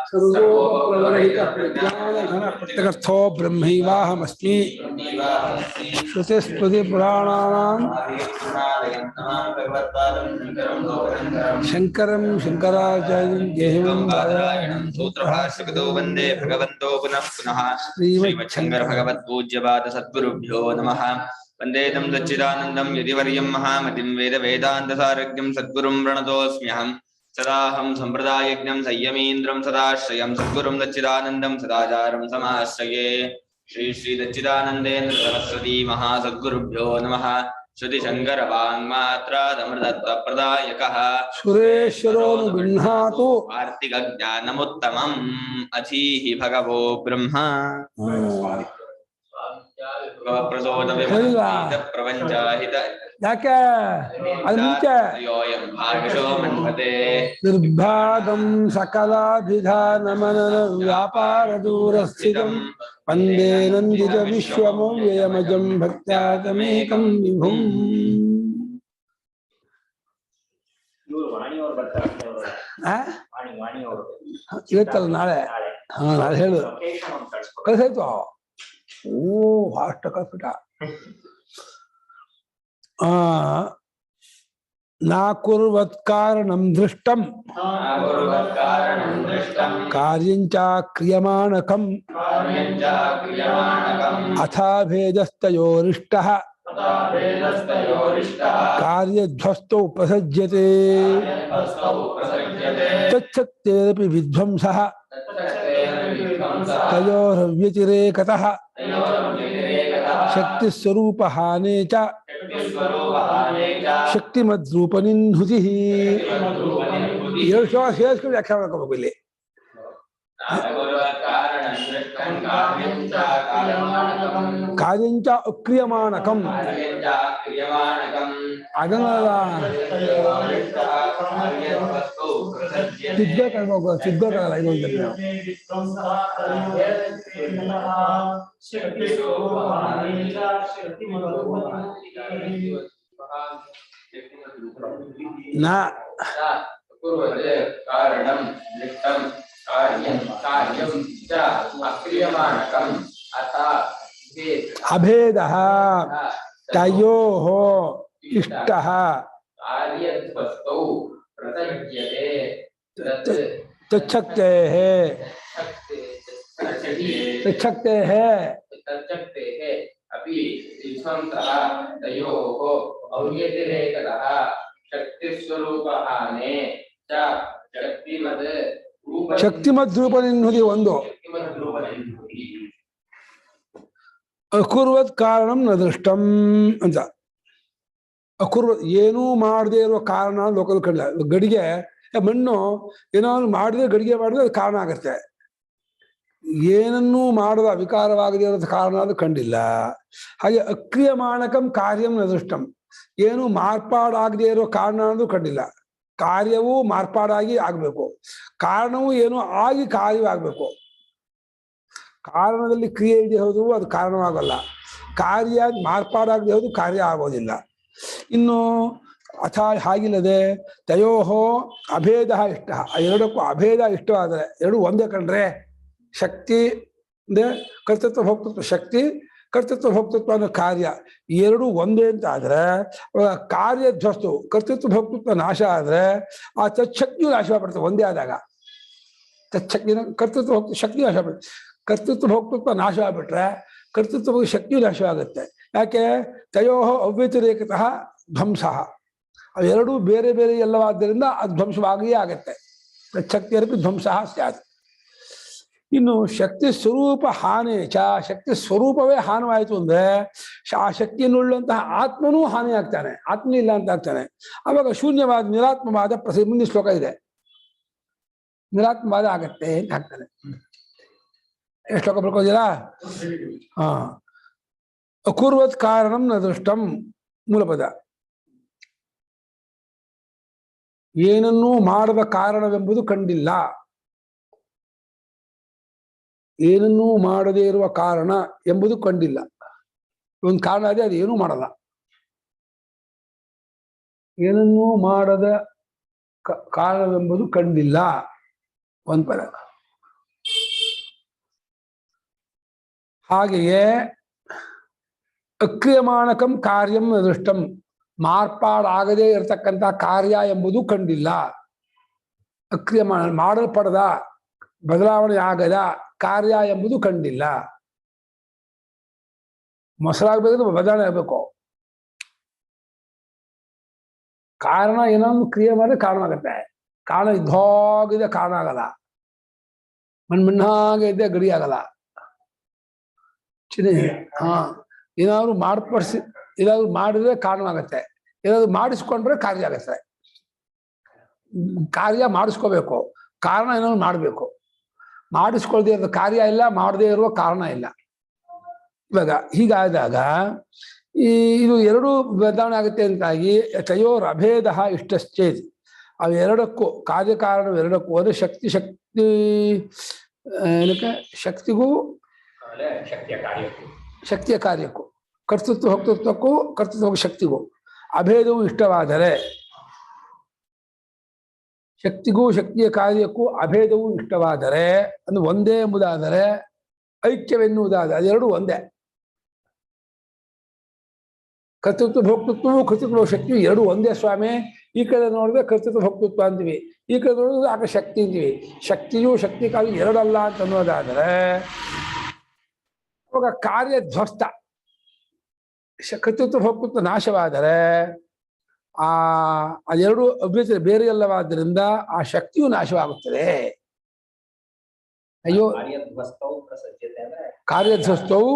सर्वोपप्रलयितप्रज्ञानघनप्रत्यगर्थो ब्रह्मैवाहमस्मि श्रुतिस्मृतिपुराणानां शङ्करं शङ्कराचार्यं केशवं बादरायणं सूत्रभाष्यकृतो वन्दे भगवन्तो पुनः पुनः श्रीमच्छङ्करभगवत्पूज्यपाद सद्गुरुभ्यो नमः। वन्दे तं सच्चिदानन्दं यतिवर्यं महामतिं वेदवेदान्तसारज्ञं सद्गुरुं प्रणतोऽस्म्यहम्। सदाहं सम्प्रदायज्ञं संयमीन्द्रं सदाश्रयं सद्गुरुं सच्चिदानन्दं सदाचारं समाश्रये। श्री श्री सच्चिदानन्देन्द्र सरस्वती महासद्गुरुभ्यो नमः। श्रुतिशङ्कर वाङ्मात्रादमृतत्वप्रदायकः सुरेश्वरोऽनुगृह्णातु वार्तिकज्ञानमुत्तमम् अधीः भगवो ब्रह्मा प्रचोदविप्रपञ्चाहित ಯಾಕೆ ಅದು ಮುಂಚೆ ಯೋಯಂ ಭಾಗಶೋ ಮನ್ಮತೆ ನಿರ್ಭಾಗಂ ಸಕಲಾಭಿಧಾನಮನನ ವ್ಯಾಪಾರ ದೂರಸ್ಥಿತಂ ವಂದೇ ನಂದಿತ ವಿಶ್ವಮವ್ಯಯಮಜಂ ಭಕ್ತ್ಯಾತಮೇಕಂ ವಿಭುಂ. ಇವತ್ತಲ್ಲ ನಾಳೆ? ಹಾ, ನಾಳೆ ಹೇಳು. ಕಳ್ಸಾಯ್ತು. ಓ, ಅಷ್ಟ ಕಳ್ಸ್ಬಿಟ್ಟ. ನಾಕುರ್ವತ್ ಕಾರಣಂ ದೃಷ್ಟಂ ಕಾರ್ಯಂಚ ಕ್ರಿಯಮಾಣಕಂ ಅಥಾಭೇದಸ್ತಯೋರಿಷ್ಟಃ ಕಾರ್ಯಧ್ವಸ್ತೌ ಪ್ರಸಜ್ಯತೆ ತಚ್ಛಕ್ತೇರಪಿ ವಿಧ್ವಂಸಃ ತಯೋರ್ವ್ಯತಿರೇಕತಃ ಶಕ್ತಿ ಸ್ವರೂಪ ಹಾನೇ ಚ ಶಕ್ತಿಮದ್ರೂಪನಿನ್ಹುತಿ. ಎರಡು ಶ್ಲೋಕ ಸೇರಿಸ್ಕೊಂಡು ವ್ಯಾಖ್ಯಾನ ಮಾಡ್ಕೋಬೇಕು ಇಲ್ಲಿ. ಕಾರ್ಯಂಚ ಅಕ್ರಿಯಮಾಣಕಂ ಅದನ್ನಲ್ಲ ಸಿದ್ಧಕಾಗಲ್ಲ ಇನ್ನೊಂದು ಕಾರಣಂ ದೃಷ್ಟಂ ಕಾರ್ಯಂ ಕಾರ್ಯಂ ಚ ಅಕ್ರಿಯಮಾಣಕಂ ಅಥ ಅಭೇದಃ ತಯೋಃ ಇಷ್ಟಃ ಕಾರ್ಯಧ್ವಸ್ತೌ ಪ್ರಸಜ್ಯತೆ ತಚ್ಛಕ್ತೇಃ ಅಪಿ ವಿಧ್ವಂಸಃ ತಯೋಃ ಅವ್ಯತಿರೇಕತಃ ಶಕ್ತಿಸ್ವರೂಪಹಾನೇ ಚ ಶಕ್ತಿಮದ್ರೂಪನಿನ್ಹುತಿ. ಒಂದು ಅಕುರ್ವತ್ ಕಾರಣಂ ನ ದೃಷ್ಟಂ ಅಂತ. ಅಕುರ್ವತ್ ಏನೂ ಮಾಡದೇ ಇರುವ ಕಾರಣ ಲೋಕದ ಕಂಡಿಲ್ಲ. ಗಡಿಗೆ ಮಣ್ಣು ಏನೋ ಮಾಡಿದ್ರೆ ಗಡಿಗೆ ಮಾಡಿದ್ರೆ ಅದು ಕಾರಣ ಆಗುತ್ತೆ. ಏನನ್ನೂ ಮಾಡದ ವಿಕಾರವಾಗದೇ ಇರೋ ಕಾರಣ ಅದು ಕಂಡಿಲ್ಲ. ಹಾಗೆ ಅಕ್ರಿಯಮಾಣಕಂ ಕಾರ್ಯಂ ನ ದೃಷ್ಟಂ, ಏನು ಮಾರ್ಪಾಡಾಗದೇ ಇರೋ ಕಾರಣ ಅನ್ನೋದು ಕಂಡಿಲ್ಲ. ಕಾರ್ಯವೂ ಮಾರ್ಪಾಡಾಗಿ ಆಗ್ಬೇಕು, ಕಾರಣವೂ ಏನೋ ಆಗಿ ಕಾರ್ಯವಾಗಬೇಕು. ಕಾರಣದಲ್ಲಿ ಕ್ರಿಯೆ ಇದೆ ಹೌದು, ಅದು ಕಾರಣವಾಗಲ್ಲ. ಕಾರ್ಯ ಮಾರ್ಪಾಡಾಗದೆ ಹೌದು, ಕಾರ್ಯ ಆಗೋದಿಲ್ಲ. ಇನ್ನು ಅಥ ಹಾಗಿಲ್ಲದೆ ತಯೋಹೋ ಅಭೇದ ಇಷ್ಟ, ಎರಡಕ್ಕೂ ಅಭೇದ ಇಷ್ಟವಾದರೆ ಎರಡು ಒಂದೇ ಕಂಡ್ರೆ ಶಕ್ತಿ ಕರ್ತೃತ್ವ ಭೋಕ್ತೃತ್ವ, ಶಕ್ತಿ ಕರ್ತೃತ್ವ ಭೋಕ್ತೃತ್ವ ಅನ್ನೋ ಕಾರ್ಯ ಎರಡು ಒಂದೇ ಅಂತ ಆದ್ರೆ ಕಾರ್ಯಧ್ವಸ್ತು ಕರ್ತೃತ್ವ ಭೋಕ್ತೃತ್ವ ನಾಶ ಆದ್ರೆ ಆ ತತ್ಶಕ್ತಿಯು ನಾಶವಾಗ್ಬಿಡ್ತದೆ. ಒಂದೇ ಆದಾಗ ತತ್ಶಕ್ತಿನ ಕರ್ತೃತ್ವ ಭೋಕ್ತೃ ಶಕ್ತಿ ನಾಶ ಆಗ್ಬಿಡುತ್ತೆ. ಕರ್ತೃತ್ವ ಭೋಕ್ತೃತ್ವ ನಾಶ ಆಗ್ಬಿಟ್ರೆ ಕರ್ತೃತ್ವ ಶಕ್ತಿಯು ನಾಶವಾಗುತ್ತೆ. ಯಾಕೆ? ತಯೋಹೋ ಅವ್ಯತಿರೇಕತಃ ಧ್ವಂಸಃ, ಅವೆರಡೂ ಬೇರೆ ಬೇರೆ ಎಲ್ಲವಾದ್ದರಿಂದ ಅದು ಧ್ವಂಸವಾಗಿಯೇ ಆಗತ್ತೆ. ತತ್ಶಕ್ತಿಯರಪಿ ಧ್ವಂಸಃ ಸ್ಯಾತ್. ಇನ್ನು ಶಕ್ತಿ ಸ್ವರೂಪ ಹಾನಿ ಚ, ಶಕ್ತಿ ಸ್ವರೂಪವೇ ಹಾನವಾಯಿತು ಅಂದ್ರೆ ಆ ಶಕ್ತಿಯನ್ನುಳ್ಳಂತಹ ಆತ್ಮನೂ ಹಾನಿ ಆಗ್ತಾನೆ, ಆತ್ಮ ಇಲ್ಲ ಅಂತ ಆಗ್ತಾನೆ. ಅವಾಗ ಶೂನ್ಯವಾದ ನಿರಾತ್ಮವಾದ ಮುಂದಿನ ಶ್ಲೋಕ ಇದೆ, ನಿರಾತ್ಮವಾದ ಆಗತ್ತೆ ಅಂತ ಆಗ್ತಾನೆ. ಎಷ್ಟು ಶ್ಲೋಕ ಬರ್ಕೋದಿಲ್ಲ? ಹಾ. ಅಕೂರ್ವತ್ ಕಾರಣಂ ನ ದೃಷ್ಟಂ ಮೂಲಪದ. ಏನನ್ನೂ ಮಾಡದ ಕಾರಣವೆಂಬುದು ಕಂಡಿಲ್ಲ. ಏನನ್ನೂ ಮಾಡದೇ ಇರುವ ಕಾರಣ ಎಂಬುದು ಕಂಡಿಲ್ಲ. ಒಂದು ಕಾರಣ ಇದೆ, ಅದು ಏನೂ ಮಾಡಲ್ಲ. ಏನನ್ನೂ ಮಾಡದ ಕಾರಣವೆಂಬುದು ಕಂಡಿಲ್ಲ. ಒಂದು ಪದ. ಹಾಗೆಯೇ ಅಕ್ರಿಯಮಾಣಕಂ ಕಾರ್ಯಂ ದೃಷ್ಟಂ, ಮಾರ್ಪಾಡಾಗದೇ ಇರತಕ್ಕಂಥ ಕಾರ್ಯ ಎಂಬುದು ಕಂಡಿಲ್ಲ. ಅಕ್ರಿಯಮಾಣ, ಮಾಡಲ್ಪಡದ, ಬದಲಾವಣೆ ಆಗದ ಕಾರ್ಯ ಎಂಬುದು ಕಂಡಿಲ್ಲ. ಮೊಸರಾಗಬೇಕಾದ್ರೆ ಬದಲಾವಣೆ ಆಗಬೇಕು. ಕಾರಣ ಏನೊಂದು ಕ್ರಿಯೆ ಮಾಡಿದ್ರೆ ಕಾರಣ ಆಗತ್ತೆ. ಕಾರಣ ಇದ್ದೋಗಿದೆ, ಕಾರಣ ಆಗಲ್ಲ. ಮಣ್ಣಾಗೆ ಇದ್ದೆ ಗಡಿ ಆಗಲ್ಲ. ಚಿನಿ ಏನಾದ್ರು ಮಾರ್ಪಡಿಸಿ, ಏನಾದ್ರು ಮಾಡಿದ್ರೆ ಕಾರಣ ಆಗತ್ತೆ, ಏನಾದ್ರು ಮಾಡಿಸ್ಕೊಂಡ್ರೆ ಕಾರ್ಯ ಆಗತ್ತೆ. ಕಾರ್ಯ ಮಾಡಿಸ್ಕೋಬೇಕು, ಕಾರಣ ಏನಾದ್ರು ಮಾಡಬೇಕು. ಮಾಡಿಸ್ಕೊಳ್ದೇ ಇರೋ ಕಾರ್ಯ ಇಲ್ಲ, ಮಾಡದೇ ಇರುವ ಕಾರಣ ಇಲ್ಲ. ಇವಾಗ ಹೀಗಾದಾಗ ಇದು ಎರಡು ಬದಲಾವಣೆ ಆಗುತ್ತೆ ಅಂತಾಗಿ ತಯೋರ್ ಅಭೇದ ಇಷ್ಟಶ್ಚೇತ್, ಅವೆರಡಕ್ಕೂ ಕಾರ್ಯಕಾರಣವೆರಡಕ್ಕೂ ಒಂದು ಶಕ್ತಿ ಏನಕ್ಕೆ ಶಕ್ತಿಗೂ ಶಕ್ತಿಯ ಕಾರ್ಯಕ್ಕೂ, ಕರ್ತೃತ್ವ ಭೋಕ್ತೃತ್ವಕ್ಕೂ ಕರ್ತೃತ್ವ ಶಕ್ತಿಗೂ ಅಭೇದವು ಇಷ್ಟವಾದರೆ, ಶಕ್ತಿಗೂ ಶಕ್ತಿಯ ಕಾರ್ಯಕ್ಕೂ ಅಭೇದವು ಇಷ್ಟವಾದರೆ, ಅಂದ್ರೆ ಒಂದೇ ಎಂಬುದಾದರೆ, ಐಕ್ಯವೆನ್ನುವುದಾದರೆ ಅದೆರಡು ಒಂದೇ. ಕರ್ತೃತ್ವ ಭೋಕ್ತೃತ್ವವು ಕರ್ತೃತ್ವ ಶಕ್ತಿಯು ಎರಡು ಒಂದೇ ಸ್ವಾಮಿ. ಈ ಕಡೆ ನೋಡಿದ್ರೆ ಕರ್ತೃತ್ವ ಭೋಕ್ತೃತ್ವ ಅಂತೀವಿ, ಈ ಕಡೆ ನೋಡಿದ್ರೆ ಆಗ ಶಕ್ತಿ ಅಂತೀವಿ. ಶಕ್ತಿಯು ಶಕ್ತಿ ಕಾರ್ಯ ಎರಡಲ್ಲ ಅಂತ ಅನ್ನೋದಾದರೆ ಅವಾಗ ಕಾರ್ಯ ಧ್ವಸ್ತ, ಕರ್ತೃತ್ವ ಭೋಕ್ತೃತ್ವ ನಾಶವಾದರೆ ಅದೆರಡು ಅಭ್ಯರ್ಥಿ ಬೇರೆ ಅಲ್ಲವಾದ್ದರಿಂದ ಆ ಶಕ್ತಿಯು ನಾಶವಾಗುತ್ತದೆ. ಅಯ್ಯೋ ಕಾರ್ಯಧ್ವಸ್ತವು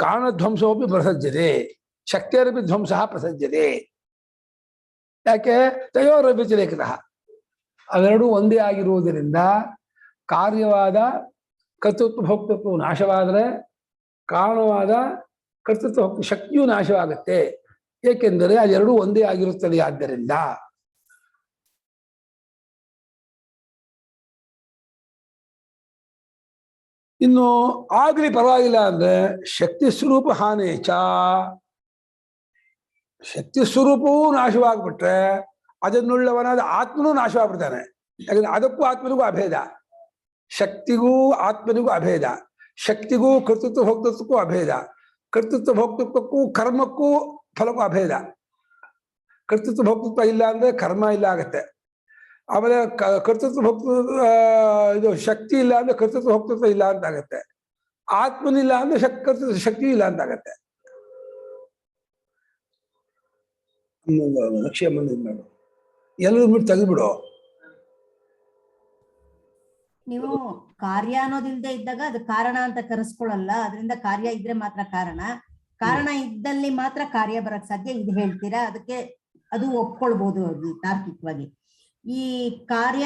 ಕಾರಣಧ್ವಂಸವೂ ಪ್ರಸಜ್ಯತೆ, ಶಕ್ತಿಯರಪಿ ಧ್ವಂಸ ಪ್ರಸಜ್ಯತೆ. ಯಾಕೆ? ತಯೋರವ್ಯತಿರೇಕತಃ, ಅವೆರಡೂ ಒಂದೇ ಆಗಿರುವುದರಿಂದ ಕಾರ್ಯವಾದ ಕರ್ತೃತ್ವ ಭೋಕ್ತೃತ್ವವು ನಾಶವಾದರೆ ಕಾರಣವಾದ ಕರ್ತೃತ್ವ ಶಕ್ತಿಯು ನಾಶವಾಗುತ್ತೆ. ಏಕೆಂದರೆ ಅದೆರಡೂ ಒಂದೇ ಆಗಿರುತ್ತದೆ. ಆದ್ದರಿಂದ ಇನ್ನು ಆಗ್ಲಿ ಪರವಾಗಿಲ್ಲ ಅಂದ್ರೆ ಶಕ್ತಿ ಸ್ವರೂಪ ಹಾನೇಚ, ಶಕ್ತಿ ಸ್ವರೂಪವೂ ನಾಶವಾಗ್ಬಿಟ್ರೆ ಅದನ್ನುಳ್ಳವನಾದ ಆತ್ಮನೂ ನಾಶವಾಗ್ಬಿಡ್ತಾನೆ. ಯಾಕಂದ್ರೆ ಅದಕ್ಕೂ ಆತ್ಮನಿಗೂ ಅಭೇದ, ಶಕ್ತಿಗೂ ಆತ್ಮನಿಗೂ ಅಭೇದ, ಶಕ್ತಿಗೂ ಕರ್ತೃತ್ವ ಭೋಕ್ತೃತ್ವಕ್ಕೂ ಅಭೇದ, ಕರ್ತೃತ್ವ ಭೋಕ್ತೃತ್ವಕ್ಕೂ ಕರ್ಮಕ್ಕೂ ಫಲಕ್ಕೂ ಅಭೇದ. ಕರ್ತೃತ್ವ ಭೋಕ್ತೃತ್ವ ಇಲ್ಲ ಅಂದ್ರೆ ಕರ್ಮ ಇಲ್ಲ ಆಗತ್ತೆ. ಆಮೇಲೆ ಕರ್ತೃತ್ವ ಭೋಕ್ತೃತ್ವ ಇದು ಶಕ್ತಿ ಇಲ್ಲ ಅಂದ್ರೆ ಕರ್ತೃತ್ವ ಭೋಕ್ತೃತ್ವ ಇಲ್ಲ ಅಂತ ಆಗತ್ತೆ. ಆತ್ಮನಿಲ್ಲ ಅಂದ್ರೆ ಕರ್ತೃತ್ವ ಶಕ್ತಿ ಇಲ್ಲ ಅಂತ ಆಗತ್ತೆ. ಲಕ್ಷ್ಯ ಮಾಡು, ಎಲ್ಲರೂ ಬಿಟ್ಟು ತೆಗೆದ್ಬಿಡು. ನೀವು ಕಾರ್ಯ ಅನ್ನೋದಿಲ್ದೆ ಇದ್ದಾಗ ಅದು ಕಾರಣ ಅಂತ ಕರೆಸ್ಕೊಳ್ಳಲ್ಲ. ಅದರಿಂದ ಕಾರ್ಯ ಇದ್ರೆ ಮಾತ್ರ ಕಾರಣ, ಕಾರಣ ಇದ್ದಲ್ಲಿ ಮಾತ್ರ ಕಾರ್ಯ ಬರಕ್ ಸಾಧ್ಯ. ಇದು ಹೇಳ್ತೀರಾ, ಅದಕ್ಕೆ ಅದು ಒಪ್ಕೊಳ್ಬಹುದು ತಾರ್ಕಿಕವಾಗಿ. ಈ ಕಾರ್ಯ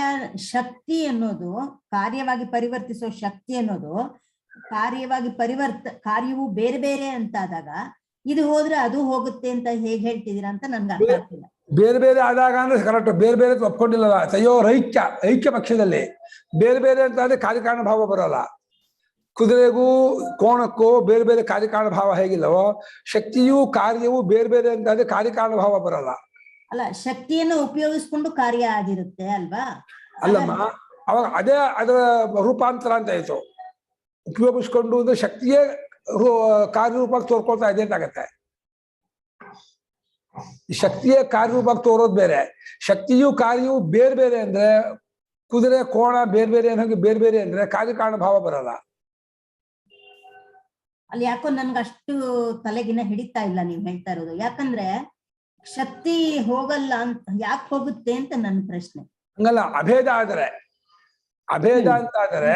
ಶಕ್ತಿ ಅನ್ನೋದು, ಕಾರ್ಯವಾಗಿ ಪರಿವರ್ತಿಸೋ ಶಕ್ತಿ ಅನ್ನೋದು ಕಾರ್ಯವಾಗಿ ಕಾರ್ಯವು ಬೇರೆ ಬೇರೆ ಅಂತಾದಾಗ ಇದು ಹೋದ್ರೆ ಅದು ಹೋಗುತ್ತೆ ಅಂತ ಹೇಗೆ ಹೇಳ್ತಿದ್ದೀರಾ ಅಂತ ನನ್ಗೆ ಅರ್ಥ ಆಗ್ತಿಲ್ಲ. ಬೇರೆ ಬೇರೆ ಆದಾಗ ಅಂದ್ರೆ ಕರೆಕ್ಟ್, ಬೇರೆ ಬೇರೆ ಒಪ್ಕೊಂಡಿಲ್ಲ. ತಯೋರ್ ಐಕ್ಯ ಪಕ್ಷದಲ್ಲಿ ಬೇರೆ ಬೇರೆ ಅಂತ ಅಂದ್ರೆ ಕಾರ್ಯಕಾರಣ ಭಾವ ಬರೋಲ್ಲ. ಕುದುರೆಗೂ ಕೋಣಕ್ಕೂ ಬೇರೆ ಬೇರೆ ಕಾರ್ಯಕಾರಣ ಭಾವ ಹೇಗಿಲ್ಲವೋ, ಶಕ್ತಿಯೂ ಕಾರ್ಯವೂ ಬೇರೆ ಬೇರೆ ಅಂತ ಅಂದ್ರೆ ಕಾರ್ಯಕಾರಣ ಭಾವ ಬರಲ್ಲ. ಅಲ್ಲ, ಶಕ್ತಿಯನ್ನು ಉಪಯೋಗಿಸ್ಕೊಂಡು ಕಾರ್ಯ ಆಗಿರುತ್ತೆ ಅಲ್ವಾ? ಅಲ್ಲಮ್ಮ, ಅವಾಗ ಅದೇ ಅದರ ರೂಪಾಂತರ ಅಂತ ಆಯ್ತು. ಉಪಯೋಗಿಸ್ಕೊಂಡು ಅಂದ್ರೆ ಶಕ್ತಿಯೇ ಕಾರ್ಯರೂಪಕ್ಕೆ ತೋರ್ಕೊಳ್ತಾ ಇದೆ ಅಂತ ಆಗತ್ತೆ. ಶಕ್ತಿಯೇ ಕಾರ್ಯರೂಪಕ್ಕೆ ತೋರೋದು ಬೇರೆ, ಶಕ್ತಿಯು ಕಾರ್ಯವು ಬೇರೆ ಬೇರೆ ಅಂದ್ರೆ, ಕುದುರೆ ಕೋಣ ಬೇರೆ ಬೇರೆ ಅನ್ನೋದು ಬೇರೆ ಬೇರೆ ಅಂದ್ರೆ ಕಾರ್ಯಕಾರಣ ಭಾವ ಬರಲ್ಲ. ಅಲ್ಲಿ ಯಾಕೋ ನನ್ಗೆ ಅಷ್ಟು ತಲೆಗಿನ ಹಿಡಿತಾ ಇಲ್ಲ ನೀವು ಹೇಳ್ತಾ ಇರೋದು. ಯಾಕಂದ್ರೆ ಶಕ್ತಿ ಹೋಗಲ್ಲ ಅಂತ, ಯಾಕೆ ಹೋಗುತ್ತೆ ಅಂತ ನನ್ನ ಪ್ರಶ್ನೆ. ಹಂಗಲ್ಲ, ಅಭೇದ ಆದರೆ, ಅಭೇದ ಅಂತ ಆದರೆ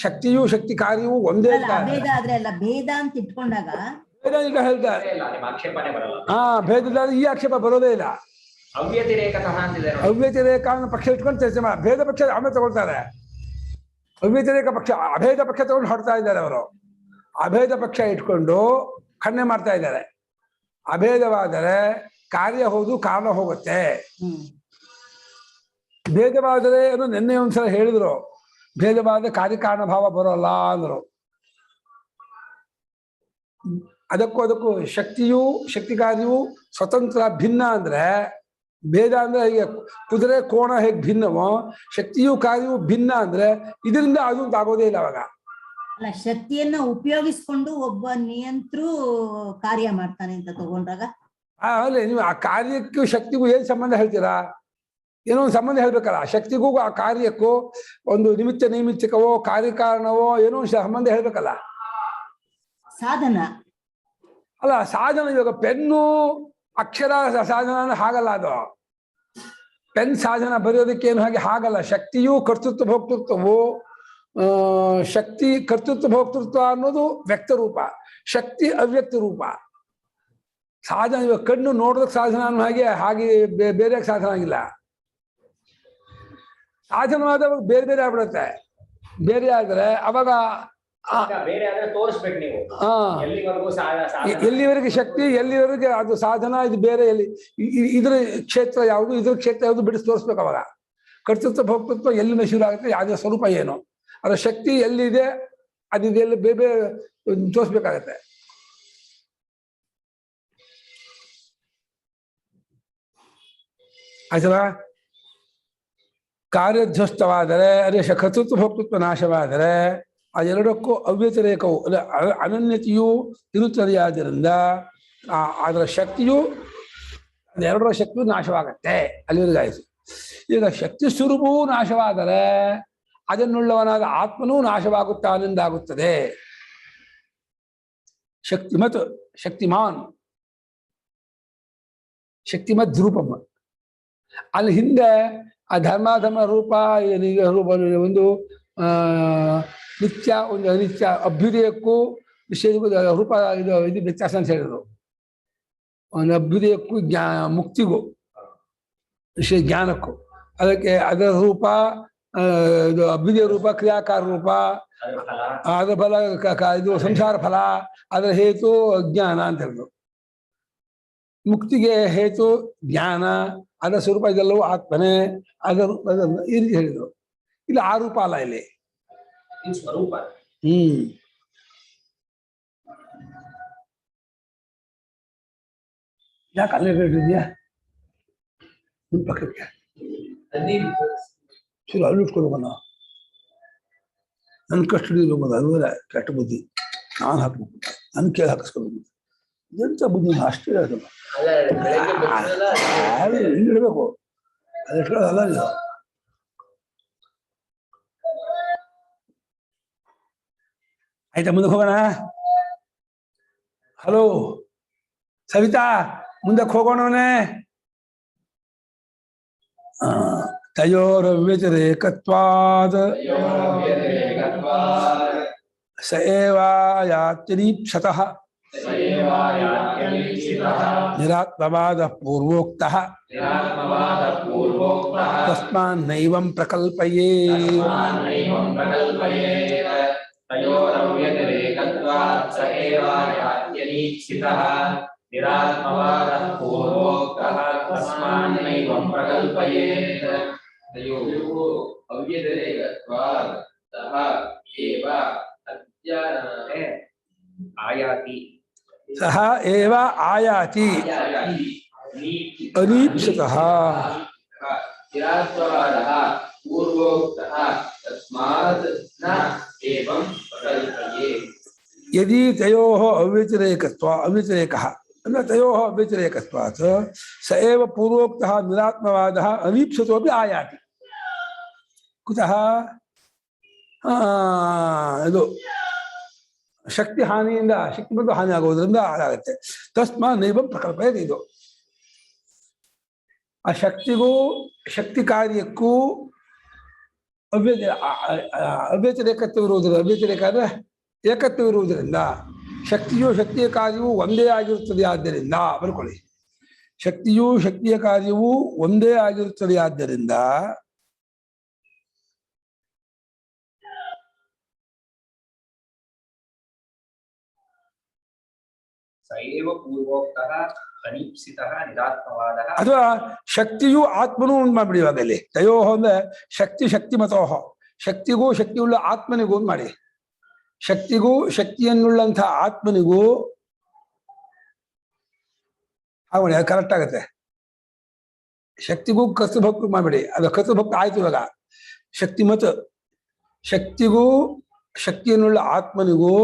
ಶಕ್ತಿಯು ಶಕ್ತಿ ಕಾರ್ಯವು ಒಂದೇ. ಅಭೇದ ಆದ್ರೆ ಅಲ್ಲ, ಭೇದ ಅಂತ ಇಟ್ಕೊಂಡಾಗ ಭೇದ ಈಗ ಹೇಳ್ತಾರೆ. ಭೇದದ ಈ ಆಕ್ಷೇಪ ಬರೋದೇ ಇಲ್ಲ. ಅವ್ಯತಿರೇಕ ಅನ್ನೋ ಪಕ್ಷ ಇಟ್ಕೊಂಡು ಚರ್ಚೆ ಮಾಡಿ, ಭೇದ ಪಕ್ಷ ಆಮೇಲೆ ತಗೊಳ್ತಾರೆ. ಅವ್ಯತಿರೇಕ ಪಕ್ಷ, ಅಭೇದ ಪಕ್ಷ ತಗೊಂಡು ಹೊಡ್ತಾ ಇದ್ದಾರೆ ಅವರು. ಅಭೇದ ಪಕ್ಷ ಇಟ್ಕೊಂಡು ಖಂಡನೆ ಮಾಡ್ತಾ ಇದ್ದಾರೆ. ಅಭೇದವಾದರೆ ಕಾರ್ಯ ಹೋದು ಕಾರಣ ಹೋಗುತ್ತೆ. ಭೇದವಾದರೆ ಅದು ನಿನ್ನೆ ಒಂದ್ಸಲ ಹೇಳಿದ್ರು, ಭೇದವಾದ ಕಾರ್ಯಕಾರಣ ಭಾವ ಬರೋಲ್ಲ ಅಂದ್ರು. ಅದಕ್ಕೂ ಶಕ್ತಿಯು ಶಕ್ತಿ ಕಾರ್ಯವು ಸ್ವತಂತ್ರ ಭಿನ್ನ ಅಂದ್ರೆ, ಭೇದ ಅಂದ್ರೆ ಹೀಗೆ ಕುದುರೆ ಕೋಣ ಹೇಗೆ ಭಿನ್ನವೋ, ಶಕ್ತಿಯು ಕಾರ್ಯವು ಭಿನ್ನ ಅಂದ್ರೆ ಇದರಿಂದ ಅದು ಆಗೋದೇ ಇಲ್ಲ. ಅವಾಗ ಅಲ್ಲ, ಶಕ್ತಿಯನ್ನ ಉಪಯೋಗಿಸ್ಕೊಂಡು ಒಬ್ಬ ನಿಯಂತ್ರು ಕಾರ್ಯ ಮಾಡ್ತಾನೆ ಅಂತ ತಗೊಂಡ್ರಾಗ ಅಲ್ಲೇ ನೀವು ಆ ಕಾರ್ಯಕ್ಕೂ ಶಕ್ತಿಗೂ ಏನ್ ಸಂಬಂಧ ಹೇಳ್ತೀರಾ? ಏನೋ ಒಂದು ಸಂಬಂಧ ಹೇಳ್ಬೇಕಲ್ಲ. ಶಕ್ತಿಗೂ ಆ ಕಾರ್ಯಕ್ಕೂ ಒಂದು ನಿಮಿತ್ತ ನೈಮಿತ್ತಿಕವೋ ಕಾರ್ಯಕಾರಣವೋ ಏನೋ ಒಂದು ಸಂಬಂಧ ಹೇಳ್ಬೇಕಲ್ಲ. ಸಾಧನ ಅಲ್ಲ ಸಾಧನ, ಇವಾಗ ಪೆನ್ನು ಅಕ್ಷರ ಸಾಧನ ಹಾಗಲ್ಲ. ಅದು ಪೆನ್ ಸಾಧನ ಬರೆಯೋದಕ್ಕೇನು ಹಾಗಲ್ಲ. ಶಕ್ತಿಯು ಕರ್ತೃತ್ವ ಭೋಕ್ತೃತ್ವವು, ಶಕ್ತಿ ಕರ್ತೃತ್ವ ಭೋಕ್ತೃತ್ವ ಅನ್ನೋದು ವ್ಯಕ್ತ ರೂಪ, ಶಕ್ತಿ ಅವ್ಯಕ್ತ ರೂಪ. ಸಾಧನ ಇವಾಗ ಕಣ್ಣು ನೋಡೋದಕ್ಕೆ ಸಾಧನ ಅನ್ನೋ ಹಾಗೆ ಬೇರೆ ಸಾಧನ ಆಗಿಲ್ಲ. ಸಾಧನವಾದವಾಗ ಬೇರೆ ಬೇರೆ ಆಗ್ಬಿಡುತ್ತೆ. ಬೇರೆ ಆದ್ರೆ ಅವಾಗ ಎಲ್ಲಿವರೆಗೆ ಶಕ್ತಿ, ಎಲ್ಲಿವರೆಗೆ ಅದು ಸಾಧನ, ಇದು ಬೇರೆ. ಇದ್ರ ಕ್ಷೇತ್ರ ಯಾವುದು, ಇದ್ರ ಕ್ಷೇತ್ರ ಯಾವುದು ಬಿಡಿಸಿ ತೋರಿಸ್ಬೇಕು. ಅವಾಗ ಕರ್ತೃತ್ವ ಭೋಕ್ತೃತ್ವ ಎಲ್ಲಿಂದ ಶುರು ಆಗುತ್ತೆ, ಅದರ ಸ್ವರೂಪ ಏನು, ಅದರ ಶಕ್ತಿ ಎಲ್ಲಿದೆ, ಅದಿದೆ, ಎಲ್ಲಿ ಬೇರೆ ಬೇರೆ ತೋರಿಸ್ಬೇಕಾಗತ್ತೆ. ಆಯ್ತಲ್ಲ? ಕಾರ್ಯಧ್ವಸ್ತವಾದರೆ, ಅದೇ ಕರ್ತೃತ್ವ ಭೋಕ್ತೃತ್ವ ನಾಶವಾದರೆ ಅದೆರಡಕ್ಕೂ ಅವ್ಯತಿರೇಕವು ಅನನ್ಯತೆಯು ಇರುತ್ತದೆಯಾದ್ದರಿಂದ ಅದರ ಶಕ್ತಿಯು, ಅದೆರಡರ ಶಕ್ತಿಯು ನಾಶವಾಗತ್ತೆ. ಅಲ್ಲಿವರೆಗಾಯಿತು. ಈಗ ಶಕ್ತಿ ಸ್ವರೂಪವೂ ನಾಶವಾದರೆ ಅದನ್ನುಳ್ಳವನಾದ ಆತ್ಮನೂ ನಾಶವಾಗುತ್ತಾನೆಂದಾಗುತ್ತದೆ. ಶಕ್ತಿಮತ್ ಶಕ್ತಿಮಾನ್ ಶಕ್ತಿಮತ್ ರೂಪಮ್ಮ. ಅಲ್ಲಿ ಹಿಂದೆ ಆ ಧರ್ಮಾಧರ್ಮ ರೂಪ ರೂಪ ಒಂದು ನಿತ್ಯ, ಒಂದು ಅನಿತ್ಯ, ಅಭ್ಯುದಯಕ್ಕೂ ವಿಶೇಷಕ್ಕೂ ರೂಪ ಇದು ವ್ಯತ್ಯಾಸ ಅಂತ ಹೇಳಿದ್ರು. ಒಂದು ಅಭ್ಯುದಯಕ್ಕೂ ಮುಕ್ತಿಗೂ ವಿಶೇಷ ಜ್ಞಾನಕ್ಕೂ. ಅದಕ್ಕೆ ಅದರ ರೂಪ, ಇದು ಅಭ್ಯುದಯ ರೂಪ ಕ್ರಿಯಾಕಾರ ರೂಪ, ಅದರ ಫಲ ಇದು ಸಂಸಾರ ಫಲ, ಅದರ ಹೇತು ಅಜ್ಞಾನ ಅಂತ ಹೇಳಿದ್ರು. ಮುಕ್ತಿಗೆ ಹೇತು ಜ್ಞಾನ, ಅದರ ಸ್ವರೂಪ ಇದೆಲ್ಲವೂ ಆತ್ಮನೇ, ಅದರ ಈ ರೀತಿ ಹೇಳಿದ್ರು. ಇಲ್ಲಿ ಆ ರೂಪ ಅಲ್ಲ, ಇಲ್ಲಿ ಸ್ವರೂಪ. ಯಾಕೆ ಅಲ್ಲೇ ಹೇಳಿದ್ಯಾ ನಿಮ್ ಪಕ್ಕಕ್ಕೆ? ಸರಿ, ಅಲ್ಲಿ ಇಟ್ಕೊಳ್ಬೇಕಲ್ಲ. ನನ್ನ ಕಸ್ಟಡಿ ಇರ್ಬೋದು, ಅಲ್ವೇ ಕೆಟ್ಟ ಬುದ್ಧಿ. ನಾನು ಹಾಕ್ಬೇಕು, ನನ್ನ ಕೇಳಿ ಹಾಕಿಸ್ಕೊಳ್ಬೇಕು. ಎಂತ ಬುದ್ಧಿ ಅಷ್ಟೇ ಅದು. ಹಿಂಗೆ ಇಡಬೇಕು, ಅದು ಇಟ್ಕೊಳ್ಳೋದಲ್ಲ ಇದು. ಆಯ್ತಾ, ಮುಂದಕ್ಕೆ ಹೋಗೋಣ. ಹಲೋ ಸವಿತಾ, ಮುಂದಕ್ಕೆ ಹೋಗೋಣವನೇ. ತಯೋರವ್ಯತಿರೇಕತ್ವಾದ್ ಸ ಏವ ಯಾತ್ಯನೀಪ್ಸತಃ ನಿರಾತ್ಮವಾದಃ ಪೂರ್ವೋಕ್ತಃ ತಸ್ಮಾನ್ನೈವಂ ಪ್ರಕಲ್ಪಯೇತ್. ತಯೋರವ್ಯತಿರೇಕತ್ವಾತ್ ಸ ಏವ ಯಾತ್ಯನೀಪ್ಸಿತಃ ನಿರಾತ್ಮವಾದಃ ಪೂರ್ವೋಕ್ತಃ ತಸ್ಮಾನ್ನೈವಂ ಪ್ರಕಲ್ಪಯೇತ್. ತಯೋಃ ಅವ್ಯತಿರೇಕತ್ವಾತ್ ಸಹ ಏವ ಅಜ್ಞಾನೇ ಆಯಾತಿ. ಸಹ ಏವ ಆಯಾತಿ ಅನೀಪ್ಸಿತಃ ನಿರಾತ್ಮವಾದಃ ಪೂರ್ವೋಕ್ತಃ ತಸ್ಮಾತ್ ನ ಏವಂ ಪ್ರಕಲ್ಪಯೇತ್. ಯದಿ ತಯೋಃ ಅವ್ಯತಿರೇಕಃ ಅಂದ್ರೆ ತಯೋಃ ಅವ್ಯತಿರೇಕತ್ವಾತ್ ಸ ಏವ ಪೂರ್ವೋಕ್ತಃ ನಿರಾತ್ಮವಾದಃ ಅನೀಪ್ಸಿತೋಪಿ ಆಯಾತಿ. ಕುತಃ? ಇದು ಶಕ್ತಿ ಹಾನಿಯಿಂದ, ಶಕ್ತಿ ಬಂದು ಹಾನಿ ಆಗೋದ್ರಿಂದ ಆಗುತ್ತೆ. ತಸ್ಮಾತ್ ನೈವಂ ಪ್ರಕಲ್ಪಯೇತ್. ಇದು ಆ ಶಕ್ತಿಗೂ ಶಕ್ತಿ ಕಾರ್ಯಕ್ಕೂ ಅವ್ಯತಿರೇಕತ್ವವಿರುವುದರಿಂದ, ಅವ್ಯತಿರೇಕ ಅಂದ್ರೆ ಏಕತ್ವವಿರುವುದರಿಂದ, ಶಕ್ತಿಯು ಶಕ್ತಿಯ ಕಾರ್ಯವು ಒಂದೇ ಆಗಿರುತ್ತದೆ. ಆದ್ದರಿಂದ ಬರ್ಕೊಳ್ಳಿ, ಶಕ್ತಿಯು ಶಕ್ತಿಯ ಕಾರ್ಯವು ಒಂದೇ ಆಗಿರುತ್ತದೆ. ಆದ್ದರಿಂದ ಅಥವಾ ಶಕ್ತಿಯು ಆತ್ಮನೂ ಒಂದು ಮಾಡ್ಬಿಡಿ. ಇವಾಗ ಇಲ್ಲಿ ತಯೋಹ ಅಂದ್ರೆ ಶಕ್ತಿ ಶಕ್ತಿಮತೋಹ, ಶಕ್ತಿಗೂ ಶಕ್ತಿಯುಳ್ಳ ಆತ್ಮನಿಗೂ ಒಂದು ಮಾಡಿ. ಶಕ್ತಿಗೂ ಶಕ್ತಿಯನ್ನುಳ್ಳಂತಹ ಆತ್ಮನಿಗೂ ಹಾಗೆ ಅದು ಕರೆಕ್ಟ್ ಆಗುತ್ತೆ. ಶಕ್ತಿಗೂ ಕರ್ತೃಭಕ್ತಿ ಮಾಡ್ಬಿಡಿ, ಅದು ಕರ್ತೃಭಕ್ತಿ ಆಯ್ತು. ಇವಾಗ ಶಕ್ತಿಮತ್, ಶಕ್ತಿಗೂ ಶಕ್ತಿಯನ್ನುಳ್ಳ ಆತ್ಮನಿಗೂ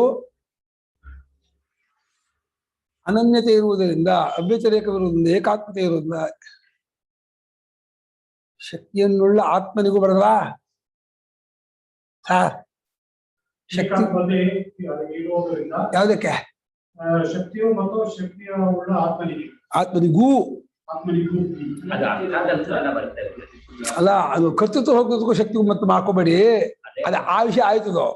ಅನನ್ಯತೆ ಇರುವುದರಿಂದ, ಅವ್ಯತಿರೇಕವಿರುವುದರಿಂದ, ಏಕಾತ್ಮತೆ ಇರುವುದರಿಂದ, ಶಕ್ತಿಯನ್ನುಳ್ಳ ಆತ್ಮನಿಗೂ ಬರಲ್ಲ ಶಕ್ತಿ ಯಾವುದಕ್ಕೆ? ಶಕ್ತಿಯು ಮತ್ತು ಶಕ್ತಿಯ ಉಳ್ಳ ಆತ್ಮನಿಗೆ, ಆತ್ಮನಿಗೂ ಅಲ್ಲ, ಅದು ಕರ್ತೃತ್ವ ಹೋಗ್ತಕ್ಕೂ ಶಕ್ತಿಗೂ ಮತ್ತೆ ಮಾಡ್ಕೋಬೇಡಿ. ಅದ ಆ ವಿಷಯ ಆಯ್ತದು.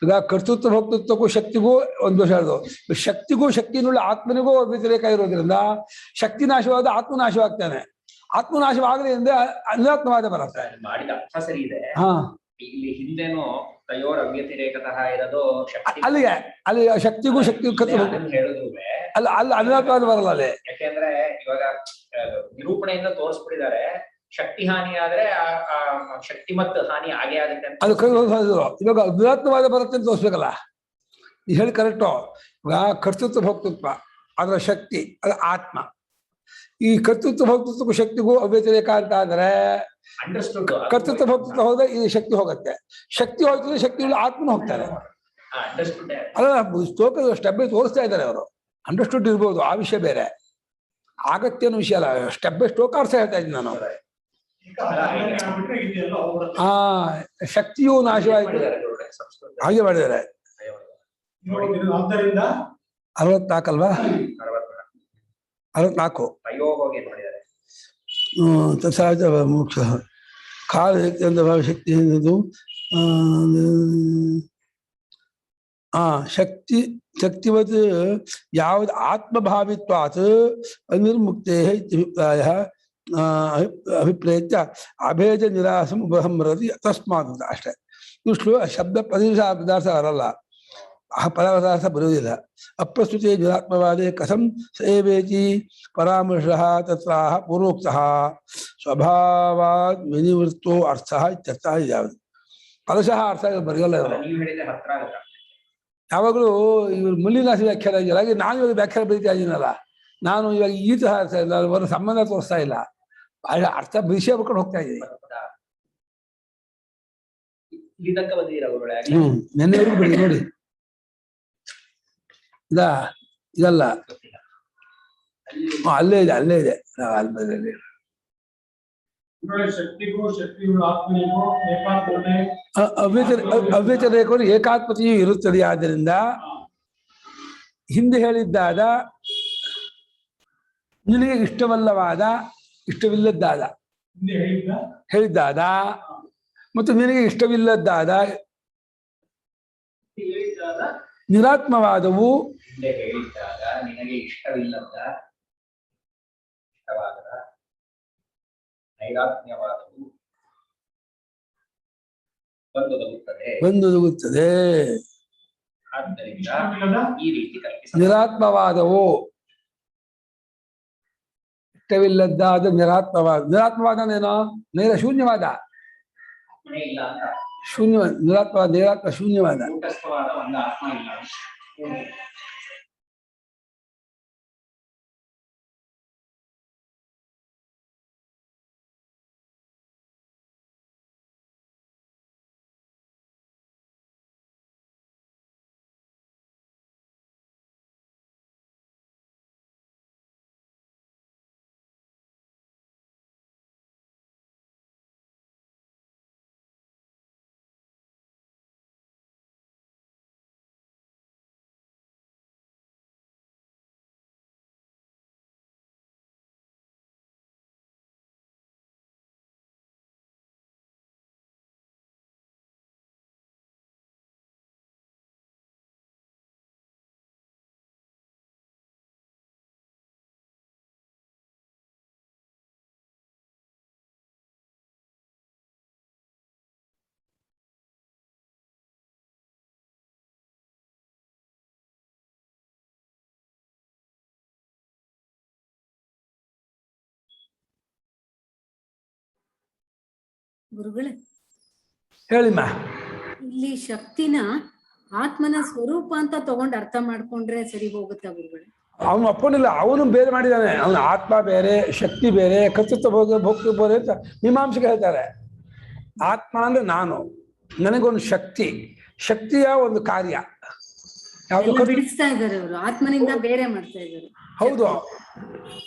ಈಗ ಕರ್ತೃತ್ವ ಭೋಕ್ತೃತ್ವಕ್ಕೂ ಶಕ್ತಿಗೂ ಒಂದು ದೋಷ ಇರೋದು. ಶಕ್ತಿಗೂ ಶಕ್ತಿನುಳ್ಳ ಆತ್ಮನಿಗೂ ವ್ಯತಿರೇಕ ಇರೋದ್ರಿಂದ ಶಕ್ತಿ ನಾಶವಾದ ಆತ್ಮ ನಾಶವಾಗ್ತಾನೆ. ಆತ್ಮ ನಾಶವಾಗಲಿ ಅಂದ್ರೆ ಅನಾತ್ಮವಾದ ಬರುತ್ತೆ. ಮಾಡಿದ ಅರ್ಥ ಸರಿ ಇದೆ. ಹಾ, ಇಲ್ಲಿ ಹಿಂದೆನೂ ತಯೋರ್ ಅವ್ಯತಿರೇಕತಃ ಇರೋದು ಶಕ್ತಿ, ಅಲ್ಲಿಗೆ ಅಲ್ಲಿ ಶಕ್ತಿಗೂ ಶಕ್ತಿ ಹೇಳಿದ್ರು ಅಲ್ಲ ಅಲ್ಲಿ ಅನಾತ್ಮವಾದ ಬರಲ್ಲ ಅಲ್ಲಿ. ಯಾಕೆಂದ್ರೆ ಇವಾಗ ನಿರೂಪಣೆಯಿಂದ ತೋರಿಸ್ಬಿಟ್ಟಿದ್ದಾರೆ, ಶಕ್ತಿ ಹಾನಿ ಆದ್ರೆ ಶಕ್ತಿ ಮತ್ತು ಹಾನಿ ಆಗೇ ಆಗುತ್ತೆ ಅಂತ. ಅದು ಇವಾಗ ಅನಾತ್ಮವಾದ ಬರುತ್ತೆ ಅಂತ ತೋರಿಸ್ಬೇಕಲ್ಲ. ನೀವು ಹೇಳಿ ಕರೆಕ್ಟು. ಇವಾಗ ಕರ್ತೃತ್ವ ಭೋಕ್ತೃತ್ವ ಅದರ ಶಕ್ತಿ, ಅದು ಆತ್ಮ. ಈ ಕರ್ತೃತ್ವ ಭೋಕ್ತೃತ್ವಕ್ಕೂ ಶಕ್ತಿಗೂ ಅವ್ಯತಿರೇಕ ಅಂತ ಅಂದ್ರೆ ಅಂಡರ್ಸ್ಟುಡ್. ಕರ್ತೃತ್ವ ಭೋಕ್ತೃತ್ವ ಹೋದ್ರೆ ಈ ಶಕ್ತಿ ಹೋಗುತ್ತೆ, ಶಕ್ತಿ ಹೋಗ್ತದೆ, ಶಕ್ತಿ ಆತ್ಮನ ಹೋಗ್ತಾರೆ. ಅಂಡರ್ಸ್ಟುಡ್ ಅಲ್ಲ, ಶ್ಲೋಕ ಸ್ಟೆಪ್ ಬೈ ತೋರಿಸ್ತಾ ಇದ್ದಾರೆ ಅವರು. ಅಂಡರ್ಸ್ಟುಡ್ ಇರ್ಬೋದು, ಆ ವಿಷಯ ಬೇರೆ. ಆಗತ್ತೆ ಅನ್ನೋ ವಿಷಯ ಅಲ್ಲ, ಸ್ಟೆಪ್ ಬೈ ಶ್ಲೋಕ ಅರ್ಥ ಹೇಳ್ತಾ ಇದ್ದೀನಿ ನಾನು. ಆ ಶಕ್ತಿಯು ನಾಶವಾಯಿತು ಹಾಗೆ ಮಾಡಿದ್ದಾರೆ. 64 ಅಲ್ವಾ? 64 ತಥಾಚ ಮೋಕ್ಷ ಕಾಲ ಶಕ್ತಿ ಅನ್ನೋದು ಶಕ್ತಿ ಶಕ್ತಿವತ್ ಯಾವ್ದು ಆತ್ಮಭಾವಿತ್ವಾತ್ ಅನಿರ್ಮುಕ್ತೇ ಇತ್ಯಭಿಪ್ರಾಯ ಅಭಿಪ್ರೇತ್ಯ ಅಭೇದ ನಿರಾಸಂ ಉಪಸಂಹರತಿ ತಸ್ಮಾತ್ ಅಂತ ಅಷ್ಟೇ. ಇಷ್ಟು ಶಬ್ದ ಪದಾರ್ಥ ಬರಲ್ಲ, ಪದಾರ್ಥ ಬರುವುದಿಲ್ಲ. ಅಪ್ರಸ್ತುತೆ ನಿರಾತ್ಮವಾದೇ ಕಥಂ ಸೇವೇತಿ ಪರಾಮರ್ಶಃ ತತ್ರಾಹ ಪೂರ್ವೋಕ್ತಃ ಸ್ವಭಾವಾದ್ ವಿನಿವೃತ್ತೋ ಅರ್ಥಃ ಇತ್ಯರ್ಥಃ. ಯಾವುದು ಫಲಶಃ ಅರ್ಥ ಬರೆಯಲ್ಲ ಇವರು. ಯಾವಾಗಲೂ ಇವರು ಮುಲ್ಲಿನಾಸಿ ವ್ಯಾಖ್ಯಾನ ಆಗಿಲ್ಲ. ಹಾಗೆ ನಾನು ಇವಾಗ ವ್ಯಾಖ್ಯಾನ ಬರೀತಾ ಇದ್ದೀನಲ್ಲ, ನಾನು ಇವಾಗ ಈ ತರ ಅರ್ಥ ಇಲ್ಲ, ಒಂದು ಸಂಬಂಧ ತೋರಿಸ್ತಾ ಇಲ್ಲ, ಅರ್ಥ ವಿಷಯ ಬರ್ಕೊಂಡು ಹೋಗ್ತಾ ಇದ್ದೀನಿ. ನೆನ್ನೆವರೆಗೂ ಬಿಡಿ ನೋಡಿ. ಇದಲ್ಲ, ಅಲ್ಲೇ ಇದೆ, ಅಲ್ಲೇ ಇದೆ. ಅವ್ಯತಿರೇಕರು ಏಕಾತ್ಮತೆಯೂ ಇರುತ್ತದೆ. ಆದ್ದರಿಂದ ಹಿಂದೆ ಹೇಳಿದ್ದಾದ ನಿನಗೆ ಇಷ್ಟವಲ್ಲವಾದ, ಇಷ್ಟವಿಲ್ಲದ್ದಾದ ಹೇಳಿದ್ದಾದ ಮತ್ತು ನಿನಗೆ ಇಷ್ಟವಿಲ್ಲದ್ದಾದ ನಿರಾತ್ಮವಾದವು ಹೇಳಿದ್ದಾಗ ನಿನಗೆ ಇಷ್ಟವಿಲ್ಲದ ಇಷ್ಟವಾದ ನೈರಾತ್ಮ್ಯವಾದವು ಬಂದೊದಗುತ್ತದೆ. ಆದ್ದರಿಂದ ಈ ರೀತಿ ನಿರಾತ್ಮವಾದವು ಇಷ್ಟವಿಲ್ಲದ್ದಾದ ನಿರಾತ್ಮವಾದ. ನಿರಾತ್ಮವಾದನೇನೋ ನೇರ ಶೂನ್ಯವಾದ, ಇಲ್ಲ ಅಂತ ಶೂನ್ಯವಾದ ನಿರಾತ್ಮವಾದ, ನಿರಾತ್ಮ ಶೂನ್ಯವಾದ. ಕೂಟಸ್ಥವಾದ ಒಂದು ಆತ್ಮ ಇಲ್ಲ. ಗುರುಗಳೇ, ಹೇಳಿಮ್ಮ. ಇಲ್ಲಿ ಶಕ್ತಿನ ಆತ್ಮನ ಸ್ವರೂಪ ಅಂತ ತಗೊಂಡು ಅರ್ಥ ಮಾಡ್ಕೊಂಡ್ರೆ ಸರಿ ಹೋಗುತ್ತಾ ಗುರುಗಳೇ? ಅವನು ಒಪ್ಪನಿಲ್ಲ, ಅವನು ಬೇರೆ ಮಾಡಿದ್ದಾನೆ. ಅವನ ಆತ್ಮ ಬೇರೆ, ಶಕ್ತಿ ಬೇರೆ, ಕರ್ತೃತ್ವ ಭೋಕ್ತೃ ಬೇರೆ ಅಂತ ಮೀಮಾಂಸೆಗೆ ಹೇಳ್ತಾರೆ. ಆತ್ಮ ಅಂದ್ರೆ ನಾನು, ನನಗೊಂದು ಶಕ್ತಿ, ಶಕ್ತಿಯ ಒಂದು ಕಾರ್ಯ ಯಾವುದು ಎಲ್ಲ ಬಿಡಿಸ್ತಾ ಇದ್ದಾರೆ ಅವರು, ಆತ್ಮನಿಂದ ಬೇರೆ ಮಾಡ್ತಾ ಇದ್ದಾರೆ. ಹೌದು.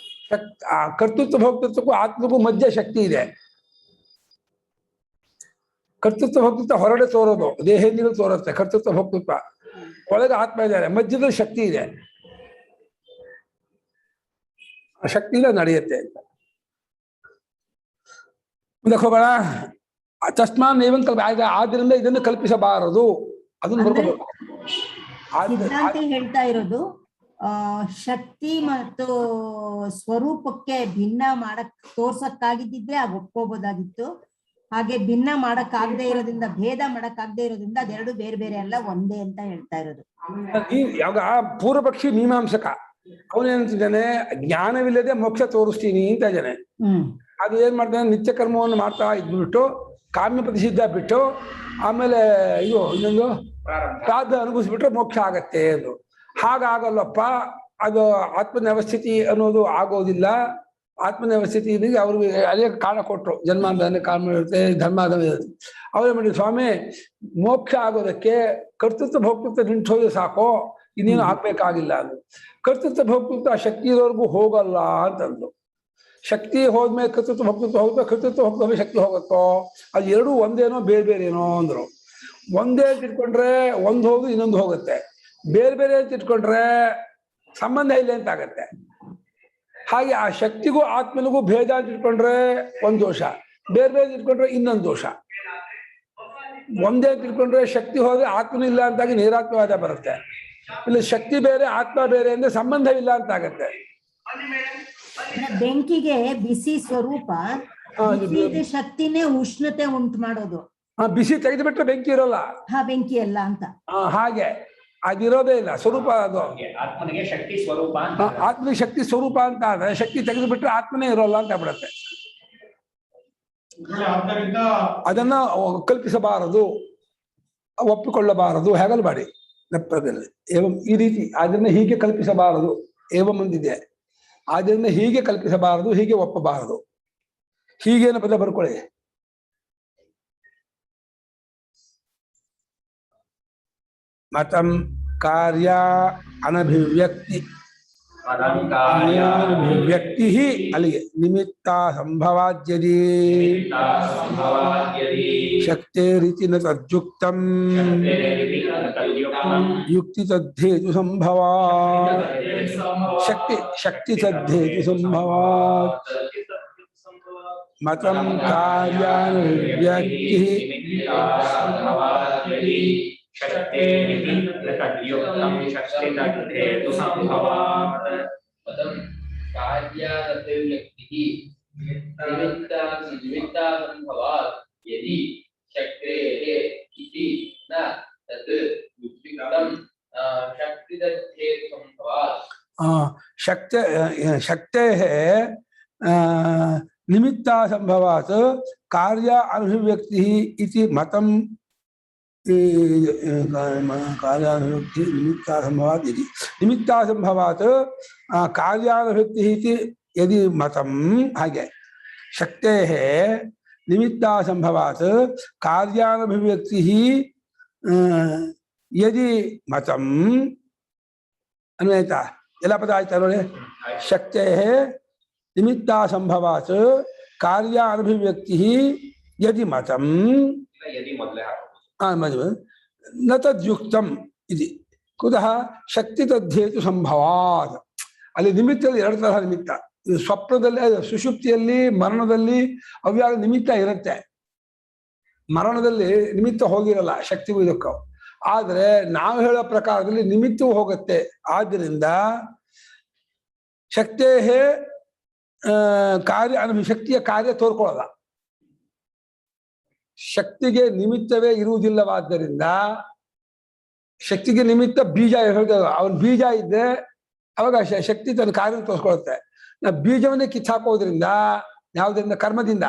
ಕರ್ತೃತ್ವ ಭೋಕ್ತೃತ್ವಕ್ಕೂ ಆತ್ಮಕ್ಕೂ ಮಧ್ಯ ಶಕ್ತಿ ಇದೆ. ಕರ್ತೃತ್ವ ಭೋಕ್ತೃತ್ವ ಹೊರಡೆ ತೋರೋದು, ದೇಹೇಂದ್ರಿಗಳು ತೋರುತ್ತೆ ಕರ್ತೃತ್ವ ಭೋಕ್ತೃತ್ವ. ಒಳಗೆ ಆತ್ಮ ಇದ್ದಾರೆ, ಮಧ್ಯದಲ್ಲಿ ಶಕ್ತಿ ಇದೆ. ಆ ಶಕ್ತಿಯಿಂದ ನಡೆಯುತ್ತೆ ಅಂತ ಮುಂದಕ್ಕೆ ಹೋಗೋಣ. ತಸ್ಮಾನ್ ನೈವಂ ಆದ್ರಿಂದ ಇದನ್ನು ಕಲ್ಪಿಸಬಾರದು, ಅದನ್ನು ಬರ್ಕೋಬೇಕು. ಸಿದ್ಧಾಂತಿ ಹೇಳ್ತಾ ಇರೋದು ಶಕ್ತಿ ಮತ್ತು ಸ್ವರೂಪಕ್ಕೆ ಭಿನ್ನ ಮಾಡಕ್ ತೋರ್ಸಕ್ಕಾಗಿದ್ದಿದ್ರೆ ಆಗ ಒಪ್ಕೋಬೋದಾಗಿತ್ತು. ಹಾಗೆ ಭಿನ್ನ ಮಾಡಕ್ ಆಗದೆ ಇರೋದ್ರಿಂದ, ಭೇದ ಮಾಡಕ್ ಆಗದೆ ಇರೋದ್ರಿಂದ ಅದೆರಡು ಬೇರೆ ಬೇರೆ ಅಲ್ಲ, ಒಂದೇ ಅಂತ ಹೇಳ್ತಾ ಇರೋದು. ಯಾವಾಗ ಪೂರ್ವಪಕ್ಷಿ ಮೀಮಾಂಸಕ ಅವನೇನಿದ್ದಾನೆ, ಜ್ಞಾನವಿಲ್ಲದೆ ಮೋಕ್ಷ ತೋರಿಸ್ತೀನಿ ಅಂತ ಇದ್ದಾನೆ. ಅದು ಏನ್ ಮಾಡ್ತಾನೆ, ನಿತ್ಯ ಕರ್ಮವನ್ನು ಮಾಡ್ತಾ ಇದ್ಬಿಟ್ಟು ಕಾಮ್ಯ ಪ್ರತಿಸಿದ್ಧ ಬಿಟ್ಟು ಆಮೇಲೆ ಇದು ಇನ್ನೊಂದು ಪ್ರಾರ್ಧ ಅನುಭವಿಸ್ಬಿಟ್ರೆ ಮೋಕ್ಷ ಆಗತ್ತೆ ಅದು. ಹಾಗಾಗಲ್ಲಪ್ಪ, ಅದು ಆತ್ಮನವಸ್ಥಿತಿ ಅನ್ನೋದು ಆಗೋದಿಲ್ಲ. ಆತ್ಮನವಸ್ಥಿತಿ ಅವ್ರಿಗೆ ಅನೇಕ ಕಾರಣ ಕೊಟ್ಟರು, ಜನ್ಮಾಂತರದಲ್ಲಿ ಕಾರಣ ಇರುತ್ತೆ, ಧರ್ಮಾಂತರ ಇರುತ್ತೆ. ಅವ್ರೇನ್ ಮಾಡಿ, ಸ್ವಾಮಿ ಮೋಕ್ಷ ಆಗೋದಕ್ಕೆ ಕರ್ತೃತ್ವ ಭೋಕ್ತೃತ್ವ ನಿಂತೋದ್ರೆ ಸಾಕು, ಇನ್ನೇನು ಆಗ್ಬೇಕಾಗಿಲ್ಲ ಅದು. ಕರ್ತೃತ್ವ ಭೋಕ್ತೃತ್ವ ಶಕ್ತಿ ಇರೋರ್ಗೂ ಹೋಗಲ್ಲ ಅಂತಂದ್ರು. ಶಕ್ತಿ ಹೋದ್ಮೇಲೆ ಕರ್ತೃತ್ವ ಭೋಕ್ತೃತ್ವ ಹೋಗುತ್ತೋ, ಕರ್ತೃತ್ವ ಹೋಗ್ತವೆ ಶಕ್ತಿ ಹೋಗುತ್ತೋ, ಅದು ಎರಡೂ ಒಂದೇನೋ ಬೇರೆ ಬೇರೆ ಏನೋ ಅಂದ್ರು. ಒಂದೇ ಅಂತ ಇಟ್ಕೊಂಡ್ರೆ ಒಂದು ಹೋಗಿ ಇನ್ನೊಂದು ಹೋಗುತ್ತೆ, ಬೇರೆ ಬೇರೆ ಅಂತ ಇಟ್ಕೊಂಡ್ರೆ ಸಂಬಂಧ ಇಲ್ಲ ಅಂತ ಆಗತ್ತೆ. ಹಾಗೆ ಆ ಶಕ್ತಿಗೂ ಆತ್ಮನಿಗೂ ಭೇದ ಅಂತ ಇಟ್ಕೊಂಡ್ರೆ ಒಂದು ದೋಷ, ಬೇರೆ ಬೇರೆ ಇಟ್ಕೊಂಡ್ರೆ ಇನ್ನೊಂದು ದೋಷ. ಒಂದೇ ಅಂತ ಇಟ್ಕೊಂಡ್ರೆ ಶಕ್ತಿ ಹೋದ್ರೆ ಆತ್ಮನೂ ಇಲ್ಲ ಅಂತಾಗಿ ನೇರಾತ್ಮವಾದ ಬರುತ್ತೆ. ಇಲ್ಲಿ ಶಕ್ತಿ ಬೇರೆ ಆತ್ಮ ಬೇರೆ ಅಂದ್ರೆ ಸಂಬಂಧ ಇಲ್ಲ ಅಂತ ಆಗತ್ತೆ. ಬೆಂಕಿಗೆ ಬಿಸಿ ಸ್ವರೂಪ, ಶಕ್ತಿನೇ ಉಷ್ಣತೆ ಉಂಟು ಮಾಡೋದು. ಬಿಸಿ ತೆಗೆದು ಬಿಟ್ರೆ ಬೆಂಕಿ ಇರೋಲ್ಲ. ಬೆಂಕಿ ಅಲ್ಲ ಅಂತ ಹಾಗೆ ಅದಿರೋದೇ ಇಲ್ಲ, ಸ್ವರೂಪ ಅದು. ಆತ್ಮನಿಗೆ ಶಕ್ತಿ ಸ್ವರೂಪ, ಆತ್ಮನಿಗೆ ಶಕ್ತಿ ಸ್ವರೂಪ ಅಂತ ಆದ್ರೆ ಶಕ್ತಿ ತೆಗೆದು ಬಿಟ್ರೆ ಆತ್ಮನೇ ಇರೋಲ್ಲ ಅಂತ ಬಿಡುತ್ತೆ. ಅದನ್ನ ಕಲ್ಪಿಸಬಾರದು, ಒಪ್ಪಿಕೊಳ್ಳಬಾರದು, ಹೇಗಲ್ ಮಾಡಿ ನೆಪ್ಪದಲ್ಲಿ ಏವಂ ಈ ರೀತಿ ಅದನ್ನ ಹೀಗೆ ಕಲ್ಪಿಸಬಾರದು. ಏವಂ ಒಂದಿದೆ, ಅದನ್ನ ಹೀಗೆ ಕಲ್ಪಿಸಬಾರದು, ಹೀಗೆ ಒಪ್ಪಬಾರದು. ಹೀಗೇನು ಪದ ಬರ್ಕೊಳ್ಳಿ. ಮತಂ ಕಾರ್ಯ ಅನಭಿವ್ಯಕ್ತಿ, ಅನಭಿವ್ಯಕ್ತಿ ಅಲ್ಲಿಗೆ ನಿಮಿತ್ತ ಸಂಭವಾದ್ಯದಿ ಶಕ್ತೇರಿತಿ ನ ತದ್ಯುಕ್ತಂ ಯುಕ್ತಿ ತದ್ದೇತು ಸಂಭವಾತ್. ಶಕ್ತಿ ತದ್ದೇತು ಸಂಭವಾತ್. ಮತಂ ಕಾರ್ಯಾನಭಿವ್ಯಕ್ತಿ ಶಕ್ತೇಃ ನಿಮಿತ್ತ ಸಂಭವಾತ್ ಕಾರ್ಯ ಅನಭಿವ್ಯಕ್ತಿ ಇತಿ ಮತಂ ಕಾರ್ಯಾನುಭಕ್ತಿ ನಿಮಿತ್ತ ಸಂಭವಾತ್ ಯದಿ ನಿಮಿತ್ತ ಸಂಭವಾತ್ ಕಾರ್ಯಾನುಭಕ್ತಿ ಇತಿ ಯದಿ ಮತಂ. ಹಾಗೆ ಶಕ್ತೇಃ ನಿಮಿತ್ತ ಸಂಭವಾತ್ ಕಾರ್ಯಾನುಭವ್ಯಕ್ತಿ ಯದಿ ಮತಂ ಅನ್ವಯಿತ ಎಲ್ಲ ಪದ ಆಯ್ತಾ ನೋಡಿ. ಶಕ್ತೇಃ ನಿಮಿತ್ತ ಸಂಭವಾತ್ ಕಾರ್ಯ ಅನುಭವ್ಯಕ್ತಿ ಯದಿ ಮತಂ ನ ತದ್ಯುಕ್ತಂ ಇತಿ ಕುತಃ ಶಕ್ತಿ ತದ್ದೇತು ಸಂಭವಾತ್. ಅಲ್ಲಿ ನಿಮಿತ್ತ ಎರಡು ತರಹ ನಿಮಿತ್ತ. ಸ್ವಪ್ನದಲ್ಲಿ, ಸುಷುಪ್ತಿಯಲ್ಲಿ, ಮರಣದಲ್ಲಿ ಅವ್ಯಾವ ನಿಮಿತ್ತ ಇರುತ್ತೆ. ಮರಣದಲ್ಲಿ ನಿಮಿತ್ತ ಹೋಗಿರಲ್ಲ ಶಕ್ತಿಗೂ ಇದಕ್ಕೂ. ಆದ್ರೆ ನಾವು ಹೇಳೋ ಪ್ರಕಾರದಲ್ಲಿ ನಿಮಿತ್ತವೂ ಹೋಗುತ್ತೆ. ಆದ್ದರಿಂದ ಶಕ್ತಿಯೇ ಕಾರ್ಯ ಶಕ್ತಿಯ ಕಾರ್ಯ ತೋರ್ಕೊಳ್ಳಲ್ಲ. ಶಕ್ತಿಗೆ ನಿಮಿತ್ತವೇ ಇರುವುದಿಲ್ಲವಾದ್ದರಿಂದ ಶಕ್ತಿಗೆ ನಿಮಿತ್ತ ಬೀಜ ಹೇಳ್ತೇವೆ. ಅವನ ಬೀಜ ಇದ್ದರೆ ಅವಾಗ ಶಕ್ತಿ ತನ್ನ ಕಾರ್ಯ ತೋರಿಸ್ಕೊಳುತ್ತೆ. ನಾವು ಬೀಜವನ್ನೇ ಕಿತ್ತಾಕೋದ್ರಿಂದ, ಯಾವುದರಿಂದ? ಕರ್ಮದಿಂದ.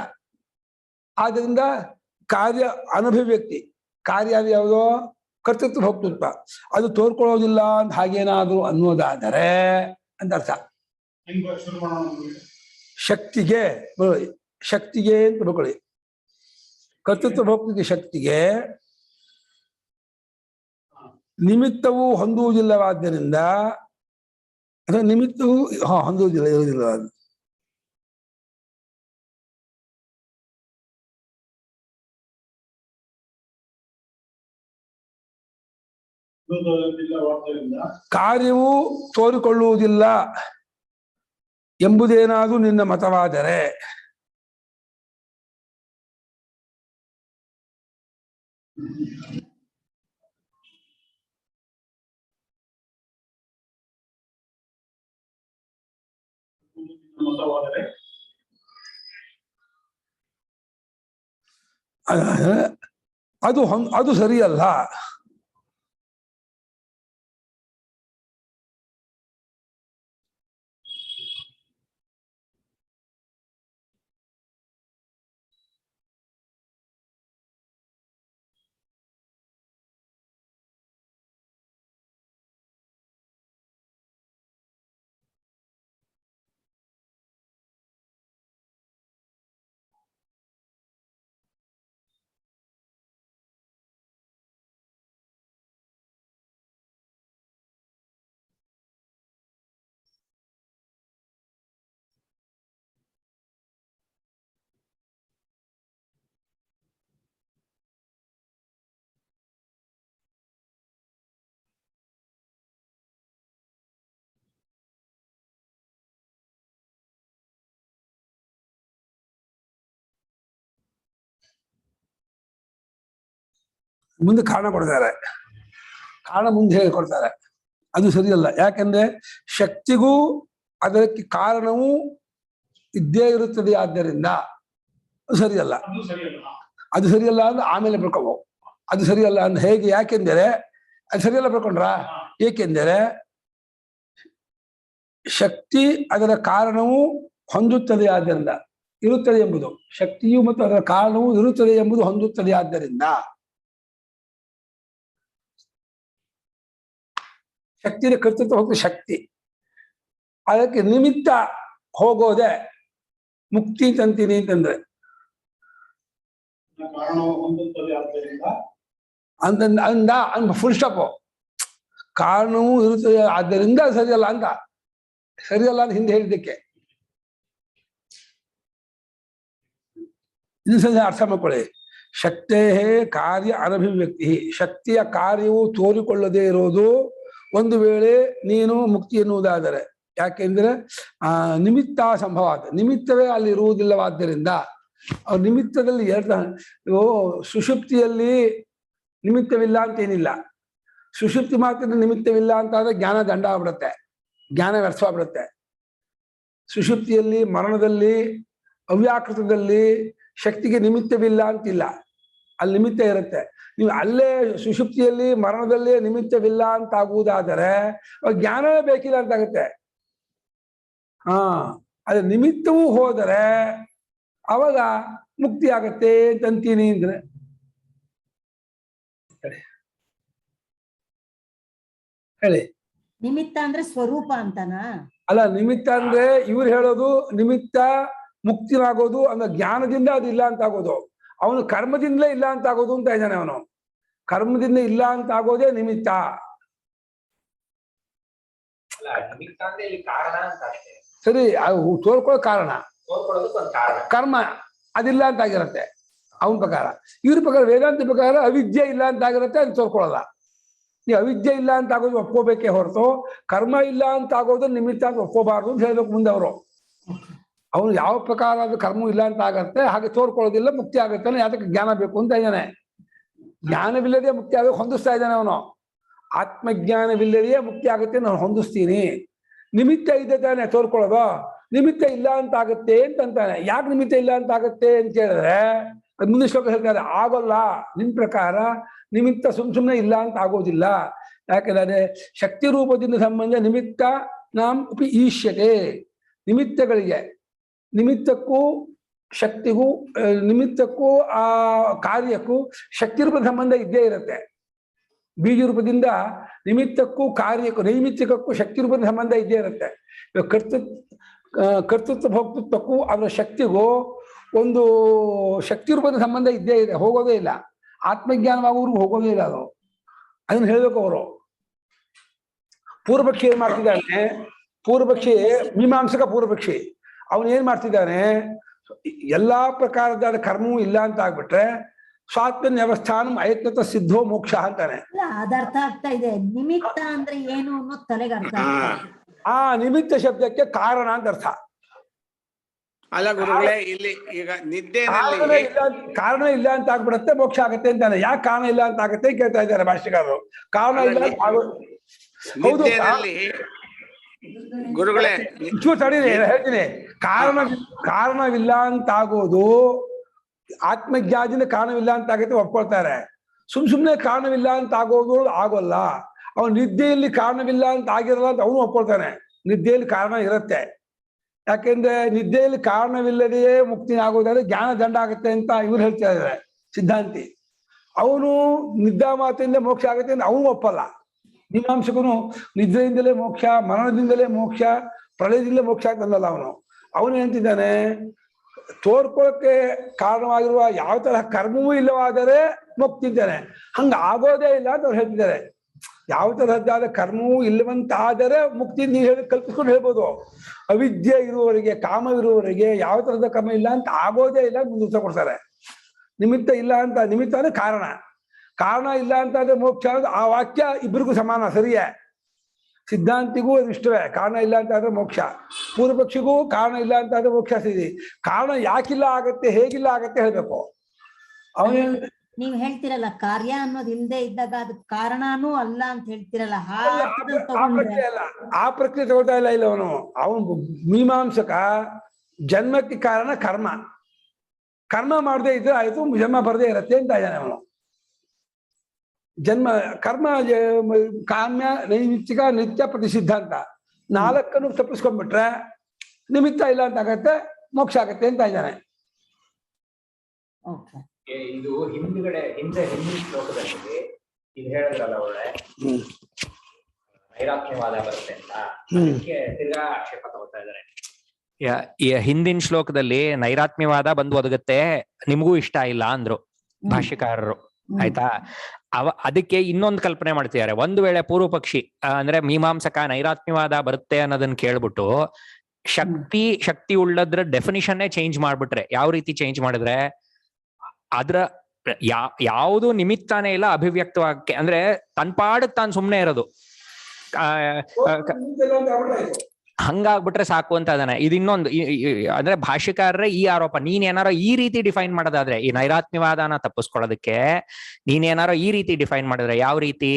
ಆದ್ದರಿಂದ ಕಾರ್ಯ ಅನಭಿವ್ಯಕ್ತಿ, ಕಾರ್ಯ ಯಾವುದೋ ಕರ್ತೃತ್ವ ಭೋಕ್ತೃತ್ವ, ಅದು ತೋರ್ಕೊಳ್ಳೋದಿಲ್ಲ ಅಂತ ಹಾಗೇನಾದ್ರು ಅನ್ನೋದಾದರೆ ಅಂತ ಅರ್ಥ. ಶಕ್ತಿಗೆ ಅಂತ ತಿಳ್ಕೊಳ್ಳಿ. ಕರ್ತೃತ್ವ ಭೋಕ್ತೃತ್ವ ಶಕ್ತಿಗೆ ನಿಮಿತ್ತವು ಹೊಂದುವುದಿಲ್ಲವಾದ್ದರಿಂದ ಅಥವಾ ನಿಮಿತ್ತವು ಹೊಂದುವುದಿಲ್ಲ ಇರುವುದಿಲ್ಲವಾದ ಕಾರ್ಯವು ತೋರಿಕೊಳ್ಳುವುದಿಲ್ಲ ಎಂಬುದೇನಾದರೂ ನಿನ್ನ ಮತವಾದರೆ ಅದು ಸರಿಯಲ್ಲ. ಮುಂದೆ ಕಾರಣ ಕೊಡ್ತಾರೆ, ಕಾರಣ ಮುಂದೆ ಹೇಳಿಕೊಡ್ತಾರೆ. ಅದು ಸರಿಯಲ್ಲ. ಯಾಕಂದ್ರೆ ಶಕ್ತಿಗೂ ಅದಕ್ಕೆ ಕಾರಣವೂ ಇದ್ದೇ ಇರುತ್ತದೆ. ಆದ್ದರಿಂದ ಸರಿಯಲ್ಲ. ಅದು ಸರಿಯಲ್ಲ ಅಂದ್ರೆ ಆಮೇಲೆ ಬರ್ಕೋಬಹುದು. ಅದು ಸರಿಯಲ್ಲ ಅಂದ್ರೆ ಹೇಗೆ? ಯಾಕೆಂದರೆ ಅದು ಸರಿಯಲ್ಲ ಬರ್ಕೊಂಡ್ರ. ಏಕೆಂದರೆ ಶಕ್ತಿ ಅದರ ಕಾರಣವೂ ಹೊಂದುತ್ತದೆ, ಆದ್ದರಿಂದ ಇರುತ್ತದೆ ಎಂಬುದು. ಶಕ್ತಿಯು ಮತ್ತು ಅದರ ಕಾರಣವೂ ಇರುತ್ತದೆ ಎಂಬುದು ಹೊಂದುತ್ತದೆ. ಆದ್ದರಿಂದ ಶಕ್ತಿಯ ಕರ್ತೃತ್ವ ಹೋಗ್ತದೆ. ಶಕ್ತಿ ಅದಕ್ಕೆ ನಿಮಿತ್ತ ಹೋಗೋದೆ ಮುಕ್ತಿ ತಂತೀನಿ ಅಂತಂದ್ರೆ ಅಂದ ಫುಲ್ ಸ್ಟಾಪ್. ಕಾರಣವೂ ಇರುತ್ತದೆ ಆದ್ದರಿಂದ ಸರಿಯಲ್ಲ ಅಂತ. ಸರಿಯಲ್ಲ ಅಂತ ಹಿಂದೆ ಹೇಳಿದ್ದಕ್ಕೆ ಇದು ಸಹ ಅರ್ಥ ಮಾಡ್ಕೊಳ್ಳಿ. ಶಕ್ತೇ ಕಾರ್ಯ ಅನಭಿವ್ಯಕ್ತಿ. ಶಕ್ತಿಯ ಕಾರ್ಯವು ತೋರಿಕೊಳ್ಳದೇ ಇರೋದು ಒಂದು ವೇಳೆ ನೀನು ಮುಕ್ತಿ ಎನ್ನುವುದಾದರೆ. ಯಾಕೆಂದ್ರೆ ನಿಮಿತ್ತ ಸಂಭವ ಆದ ನಿಮಿತ್ತವೇ ಅಲ್ಲಿ ಇರುವುದಿಲ್ಲವಾದ್ದರಿಂದ ಅವ್ರ ನಿಮಿತ್ತದಲ್ಲಿ ಸುಷುಪ್ತಿಯಲ್ಲಿ ನಿಮಿತ್ತವಿಲ್ಲ ಅಂತ ಏನಿಲ್ಲ. ಸುಷುಪ್ತಿ ಮಾತ್ರ ನಿಮಿತ್ತವಿಲ್ಲ ಅಂತ ಆದ್ರೆ ಜ್ಞಾನ ದಂಡ ಆಗ್ಬಿಡುತ್ತೆ, ಜ್ಞಾನ ವ್ಯರ್ಥವಾಗ್ಬಿಡುತ್ತೆ. ಸುಷುಪ್ತಿಯಲ್ಲಿ, ಮರಣದಲ್ಲಿ, ಅವ್ಯಾಕೃತದಲ್ಲಿ ಶಕ್ತಿಗೆ ನಿಮಿತ್ತವಿಲ್ಲ ಅಂತಿಲ್ಲ, ಅಲ್ಲಿ ನಿಮಿತ್ತ ಇರುತ್ತೆ. ನೀವು ಅಲ್ಲೇ ಸುಷುಪ್ತಿಯಲ್ಲಿ, ಮರಣದಲ್ಲಿ ನಿಮಿತ್ತವಿಲ್ಲ ಅಂತ ಆಗುವುದಾದರೆ ಜ್ಞಾನವೇ ಬೇಕಿಲ್ಲ ಅಂತಾಗುತ್ತೆ. ಅದು ನಿಮಿತ್ತವೂ ಹೋದರೆ ಅವಾಗ ಮುಕ್ತಿ ಆಗತ್ತೆ ಅಂತೀನಿ. ಅಂದ್ರೆ ಹೇಳಿ. ನಿಮಿತ್ತ ಅಂದ್ರೆ ಸ್ವರೂಪ ಅಂತನಾ? ಅಲ್ಲ, ನಿಮಿತ್ತ ಅಂದ್ರೆ ಇವ್ರು ಹೇಳೋದು ನಿಮಿತ್ತ ಮುಕ್ತಿನಾಗೋದು ಅಂದ್ರೆ ಜ್ಞಾನದಿಂದ ಅದು ಇಲ್ಲ ಅಂತ ಆಗೋದು. ಅವನು ಕರ್ಮದಿಂದಲೇ ಇಲ್ಲ ಅಂತ ಆಗೋದು ಅಂತ ಇದ್ದಾನೆ. ಅವನು ಕರ್ಮದಿಂದ ಇಲ್ಲ ಅಂತ ಆಗೋದೇ ನಿಮಿತ್ತ. ಸರಿ, ತೋರ್ಕೊಳ್ಳೋ ಕಾರಣ ಕರ್ಮ ಅದಿಲ್ಲ ಅಂತ ಆಗಿರತ್ತೆ ಅವನ ಪ್ರಕಾರ. ಇವ್ರ ಪ್ರಕಾರ, ವೇದಾಂತ ಪ್ರಕಾರ ಅವಿದ್ಯೆ ಇಲ್ಲ ಅಂತ ಆಗಿರತ್ತೆ, ಅದು ತೋರ್ಕೊಳ್ಳಲ್ಲ. ಈ ಅವಿದ್ಯೆ ಇಲ್ಲ ಅಂತ ಆಗೋದು ಒಪ್ಕೋಬೇಕೇ ಹೊರತು ಕರ್ಮ ಇಲ್ಲ ಅಂತ ಆಗೋದು ನಿಮಿತ್ತ ಅಂತ ಒಪ್ಕೋಬಾರ್ದು ಅಂತ ಹೇಳ್ಬೇಕು ಮುಂದೆ ಅವರು. ಅವನು ಯಾವ ಪ್ರಕಾರ ಅದು ಕರ್ಮ ಇಲ್ಲ ಅಂತ ಆಗತ್ತೆ ಹಾಗೆ ತೋರ್ಕೊಳ್ಳೋದಿಲ್ಲ, ಮುಕ್ತಿ ಆಗತ್ತೆ. ಯಾತಕ್ಕೆ? ಜ್ಞಾನ ಬೇಕು ಅಂತ ಇದ್ದಾನೆ. ಜ್ಞಾನವಿಲ್ಲದೆ ಮುಕ್ತಿ ಆಗ ಹೊಂದಿಸ್ತಾ ಇದ್ದಾನೆ ಅವನು. ಆತ್ಮಜ್ಞಾನವಿಲ್ಲದೆಯೇ ಮುಕ್ತಿ ಆಗುತ್ತೆ, ನಾನು ಹೊಂದಿಸ್ತೀನಿ. ನಿಮಿತ್ತ ಇದೆ ತಾನೆ ತೋರ್ಕೊಳ್ಳೋದು, ನಿಮಿತ್ತ ಇಲ್ಲ ಅಂತ ಆಗತ್ತೆ ಅಂತಾನೆ. ಯಾಕೆ ನಿಮಿತ್ತ ಇಲ್ಲ ಅಂತ ಆಗತ್ತೆ ಅಂತ ಹೇಳಿದ್ರೆ ಮುಂದೆ ಶ್ಲೋಕ ಹೇಳ್ತಾರೆ, ಆಗೋಲ್ಲ. ನಿನ್ ಪ್ರಕಾರ ನಿಮಿತ್ತ ಸುಮ್ಮನೆ ಇಲ್ಲ ಅಂತ ಆಗೋದಿಲ್ಲ. ಯಾಕೆಂದ್ರೆ ಶಕ್ತಿ ರೂಪದಿಂದ ಸಂಬಂಧ ನಿಮಿತ್ತ ನಾಂ ಉಪಿ ಈಶ್ಯತೆ. ನಿಮಿತ್ತಗಳಿಗೆ, ನಿಮಿತ್ತಕ್ಕೂ ಶಕ್ತಿಗೂ, ನಿಮಿತ್ತಕ್ಕೂ ಆ ಕಾರ್ಯಕ್ಕೂ ಶಕ್ತಿ ರೂಪದ ಸಂಬಂಧ ಇದ್ದೇ ಇರುತ್ತೆ. ಬೀಜ ರೂಪದಿಂದ ನಿಮಿತ್ತಕ್ಕೂ ಕಾರ್ಯಕ್ಕೂ, ನೈಮಿತ್ತಿಕಕ್ಕೂ ಶಕ್ತಿ ರೂಪದ ಸಂಬಂಧ ಇದ್ದೇ ಇರುತ್ತೆ. ಕರ್ತೃತ್ವ ಭೋಕ್ತೃತ್ವಕ್ಕೂ ಅದರ ಶಕ್ತಿಗೂ ಒಂದು ಶಕ್ತಿ ರೂಪದ ಸಂಬಂಧ ಇದ್ದೇ ಇದೆ, ಹೋಗೋದೇ ಇಲ್ಲ. ಆತ್ಮಜ್ಞಾನವಾಗುವವರೆಗೂ ಹೋಗೋದೇ ಇಲ್ಲ ಅದು. ಅದನ್ನ ಹೇಳ್ಬೇಕು ಅವರು. ಪೂರ್ವಪಕ್ಷಿ ಏನ್ ಮಾಡ್ತಿದ್ದಾನೆ, ಪೂರ್ವಪಕ್ಷಿ ಮೀಮಾಂಸಕ ಪೂರ್ವಪಕ್ಷಿ, ಅವನು ಏನ್ ಮಾಡ್ತಿದ್ದಾನೆ, ಎಲ್ಲಾ ಪ್ರಕಾರದ ಕರ್ಮವೂ ಇಲ್ಲ ಅಂತ ಆಗ್ಬಿಟ್ರೆ ಸ್ವಾತ್ಮ ವ್ಯವಸ್ಥಾನ ಅಯತ್ನತ ಸಿದ್ಧೋ ಮೋಕ್ಷ ಅಂತಾನೆ. ಅದರ್ಥ ಆಗ್ತಾ ಇದೆ. ನಿಮಿತ್ತ ಅಂದ್ರೆ ಏನು ಅನ್ನೋದು ತಲೆಗೆ ಅರ್ಥ ಆಗ್ತಾ ಇದೆ. ಆ ನಿಮಿತ್ತ ಶಬ್ದಕ್ಕೆ ಕಾರಣ ಅಂತ ಅರ್ಥ. ಅಲ್ಲ ಗುರುಗಳೇ, ಇಲ್ಲಿ ಈಗ ನಿದ್ದೆನಲ್ಲಿ ಕಾರಣ ಇಲ್ಲ ಅಂತ ಆಗ್ಬಿಡತ್ತೆ ಮೋಕ್ಷ ಆಗತ್ತೆ ಅಂತಾನೆ. ಯಾಕೆ ಕಾರಣ ಇಲ್ಲ ಅಂತ ಆಗತ್ತೆ ಕೇಳ್ತಾ ಇದ್ದಾರೆ ಭಾಷ್ಯಕಾರರು. ಕಾರಣ ಇಲ್ಲ ಹೌದು ಗುರುಗಳೇ ತಡೀರಿ ಹೇಳ್ತೀನಿ. ಕಾರಣವಿಲ್ಲ ಅಂತಾಗೋದು ಆತ್ಮಜ್ಞಾನದಿಂದ ಕಾರಣವಿಲ್ಲ ಅಂತ ಆಗತ್ತೆ ಒಪ್ಕೊಳ್ತಾರೆ. ಸುಮ್ನೆ ಕಾರಣವಿಲ್ಲ ಅಂತ ಆಗೋದು ಆಗೋಲ್ಲ. ಅವನು ನಿದ್ದೆಯಲ್ಲಿ ಕಾರಣವಿಲ್ಲ ಅಂತ ಆಗಿರಲ್ಲ ಅಂತ ಅವನು ಒಪ್ಕೊಳ್ತಾನೆ. ನಿದ್ದೆಯಲ್ಲಿ ಕಾರಣ ಇರುತ್ತೆ. ಯಾಕೆಂದ್ರೆ ನಿದ್ದೆಯಲ್ಲಿ ಕಾರಣವಿಲ್ಲದೆಯೇ ಮುಕ್ತಿ ಆಗೋದಾದ್ರೆ ಜ್ಞಾನ ದಂಡ ಆಗುತ್ತೆ ಅಂತ ಇವ್ರು ಹೇಳ್ತಾ ಇದ್ದಾರೆ ಸಿದ್ಧಾಂತಿ. ಅವನು ನಿದ್ದಾ ಮಾತಿಂದ ಮೋಕ್ಷ ಆಗುತ್ತೆ ಅಂತ ಅವನು ಒಪ್ಪಲ್ಲ. ಮೀಮಾಂಸಕನು ನಿದ್ರೆಯಿಂದಲೇ ಮೋಕ್ಷ, ಮರಣದಿಂದಲೇ ಮೋಕ್ಷ, ಪ್ರಳಯದಿಂದಲೇ ಮೋಕ್ಷ ಅಂತಂದಲ್ಲ ಅವನು. ಅವನು ಹೇಳ್ತಿದ್ದಾನೆ, ತೋರ್ಕೊಳ್ಳೋಕೆ ಕಾರಣವಾಗಿರುವ ಯಾವ ತರಹ ಕರ್ಮವೂ ಇಲ್ಲವಾದರೆ ಮುಕ್ತಿ ಇದ್ದಾನೆ. ಹಂಗ ಆಗೋದೇ ಇಲ್ಲ ಅಂತ ಅವ್ರು ಹೇಳ್ತಿದ್ದಾರೆ. ಯಾವ ತರಹದ್ದಾದ ಕರ್ಮವೂ ಇಲ್ಲವಂತಾದರೆ ಮುಕ್ತಿ ನೀವು ಹೇಳಿ ಕಲ್ಪಿಸ್ಕೊಂಡು ಹೇಳ್ಬೋದು. ಅವಿದ್ಯೆ ಇರುವವರಿಗೆ, ಕಾಮವಿರುವವರಿಗೆ ಯಾವ ತರಹದ ಕರ್ಮ ಇಲ್ಲ ಅಂತ ಆಗೋದೇ ಇಲ್ಲ ಮುಂದೆ ಉತ್ತರ ಕೊಡ್ತಾರೆ. ನಿಮಿತ್ತ ಇಲ್ಲ ಅಂತ, ನಿಮಿತ್ತ ಅಂದ್ರೆ ಕಾರಣ, ಕಾರಣ ಇಲ್ಲ ಅಂತ ಅಂದ್ರೆ ಮೋಕ್ಷ. ಆ ವಾಕ್ಯ ಇಬ್ಬರಿಗೂ ಸಮಾನ, ಸರಿಯೇ. ಸಿದ್ಧಾಂತಿಗೂ ಅದು ಇಷ್ಟವೇ, ಕಾರಣ ಇಲ್ಲ ಅಂತ ಆದ್ರೆ ಮೋಕ್ಷ. ಪೂರ್ವಪಕ್ಷಿಗೂ ಕಾರಣ ಇಲ್ಲ ಅಂತ ಆದ್ರೆ ಮೋಕ್ಷ ಸರಿ. ಕಾರಣ ಯಾಕಿಲ್ಲ ಆಗತ್ತೆ, ಹೇಗಿಲ್ಲ ಆಗತ್ತೆ ಹೇಳ್ಬೇಕು. ಅವನೇ ನೀವ್ ಹೇಳ್ತಿರಲ್ಲ ಕಾರ್ಯ ಅನ್ನೋದು ಇಲ್ದೇ ಇದ್ದಾಗ ಅದು ಕಾರಣನೂ ಅಲ್ಲ ಅಂತ ಹೇಳ್ತಿರಲ್ಲ. ಆ ಪ್ರಕ್ರಿಯೆ ತಗೊಳ್ತಾ ಇಲ್ಲ ಇಲ್ಲ ಅವನು ಮೀಮಾಂಸಕ. ಜನ್ಮಕ್ಕೆ ಕಾರಣ ಕರ್ಮ, ಕರ್ಮ ಮಾಡದೇ ಇದ್ರೆ ಆಯ್ತು, ಜನ್ಮ ಬರದೇ ಇರತ್ತೆ ಅಂತ ಇದ್ದಾನೆ ಅವನು. ಜನ್ಮ ಕರ್ಮ ಕಾಮ್ಯ ನೈಮಿತ್ತಿಕ ನಿತ್ಯ ಪ್ರತಿಸಿದ್ಧ ಅಂತ ನಾಲ್ಕನ್ನು ತಪ್ಪಿಸ್ಕೊಂಡ್ಬಿಟ್ರೆ ನಿಮಿತ್ತ ಇಲ್ಲ ಅಂತ ಆಗತ್ತೆ, ಮೋಕ್ಷ ಆಗತ್ತೆ ಅಂತ ಇದ್ದಾನೆ. ಇದು ಹಿಂದಿನ ಶ್ಲೋಕದಲ್ಲಿ ಇದು ಹೇಳಿದ್ರಲ್ಲ ಒಳ್ಳೆ ನೈರಾತ್ಮ್ಯವಾದ ಬರುತ್ತೆ ಅಂತ, ಅದಕ್ಕೆ ತಿರ್ಗಾ ಆಕ್ಷೇಪ ತಗೋತಾ ಇದ್ದಾರೆ. ಹಿಂದಿನ ಶ್ಲೋಕದಲ್ಲಿ ನೈರಾತ್ಮ್ಯವಾದ ಬಂದು ಒದಗುತ್ತೆ, ನಿಮಗೂ ಇಷ್ಟ ಇಲ್ಲ ಅಂದ್ರು ಭಾಷ್ಯಕಾರರು. ಆಯ್ತಾ? ಅದಕ್ಕೆ ಇನ್ನೊಂದು ಕಲ್ಪನೆ ಮಾಡ್ತಿದ್ದಾರೆ. ಒಂದು ವೇಳೆ ಪೂರ್ವ ಪಕ್ಷಿ ಅಂದ್ರೆ ಮೀಮಾಂಸಕ ನೈರಾತ್ಮ್ಯವಾದ ಬರುತ್ತೆ ಅನ್ನೋದನ್ನ ಕೇಳ್ಬಿಟ್ಟು ಶಕ್ತಿ ಉಳ್ಳದ್ರ ಡೆಫಿನಿಷನ್ನೇ ಚೇಂಜ್ ಮಾಡ್ಬಿಟ್ರೆ, ಯಾವ ರೀತಿ ಚೇಂಜ್ ಮಾಡಿದ್ರೆ, ಅದ್ರ ಯಾವುದು ನಿಮಿತ್ತಾನೇ ಇಲ್ಲ ಅಭಿವ್ಯಕ್ತವಾಗಕ್ಕೆ, ಅಂದ್ರೆ ತನ್ಪಾಡಕ್ ತಾನು ಸುಮ್ನೆ ಇರೋದು, ಹಂಗಾಗ್ಬಿಟ್ರೆ ಸಾಕು ಅಂತ ಅದನ್ನ. ಇದು ಇನ್ನೊಂದು ಅಂದ್ರೆ ಭಾಷ್ಯಕಾರರೇ ಈ ಆರೋಪ, ನೀನೇನಾರೋ ಈ ರೀತಿ ಡಿಫೈನ್ ಮಾಡೋದಾದ್ರೆ, ಈ ನೈರಾತ್ಮ್ಯವಾದನ ತಪ್ಪಿಸ್ಕೊಳ್ಳೋದಕ್ಕೆ ನೀನೇನಾರೋ ಈ ರೀತಿ ಡಿಫೈನ್ ಮಾಡಿದ್ರೆ, ಯಾವ ರೀತಿ?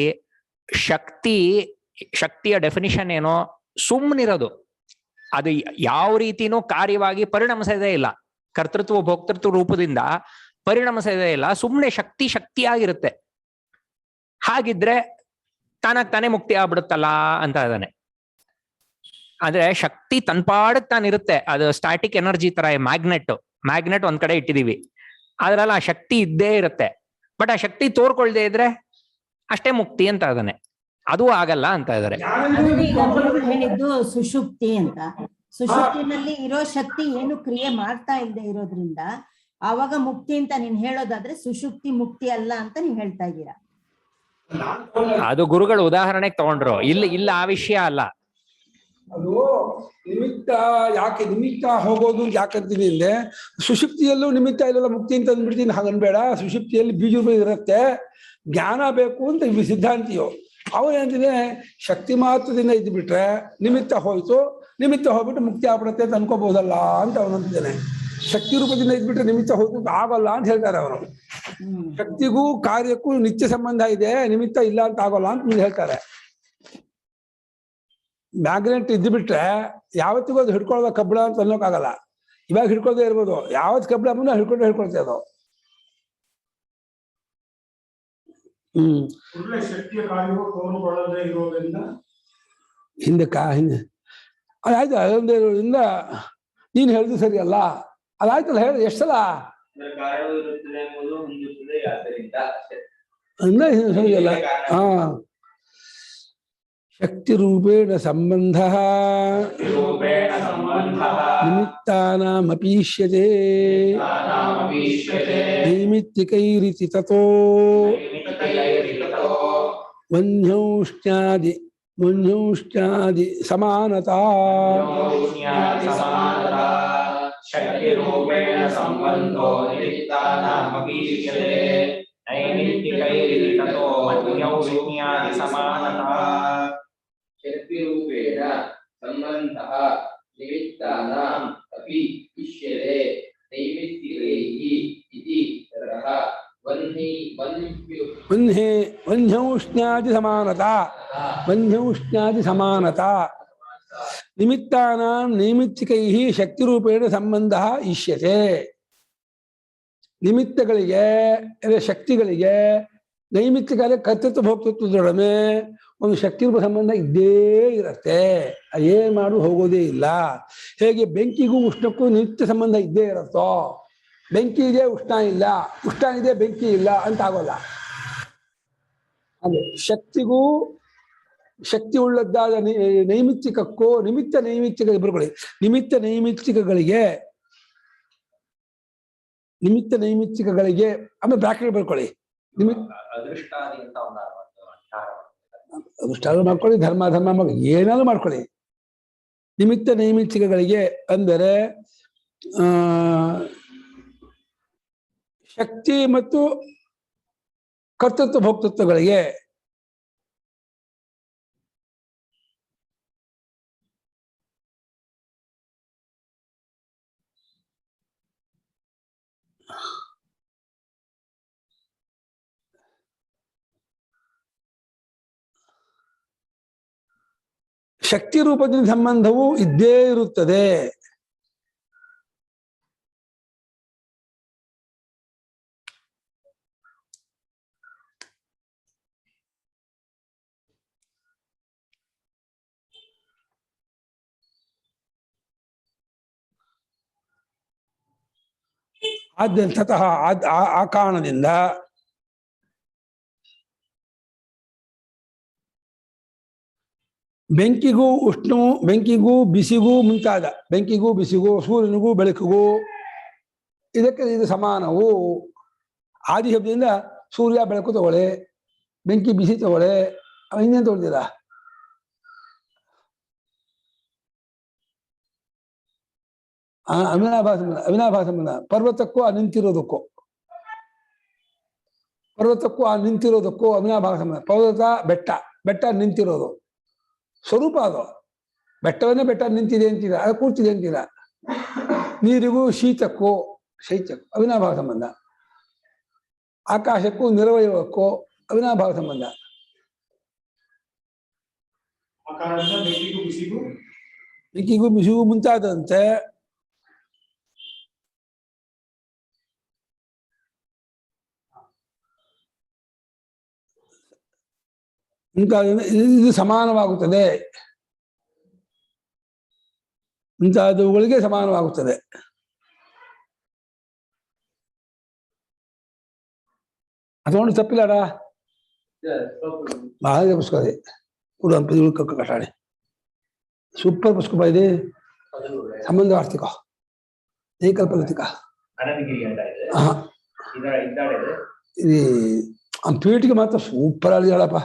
ಶಕ್ತಿಯ ಡೆಫಿನಿಷನ್ ಏನೋ ಸುಮ್ಮನಿರೋದು, ಅದು ಯಾವ ರೀತಿನೂ ಕಾರ್ಯವಾಗಿ ಪರಿಣಮಿಸದೇ ಇಲ್ಲ, ಕರ್ತೃತ್ವ ಭೋಕ್ತೃತ್ವ ರೂಪದಿಂದ ಪರಿಣಮಿಸದೇ ಇಲ್ಲ, ಸುಮ್ಮನೆ ಶಕ್ತಿಯಾಗಿರುತ್ತೆ. ಹಾಗಿದ್ರೆ ತಾನೇ ಮುಕ್ತಿ ಆಗ್ಬಿಡುತ್ತಲ್ಲ ಅಂತ ಇದ್ದಾನೆ. ಅಂದ್ರೆ ಶಕ್ತಿ ತನ್ಪಾಡಕ್ ತಾನಿರುತ್ತೆ, ಅದು ಸ್ಟಾಟಿಕ್ ಎನರ್ಜಿ ತರ. ಮ್ಯಾಗ್ನೆಟ್ ಒಂದ್ ಕಡೆ ಇಟ್ಟಿದೀವಿ, ಅದ್ರಲ್ಲಿ ಆ ಶಕ್ತಿ ಇದ್ದೇ ಇರುತ್ತೆ. ಬಟ್ ಆ ಶಕ್ತಿ ತೋರ್ಕೊಳ್ದೇ ಇದ್ರೆ ಅಷ್ಟೇ ಮುಕ್ತಿ ಅಂತ ಇದ್ದಾನೆ. ಅದು ಆಗಲ್ಲ ಅಂತ ಇದಾರೆ. ಹೇಳಿದ್ದು ಸುಷುಪ್ತಿ ಅಂತ. ಸುಷುಪ್ತಿನಲ್ಲಿ ಇರೋ ಶಕ್ತಿ ಏನು ಕ್ರಿಯೆ ಮಾಡ್ತಾ ಇಲ್ಲದೆ ಇರೋದ್ರಿಂದ ಆವಾಗ ಮುಕ್ತಿ ಅಂತ ನೀನ್ ಹೇಳೋದಾದ್ರೆ ಸುಷುಪ್ತಿ ಮುಕ್ತಿ ಅಲ್ಲ ಅಂತ ನೀವ್ ಹೇಳ್ತಾ ಇದ್ದೀರಾ. ಅದು ಗುರುಗಳು ಉದಾಹರಣೆಗೆ ತಗೊಂಡ್ರು, ಇಲ್ಲ ಆ ವಿಷಯ ಅಲ್ಲ. ಅದು ನಿಮಿತ್ತ ಯಾಕೆ ನಿಮಿತ್ತ ಹೋಗೋದು ಯಾಕಂತೀನಿ ಅಂದ್ರೆ, ಸುಷುಪ್ತಿಯಲ್ಲೂ ನಿಮಿತ್ತ ಇಲ್ಲಲ್ಲ ಮುಕ್ತಿ ಅಂತ ಅಂದ್ಬಿಡ್ತೀನಿ. ಹಾಗನ್ಬೇಡ, ಸುಷುಪ್ತಿಯಲ್ಲಿ ಬೀಜ ಇರುತ್ತೆ, ಜ್ಞಾನ ಬೇಕು ಅಂತ ಸಿದ್ಧಾಂತಿಯೋ. ಅವನೇಂತಿದೆ, ಶಕ್ತಿ ಮಾತ್ರದಿಂದ ಇದ್ದು ಬಿಟ್ರೆ ನಿಮಿತ್ತ ಹೋಯ್ತು, ನಿಮಿತ್ತ ಹೋಗ್ಬಿಟ್ಟು ಮುಕ್ತಿ ಆಗ್ಬಿಡುತ್ತೆ ಅಂತ ಅನ್ಕೋಬಹುದಲ್ಲ ಅಂತ ಅವನಂತಿದ್ದಾನೆ. ಶಕ್ತಿ ರೂಪದಿಂದ ಇದ್ಬಿಟ್ರೆ ನಿಮಿತ್ತ ಹೋಯ್ತು ಆಗಲ್ಲ ಅಂತ ಹೇಳ್ತಾರೆ ಅವರು. ಶಕ್ತಿಗೂ ಕಾರ್ಯಕ್ಕೂ ನಿತ್ಯ ಸಂಬಂಧ ಇದೆ, ನಿಮಿತ್ತ ಇಲ್ಲ ಅಂತ ಆಗೋಲ್ಲ ಅಂತ ಮುಂದೆ ಹೇಳ್ತಾರೆ. ಮ್ಯಾಗ್ನೆಟ್ ಇದ್ದು ಬಿಟ್ರೆ ಯಾವತ್ತಿಗೂ ಅದು ಹಿಡ್ಕೊಳ್ಳೋದ ಕಬ್ಬಳ ಅಂತ ಅನ್ನೋಕ್ಕಾಗಲ್ಲ. ಇವಾಗ ಹಿಡ್ಕೊಳ್ದೇ ಇರ್ಬೋದು, ಯಾವತ್ ಕಬ್ಬಳ ಮುಂದೆ ಹಿಡ್ಕೊಳ್ತೇ ಅದು. ಶಕ್ತಿಯ ಕಾರ್ಯವು ತೋರುಕೊಳ್ಳದೇ ಇರುವುದರಿಂದ ಹಿಂದೆ ಅದಾಯ್ತು. ಅದೊಂದರಿಂದ ನೀನ್ ಹೇಳಿದ್ರು ಸರಿ ಅಲ್ಲ, ಅದಾಯ್ತಲ್ಲ ಹೇಳಿ ಎಷ್ಟು ಸಲ ಸರಿಯಲ್ಲ. ಹಾ, ಶಕ್ತಿ ರೂಪೇಣ ಸಂಬಂಧ ನಿಮಿತ್ತಾನಾಮಪೀಷ್ಯತೆ ನೈಮಿತ್ತಿಕೈರಿತಿ ತತೋ ವನ್ಯಂಶ್ಚಾದಿ ಸಮಾನತಾ ಶಕ್ತಿರೂಪೇಣ ಸಂಬಂಧೋ ನಿಮಿತ್ತಾನಾಮಪೀಕ್ಷ್ಯತೆ ನೈಮಿತ್ತಿಕೈರಿತತೋ ಮನ್ಯೌಷ್ಣ್ಯಾದಿ ಸಮಾನತಾ ಶಕ್ತಿರೂಪೇಣ ಸಂಬಂಧಃ ನಿಮಿತ್ತಾನಾಂ ಅಪಿ ಇಷ್ಯತೆ ನೈಮಿತ್ತಿಕೈಃ ಇತಿ ತರಹ ವನ್ಯಂಶ್ಚಾದಿ ಸಮಾನತಾ ನಿಮಿತ್ತಾನಾಂ ನೈಮಿತ್ತಿಕೈಃ ಶಕ್ತಿರೂಪೇಣ ಸಂಬಂಧ ಇಷ್ಯತೆ. ನಿಮಿತ್ತಗಳಿಗೆ ಶಕ್ತಿಗಳಿಗೆ ನೈಮಿತ್ತಿಕ ಕರ್ತೃತ್ವ ಭೋಕ್ತೃತ್ವದೊಡನೆ ಒಂದು ಶಕ್ತಿರೂಪ ಸಂಬಂಧ ಇದ್ದೇ ಇರುತ್ತೆ. ಏನ್ ಮಾಡು ಹೋಗೋದೇ ಇಲ್ಲ. ಹೇಗೆ ಬೆಂಕಿಗೂ ಉಷ್ಣಕ್ಕೂ ನಿತ್ಯ ಸಂಬಂಧ ಇದ್ದೇ ಇರುತ್ತೋ, ಬೆಂಕಿ ಇದೆ ಉಷ್ಣ ಇಲ್ಲ, ಉಷ್ಣ ಇದೆ ಬೆಂಕಿ ಇಲ್ಲ ಅಂತ ಆಗೋಲ್ಲ. ಹಾಗೆ ಶಕ್ತಿಗೂ ಶಕ್ತಿ ಉಳ್ಳದ್ದಾದ ನೈಮಿತ್ತಿಕಕ್ಕೂ ನಿಮಿತ್ತ ನೈಮಿತ್ತಿಕ ಬರುಕೊಳ್ಳಿ. ನಿಮಿತ್ತ ನೈಮಿತ್ತಿಕಗಳಿಗೆ ಆಮೇಲೆ ಬ್ರಾಕೆಟ್ ಬರ್ಕೊಳ್ಳಿ. ಅದೃಷ್ಟಾದಿ ಅಂತ ಅದೃಷ್ಟ ಮಾಡ್ಕೊಳ್ಳಿ, ಧರ್ಮ ಏನಾದ್ರು ಮಾಡ್ಕೊಳ್ಳಿ. ನಿಮಿತ್ತ ನೈಮಿತ್ತಿಕಗಳಿಗೆ ಅಂದರೆ ಶಕ್ತಿ ಮತ್ತು ಕರ್ತೃತ್ವ ಭೋಕ್ತೃತ್ವಗಳಿಗೆ ಶಕ್ತಿ ರೂಪದ ಸಂಬಂಧವು ಇದ್ದೇ ಇರುತ್ತದೆ. ತತಃ ಆ ಕಾರಣದಿಂದ ಬೆಂಕಿಗೂ ಉಷ್ಣವು, ಬೆಂಕಿಗೂ ಬಿಸಿಗೂ ಮುಂತಾದ, ಬೆಂಕಿಗೂ ಬಿಸಿಗೂ ಸೂರ್ಯನಿಗೂ ಬೆಳಕಿಗೂ ಇದಕ್ಕೆ ಇದು ಸಮಾನವು. ಆದಿ ಶಬ್ದದಿಂದ ಸೂರ್ಯ ಬೆಳಕು ತಗೊಳ್ಳಿ, ಬೆಂಕಿ ಬಿಸಿ ತಗೊಳ್ಳಿ, ಇನ್ನೇನು ತಗೊಳ್ತೀರಾ? ಅವಿನಾಭಾಸ ಸಂಬಂಧ. ಪರ್ವತಕ್ಕೂ ಆ ನಿಂತಿರೋದಕ್ಕೂ ಅವಿನಾಭಾಸ ಸಂಬಂಧ. ಪರ್ವತ ಬೆಟ್ಟ ನಿಂತಿರೋದು ಸ್ವರೂಪ. ಅದು ಬೆಟ್ಟವನ್ನೇ ಬೆಟ್ಟ ನಿಂತಿದೆ ಅಂತೀರ, ಅದು ಕೂರ್ತಿದೆ ಅಂತೀರ. ನೀರಿಗೂ ಶೈತ್ಯಕ್ಕೂ ಅವಿನಾಭಾವ ಸಂಬಂಧ. ಆಕಾಶಕ್ಕೂ ನಿರವಯವಕ್ಕೂ ಅವಿನಾಭಾವ ಸಂಬಂಧ. ಬೆಂಕಿಗೂ ಬಿಸಿಗೂ ಮುಂತಾದಂತೆ ಇದು ಸಮಾನವಾಗುತ್ತದೆ, ಮುಂತಾದವುಗಳಿಗೆ ಸಮಾನವಾಗುತ್ತದೆ. ಅದೊಂದು ತಪ್ಪಿಲ್ಲಡ ಬಹಳ ಪುಸ್ತಕ ಇದೆ, ಕಟಾಣಿ ಸೂಪರ್ ಪುಸ್ತಕ ಇದೆ. ಸಂಬಂಧ ಆರ್ಥಿಕ ಏಕಲ್ಪನತಿಕ ಇದು ಪೀಠಿಗೆ ಮಾತ್ರ ಸೂಪರ್ ಆಗಿ ಹೇಳಪ್ಪ.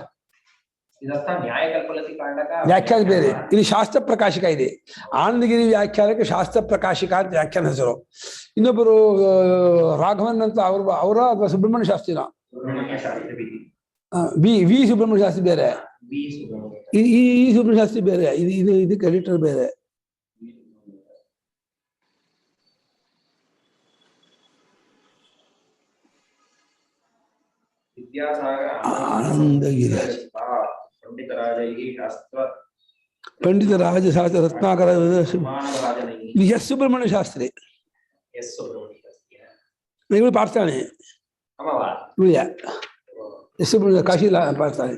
ವ್ಯಾಖ್ಯಾನ ಬೇರೆ, ಇಲ್ಲಿ ಶಾಸ್ತ್ರ ಪ್ರಕಾಶಿಕ ಇದೆ. ಆನಂದಗಿರಿ ವ್ಯಾಖ್ಯಾನಕ್ಕೆ ಶಾಸ್ತ್ರ ಪ್ರಕಾಶಿಕ ಅಂತ ವ್ಯಾಖ್ಯಾನ ಹೆಸರು. ಇನ್ನೊಬ್ಬರು ರಾಘವನ್ ಅಂತ ಅವರ ಸುಬ್ರಹ್ಮಣ್ಯ ಶಾಸ್ತ್ರಿನ ವಿ ಸುಬ್ರಹ್ಮಣ್ಯ ಶಾಸ್ತ್ರಿ ಬೇರೆ, ಈ ಸುಬ್ರಹ್ಮಣ್ಯ ಶಾಸ್ತ್ರಿ ಬೇರೆ, ಇದಕ್ಕೆ ಎಡಿಟರ್ ಬೇರೆ. ಆನಂದಗಿರಿ ಪಂಡಿತ ರಾಜಶಾಸ್ತ್ರ ರತ್ನಾಕರ ಎಸ್ ಸುಬ್ರಹ್ಮಣ್ಯ ಶಾಸ್ತ್ರಿ ಇವರು ಪಾಡ್ತಾನೆ. ಎಸ್ ಸುಬ್ರಹ್ಮಣ್ಯ ಕಾಶಿ ಪಾಡ್ತಾನೆ.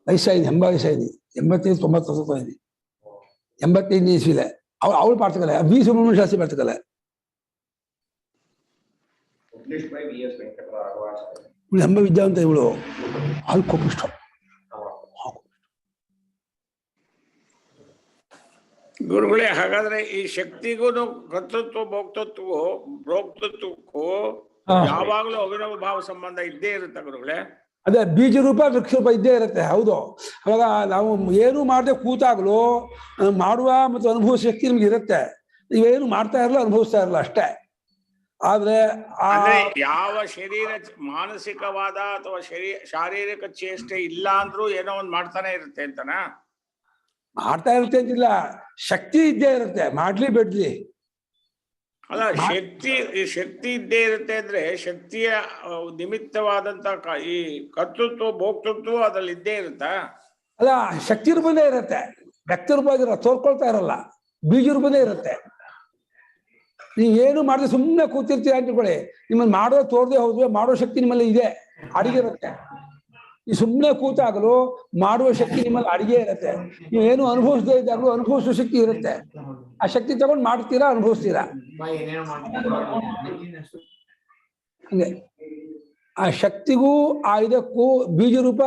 ವಯಸ್ಸಾಗಿದೆ, 80 ವಯಸ್ಸಾಗಿದೆ, 85 90 ಇದೆ, 85 ಇಸ್ವಿಲೆ ಅವಳು ಪಾಡ್ತಕಲ್ಲ. ವಿ ಸುಬ್ರಹ್ಮಣ್ಯ ಶಾಸ್ತ್ರಿ ಪಾಡ್ತಕಲ್ಲ. ಎಂಬ ವಿದ್ಯಾವಂತ ಇವಳು ಅಲ್ಲಿ ಕೋಪಿಷ್ಟ. ಗುರುಗಳೇ, ಹಾಗಾದ್ರೆ ಈ ಶಕ್ತಿಗೂ ಕರ್ತೃತ್ವ ಭೋಕ್ತೃತ್ವಕ್ಕೂ ಯಾವಾಗ್ಲೂ ಅವಿನಾಭಾವ ಸಂಬಂಧ ಇದ್ದೇ ಇರುತ್ತೆ ಗುರುಗಳೇ. ಅದೇ ಬೀಜ ರೂಪ ವೃಕ್ಷ ರೂಪ ಇದ್ದೇ ಇರುತ್ತೆ. ಹೌದು. ಅವಾಗ ನಾವು ಏನು ಮಾಡದೆ ಕೂತಾಗಲೂ ಮಾಡುವ ಮತ್ತು ಅನುಭವಿಸೋ ಶಕ್ತಿ ನಮ್ಗೆ ಇರುತ್ತೆ. ನೀವೇನು ಮಾಡ್ತಾ ಇರಲ್ಲ, ಅನುಭವಿಸ್ತಾ ಇರಲ್ಲ ಅಷ್ಟೇ. ಆದ್ರೆ ಅಂದ್ರೆ ಯಾವ ಶರೀರ ಮಾನಸಿಕವಾದ ಅಥವಾ ಶಾರೀರಿಕ ಚೇಷ್ಟೆ ಇಲ್ಲ ಅಂದ್ರೂ ಏನೋ ಒಂದ್ ಮಾಡ್ತಾನೆ ಇರುತ್ತೆ ಅಂತನಾ? ಮಾಡ್ತಾ ಇರುತ್ತೆ ಅಂತಿಲ್ಲ, ಶಕ್ತಿ ಇದ್ದೇ ಇರುತ್ತೆ, ಮಾಡ್ಲಿ ಬಿಡ್ಲಿ. ಅಲ್ಲ, ಶಕ್ತಿ ಇದ್ದೇ ಇರುತ್ತೆ ಅಂದ್ರೆ ಶಕ್ತಿಯ ನಿಮಿತ್ತವಾದಂತ ಈ ಕರ್ತೃತ್ವ ಭೋಕ್ತೃತ್ವ ಅದ್ರಲ್ಲಿ ಇದ್ದೇ ಇರುತ್ತಾ? ಅಲ್ಲ, ಶಕ್ತಿ ರೂಪದೇ ಇರುತ್ತೆ, ವ್ಯಕ್ತಿ ರೂಪ ಇರಲ್ಲ, ತೋರ್ಕೊಳ್ತಾ ಇರಲ್ಲ, ಬೀಜ ರೂಪದೇ ಇರುತ್ತೆ. ನೀವೇನು ಮಾಡಿದ್ರೆ ಸುಮ್ಮನೆ ಕೂತಿರ್ತೀರ ಅಂದ್ಕೊಳ್ಳಿ, ನಿಮ್ಮನ್ನು ಮಾಡೋ ತೋರ್ದೇ ಹೋದ್ರೆ ಮಾಡೋ ಶಕ್ತಿ ನಿಮ್ಮಲ್ಲಿ ಇದೆ, ಅಡಿಗೆ ಇರುತ್ತೆ. ಈ ಸುಮ್ಮನೆ ಕೂತಾಗಲೂ ಮಾಡುವ ಶಕ್ತಿ ನಿಮ್ಮಲ್ಲಿ ಅಡಿಗೆ ಇರುತ್ತೆ. ನೀವೇನು ಅನುಭವಿಸದೇ ಇದ್ದಾಗಲೂ ಅನುಭವಿಸುವ ಶಕ್ತಿ ಇರುತ್ತೆ. ಆ ಶಕ್ತಿ ತಗೊಂಡು ಮಾಡ್ತೀರಾ, ಅನುಭವಿಸ್ತೀರಾ. ಹಂಗೆ ಆ ಶಕ್ತಿಗೂ ಆ ಇದಕ್ಕೂ ಬೀಜ ರೂಪ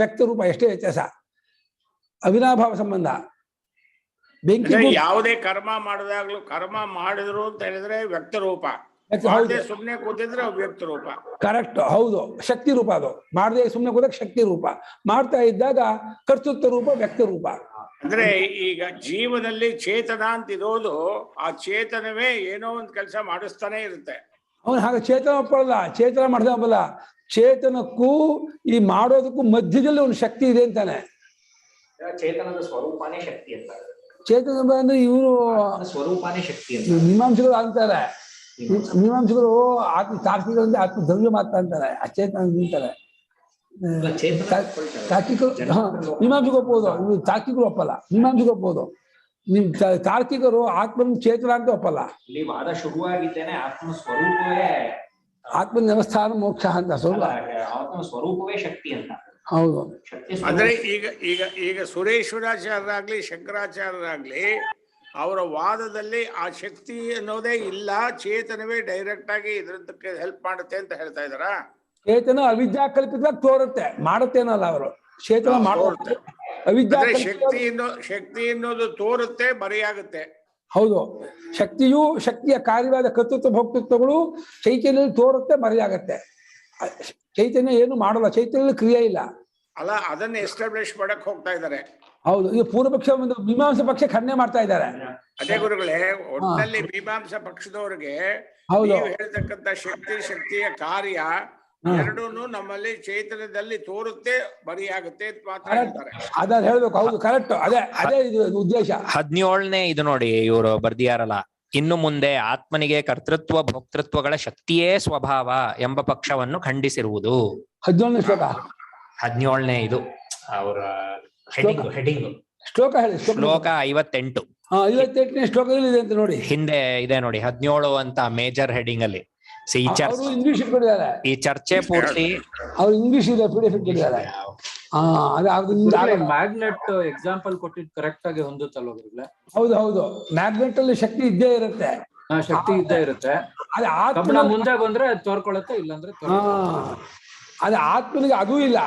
ವ್ಯಕ್ತ ರೂಪ ಎಷ್ಟೇ ವ್ಯತ್ಯಾಸ, ಅವಿನಾಭಾವ ಸಂಬಂಧ. ಬೆಂಕಿ ಯಾವುದೇ ಕರ್ಮ ಮಾಡಿದಾಗ್ಲೂ, ಕರ್ಮ ಮಾಡಿದ್ರು ಅಂತ ಹೇಳಿದ್ರೆ ವ್ಯಕ್ತ ರೂಪ, ಸುಮ್ನೆ ಕೂತಿದ್ರೆ ಅವ್ಯಕ್ತ ರೂಪ. ಕರೆಕ್ಟ್, ಹೌದು, ಶಕ್ತಿ ರೂಪ. ಅದು ಮಾಡದೆ ಸುಮ್ನೆ ಕೂದಾಗ ಶಕ್ತಿ ರೂಪ, ಮಾಡ್ತಾ ಇದ್ದಾಗ ಕರ್ತೃತ್ವ ರೂಪ, ವ್ಯಕ್ತ ರೂಪ. ಅಂದ್ರೆ ಈಗ ಜೀವನದಲ್ಲಿ ಚೇತನ ಅಂತ ಇರೋದು, ಆ ಚೇತನವೇ ಏನೋ ಒಂದ್ ಕೆಲಸ ಮಾಡಿಸ್ತಾನೆ ಇರುತ್ತೆ. ಅವನು ಹಾಗೆ ಚೇತನ ಒಪ್ಪಲ್ಲ, ಚೇತನ ಮಾಡ್ದಲ್ಲ. ಚೇತನಕ್ಕೂ ಈ ಮಾಡೋದಕ್ಕೂ ಮಧ್ಯದಲ್ಲಿ ಒಂದು ಶಕ್ತಿ ಇದೆ ಅಂತಾನೆ. ಚೇತನದ ಸ್ವರೂಪನೇ ಶಕ್ತಿ ಅಂತ. ಚೇತನ ಅಂದ್ರೆ ಇವರು ಸ್ವರೂಪನೇ ಶಕ್ತಿ ಅಂತ ಮೀಮಾಂಸಕರು ಅಂತಾರೆ. ಮೀಮಾಂಸಕರು ತಾರ್ಕಿಕರು ಅಂದ್ರೆ ಆತ್ಮ ದ್ರವ್ಯ ಮಾತ್ರ ಅಂತಾರೆ, ಅಚೇತನ ಅಂತಾರೆ. ತಾರ್ಕಿಕರು ಮೀಮಾಂಸಕ ಒಪ್ಪಬಹುದು, ಇವ್ರು ತಾರ್ಕಿಕರು ಒಪ್ಪಲ್ಲ. ಮೀಮಾಂಸಕ ಒಪ್ಪಬಹುದು, ನಿಮ್ ತಾರ್ಕಿಕರು ಆತ್ಮನ ಚೇತನ ಅಂತ ಒಪ್ಪಲ್ಲ. ಇಲ್ಲಿ ವಾದ ಶುರುವಾಗಿದ್ದೇನೆ ಆತ್ಮನ ಸ್ವರೂಪವೇ, ಆತ್ಮನ ವ್ಯವಸ್ಥಾನ ಮೋಕ್ಷ ಅಂತ ಸ್ವರೂಪ, ಆತ್ಮನ ಸ್ವರೂಪವೇ ಶಕ್ತಿ ಅಂತ. ಹೌದು. ಅಂದ್ರೆ ಈಗ ಸುರೇಶ್ವರಾಚಾರ್ಯರಾಗ್ಲಿ ಶಂಕರಾಚಾರ್ಯರಾಗ್ಲಿ ಅವರ ವಾದದಲ್ಲಿ ಆ ಶಕ್ತಿ ಅನ್ನೋದೇ ಇಲ್ಲ, ಚೇತನವೇ ಡೈರೆಕ್ಟ್ ಆಗಿ ಇದ್ರದಕ್ಕೆ ಹೆಲ್ಪ್ ಮಾಡುತ್ತೆ ಅಂತ ಹೇಳ್ತಾ ಇದಾರ. ಚೇತನ ಅವಿದ್ಯಾ ಕಲ್ಪಿತವಾಗಿ ತೋರುತ್ತೆ, ಮಾಡುತ್ತೇನಲ್ಲ ಅವರು. ಚೇತನ ಮಾಡುತ್ತೆ, ಅವಿದ್ಯಾ ಶಕ್ತಿ ಅನ್ನೋದು ತೋರುತ್ತೆ, ಬರಿಯಾಗುತ್ತೆ. ಹೌದು, ಶಕ್ತಿಯು ಶಕ್ತಿಯ ಕಾರ್ಯವಾದ ಕರ್ತೃತ್ವ ಭೋಕ್ತೃತ್ವಗಳು ಚೈತನ್ಯದಲ್ಲಿ ತೋರುತ್ತೆ, ಮರೆಯಾಗತ್ತೆ. ಚೈತನ್ಯ ಏನು ಮಾಡಲ್ಲ, ಚೈತನ್ಯದಲ್ಲಿ ಕ್ರಿಯೆ ಇಲ್ಲ. ಅಲ್ಲ, ಅದನ್ನ ಎಸ್ಟಾಬ್ಲಿಷ್ ಮಾಡಕ್ ಹೋಗ್ತಾ ಇದ್ದಾರೆ. ಹೌದು, ಈಗ ಪೂರ್ವ ಪಕ್ಷ ಒಂದು ಮೀಮಾಂಸಾ ಪಕ್ಷ ಖಂಡನೆ ಮಾಡ್ತಾ ಇದ್ದಾರೆ. ಅದೇ ಗುರುಗಳೇ, ಒಟ್ಟಿನಲ್ಲಿ ಮೀಮಾಂಸಾ ಪಕ್ಷದವ್ರಿಗೆ ನೀವು ಹೇಳ್ತಕ್ಕಂಥ ಶಕ್ತಿಯ ಕಾರ್ಯ ಎರಡೂನು ನಮ್ಮಲ್ಲಿ ಚೈತನ್ಯದಲ್ಲಿ ತೋರುತ್ತೆ, ಬರಿಯಾಗುತ್ತೆ ಮಾತ್ರ ಹೇಳ್ತಾರೆ. ಅದನ್ನ ಹೇಳ್ಬೇಕು. ಹೌದು, ಕರೆಕ್ಟ್. ಅದೇ ಇದು ಉದ್ದೇಶ. 17ನೇ ಇದು ನೋಡಿ, ಇವರು ಬರ್ದಿಯಾರಲ್ಲ, ಇನ್ನು ಮುಂದೆ ಆತ್ಮನಿಗೆ ಕರ್ತೃತ್ವ ಭೋಕ್ತೃತ್ವಗಳ ಶಕ್ತಿಯೇ ಸ್ವಭಾವ ಎಂಬ ಪಕ್ಷವನ್ನು ಖಂಡಿಸಿರುವುದು. 17ನೇ ಶ್ಲೋಕ. 17ನೇ ಇದು ಅವರ ಹೆಡಿಂಗ್ ಶ್ಲೋಕ ಹೇಳಿ. ಶ್ಲೋಕ 58. 58ನೇ ಶ್ಲೋಕದಲ್ಲಿ ಇದೆ ಅಂತ ನೋಡಿ. ಹಿಂದೆ ಇದೆ ನೋಡಿ 17 ಅಂತ ಮೇಜರ್ ಹೆಡಿಂಗ್ ಅಲ್ಲಿ. ಇಂಗ್ಲಿಷ್ ಇಟ್ಕೊಂಡಿದ್ದಾರೆ. ಈ ಚರ್ಚೆ ಪೂರ್ತಿ ಅವ್ರು ಇಂಗ್ಲಿಷ್ ಇದೆ, PDF ಇಟ್ಕೊಂಡಿದ್ದಾರೆ. ಮ್ಯಾಗ್ನೆಟ್ ಎಕ್ಸಾಂಪಲ್ ಕೊಟ್ಟಿದ್ದು ಕರೆಕ್ಟ್ ಆಗಿ ಹೊಂದುತ್ತಲ್ವ? ಹೌದು ಹೌದು, ಮ್ಯಾಗ್ನೆಟ್ ಅಲ್ಲಿ ಶಕ್ತಿ ಇದ್ದೇ ಇರುತ್ತೆ, ಶಕ್ತಿ ಇದ್ದೇ ಇರುತ್ತೆ. ಅದೇ ಆತ್ಮ ಮುಂದೆ ಬಂದ್ರೆ ತೋರ್ಕೊಳತ್ತೆ, ಇಲ್ಲಾಂದ್ರೆ ಅದೇ ಆತ್ಮನಿಗೆ ಅದೂ ಇಲ್ಲ,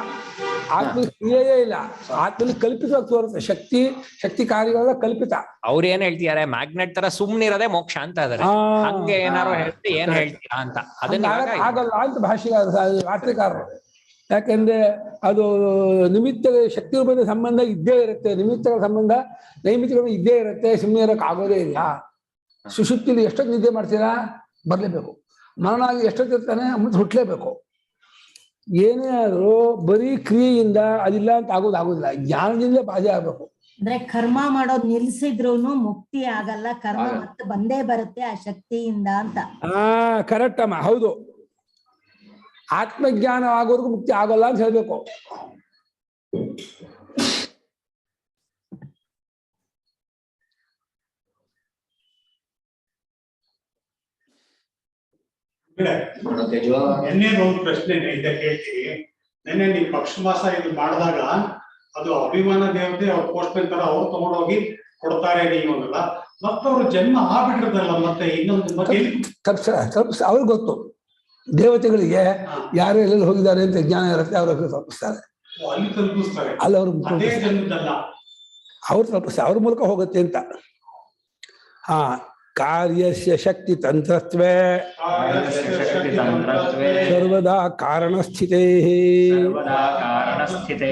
ಆತ್ಮನಿಗೆ ಕ್ರಿಯೆಯೇ ಇಲ್ಲ, ಆತ್ಮನಿಗೆ ಕಲ್ಪಿತವಾಗಿ ತೋರುತ್ತೆ. ಶಕ್ತಿ ಕಾರ್ಯಗಳೆಲ್ಲ ಕಲ್ಪಿತ. ಅವ್ರು ಏನ್ ಹೇಳ್ತಿದ್ದಾರೆ, ಮ್ಯಾಗ್ನೆಟ್ ತರ ಸುಮ್ನಿರದೆ ಮೋಕ್ಷ ಅಂತ ಇದಾರೆ. ಹಂಗೆ ಏನಾರು ಹೇಳ್ತಿ ಏನ್ ಹೇಳ್ತೀರಾ ಅಂತ. ಅದನ್ನ ಆಗಲ್ಲ ಅಂತ ಭಾಷೆಗಾರರು. ಯಾಕೆಂದ್ರೆ ಅದು ನಿಮಿತ್ತ ಶಕ್ತಿ ರೂಪದ ಸಂಬಂಧ ಇದ್ದೇ ಇರುತ್ತೆ, ನಿಮಿತ್ತಗಳ ಸಂಬಂಧ ನೈಮಿತ್ತಗಳು ಇದ್ದೇ ಇರುತ್ತೆ. ಸುಮ್ಮನೆ ಇರಕ್ಕೆ ಆಗೋದೇ ಇಲ್ಲ. ಸುಶುಪ್ತಿಲಿ ಎಷ್ಟೊತ್ತು ನಿದ್ದೆ ಮಾಡ್ತೀರಾ, ಬರ್ಲೇಬೇಕು. ಮರಣ ಆಗಿ ಎಷ್ಟೊತ್ತಿರ್ತಾನೆ, ಮುಂದೆ ಹುಟ್ಲೇಬೇಕು. ಏನೇ ಆದ್ರೂ ಬರೀ ಕ್ರಿಯೆಯಿಂದ ಅದಿಲ್ಲ ಅಂತ ಆಗೋದಿಲ್ಲ, ಜ್ಞಾನದಿಂದ ಬಾಧೆ ಆಗ್ಬೇಕು. ಅಂದ್ರೆ ಕರ್ಮ ಮಾಡೋದ್ ನಿಲ್ಸಿದ್ರುನು ಮುಕ್ತಿ ಆಗಲ್ಲ, ಕರ್ಮ ಮತ್ತೆ ಬಂದೇ ಬರುತ್ತೆ ಆ ಶಕ್ತಿಯಿಂದ ಅಂತ. ಕರೆಕ್ಟ್ ಅಮ್ಮ, ಹೌದು. ಆತ್ಮಜ್ಞಾನ ಆಗೋರ್ಗು ಮುಕ್ತಿ ಆಗೋಲ್ಲ ಅಂತ ಹೇಳ್ಬೇಕು. ಒಂದು ಪ್ರಶ್ನೆ ಇದೆ ಕೇಳ್ತೀವಿ. ನೆನ್ನೆ ನೀವು ಪಕ್ಷಮಾಸ ಇದು ಮಾಡಿದಾಗ ಅದು ಅಭಿಮಾನ ದೇವತೆ ಅವ್ರ ಪೋಸ್ಟ್ಮೆನ್ ತರ ಅವ್ರು ತಗೊಂಡೋಗಿ ಕೊಡ್ತಾರೆ ನೀವು ಅನ್ನಲ್ಲ, ಮತ್ತವ್ರ ಜನ್ಮ ಆಗ್ಬಿಟ್ಟಿರ್ತಲ್ಲ, ಮತ್ತೆ ಇನ್ನೊಂದು ಮತ್ತೆ ಅವ್ರಿಗೆ ಗೊತ್ತು, ದೇವತೆಗಳಿಗೆ ಯಾರು ಎಲ್ಲೆಲ್ಲಿ ಹೋಗಿದ್ದಾರೆ ಅಂತ ಜ್ಞಾನ ಇರುತ್ತೆ, ಅವ್ರಿಗೆ ತಲುಪಿಸ್ತಾರೆ. ಅಲ್ಲಿ ತಲುಪಿಸ್ತಾರೆ, ಅಲ್ಲಿ ಅವ್ರು ಅದೇ ಜನ್ಮದಲ್ಲ, ಅವ್ರು ತಲುಪಿಸ್ತಾರೆ, ಅವ್ರ ಮೂಲಕ ಹೋಗುತ್ತೆ ಅಂತ. ಕಾರ್ಯಸ್ಯ ಶಕ್ತಿ ತಂತ್ರತ್ವೇ ಸರ್ವದಾ ಕಾರಣಸ್ಥಿತೇ ಸರ್ವದಾ ಕಾರಣಸ್ಥಿತೇ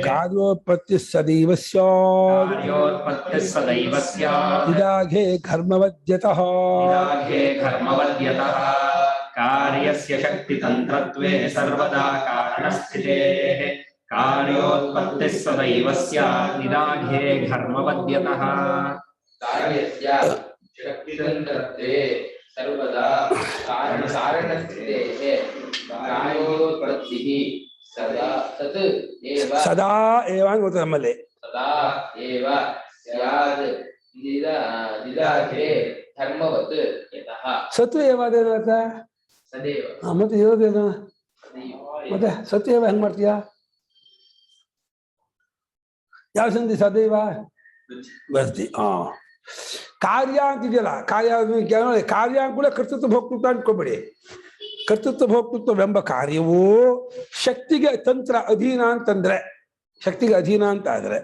ಕಾರ್ಯೋತ್ಪತ್ತಿ ಸದೈವ ಸ್ಯಾತ್ ಕಾರ್ಯೋತ್ಪತ್ತಿಃ ಸದೈವ ಸ್ಯಾತ್ ಇದಾಘೇ ಕರ್ಮವದ್ಯತಃ ಇದಾಘೇ ಕರ್ಮವದ್ಯತಃ ಕಾರ್ಯಸ್ಯ ಶಕ್ತಿ ತಂತ್ರತ್ವೇ ಸರ್ವದಾ ಕಾರಣಸ್ಥಿತೇಃ ಕಾರ್ಯೋತ್ಪತ್ತಿಃ ಸದೈವ ಸ್ಯಾತ್ ಇದಾಘೇ ಕರ್ಮವದ್ಯತಃ ಕಾರ್ಯಸ್ಯ ಶಕ್ತಿತಂತ್ರತ್ವೇ ಸರ್ವದಾ ಕಾರಣಸ್ಥಿತೇಃ ಕಾರ್ಯೋತ್ಪತ್ತಿಃ ಸದಾ ತತ್ ಏವ ಸದಾ ಏವ ಅಂತ ಗೊತ್ತು ನಮ್ಮಲ್ಲಿ. ಸದಾ ಏವ ಸ್ಯಾದ್ ನಿದಾಘೇ ಧರ್ಮವತ್ ಯತಃ ಸತ್ವ ಏವ ಅದೇನರ್ಥ? ಸದೇವ ಮತ್ತೆ ಇರೋದೇನು? ಮತ್ತೆ ಸತ್ವ ಏವ ಹೆಂಗ್ ಮಾಡ್ತೀಯ? ಯಾವ ಸಂಧಿ ಸದೈವ ಬರ್ತಿ? ಕಾರ್ಯ ಅಂತಿದೆಯಲ್ಲ, ಕಾರ್ಯ ಕೂಡ ಕರ್ತೃತ್ವ ಭೋಕ್ತೃತ್ವ ಅನ್ಕೋಬೇಡಿ. ಕರ್ತೃತ್ವ ಭೋಕ್ತೃತ್ವವೆಂಬ ಕಾರ್ಯವು ಶಕ್ತಿಗೆ ತಂತ್ರ ಅಧೀನ ಅಂತಂದ್ರೆ, ಶಕ್ತಿಗೆ ಅಧೀನ ಅಂತ ಆದ್ರೆ,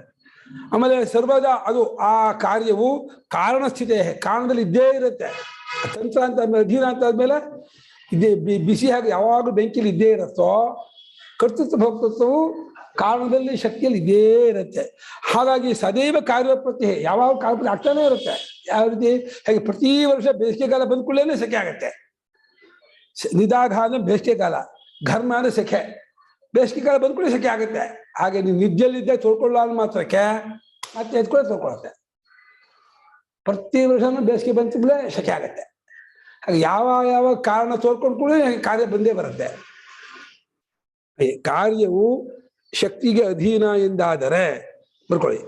ಆಮೇಲೆ ಸರ್ವದಾ ಅದು ಆ ಕಾರ್ಯವು ಕಾರಣ ಸ್ಥಿತಿ, ಕಾರಣದಲ್ಲಿ ಇದ್ದೇ ಇರುತ್ತೆ. ತಂತ್ರ ಅಂತ ಅಧೀನ ಅಂತ ಆದ್ಮೇಲೆ ಇದೇ ಬಿಸಿ ಹಾಗೆ ಯಾವಾಗಲೂ ಬೆಂಕಿಲಿ ಇದ್ದೇ ಇರುತ್ತೋ, ಕರ್ತೃತ್ವ ಭೋಕ್ತೃತ್ವವು ಕಾರಣದಲ್ಲಿ ಶಕ್ತಿಯಲ್ಲಿ ಇದೇ ಇರುತ್ತೆ. ಹಾಗಾಗಿ ಸದೈವ ಕಾರ್ಯೋತ್ಪತ್ತಿ, ಯಾವಾಗ ಕಾರ್ಯೋತ್ಪತ್ತಿ ಆಗ್ತಾನೆ ಇರುತ್ತೆ. ಯಾವ ರೀತಿ? ಹಾಗೆ ಪ್ರತಿ ವರ್ಷ ಬೇಸಿಗೆಗಾಲ ಬಂದ್ಕೊಳ್ಳೇನೆ ಸೆಕೆ ಆಗತ್ತೆ. ನಿದಾಘ ಅಂದ್ರೆ ಬೇಸಿಗೆಗಾಲ, ಘರ್ಮ ಅಂದ್ರೆ ಸೆಕೆ, ಬೇಸಿಗೆಗಾಲ ಬಂದ್ಕೊಳ್ಳಿ ಸೆಕೆ ಆಗುತ್ತೆ. ಹಾಗೆ ನೀವು ನಿದ್ದೆಲ್ಲಿದ್ದೆ ತೊಳ್ಕೊಳ್ಳೋ ಮಾತ್ರಕ್ಕೆ ಮತ್ತೆ ಎತ್ಕೊಳ್ಳೆ ತೊಳ್ಕೊಳತ್ತೆ. ಪ್ರತಿ ವರ್ಷನೂ ಬೇಸಿಗೆ ಬಂತಂದ್ರೆ ಸೆಕೆ ಆಗತ್ತೆ. ಹಾಗೆ ಯಾವ ಯಾವ ಕಾರಣ ತೋರ್ಕೊಂಡು ಕೂಡ ಕಾರ್ಯ ಬಂದೇ ಬರುತ್ತೆ. ಕಾರ್ಯವು ಶಕ್ತಿಗೆ ಅಧೀನ ಎಂದಾದರೆ ಬರ್ಕೊಳ್ಳಿ.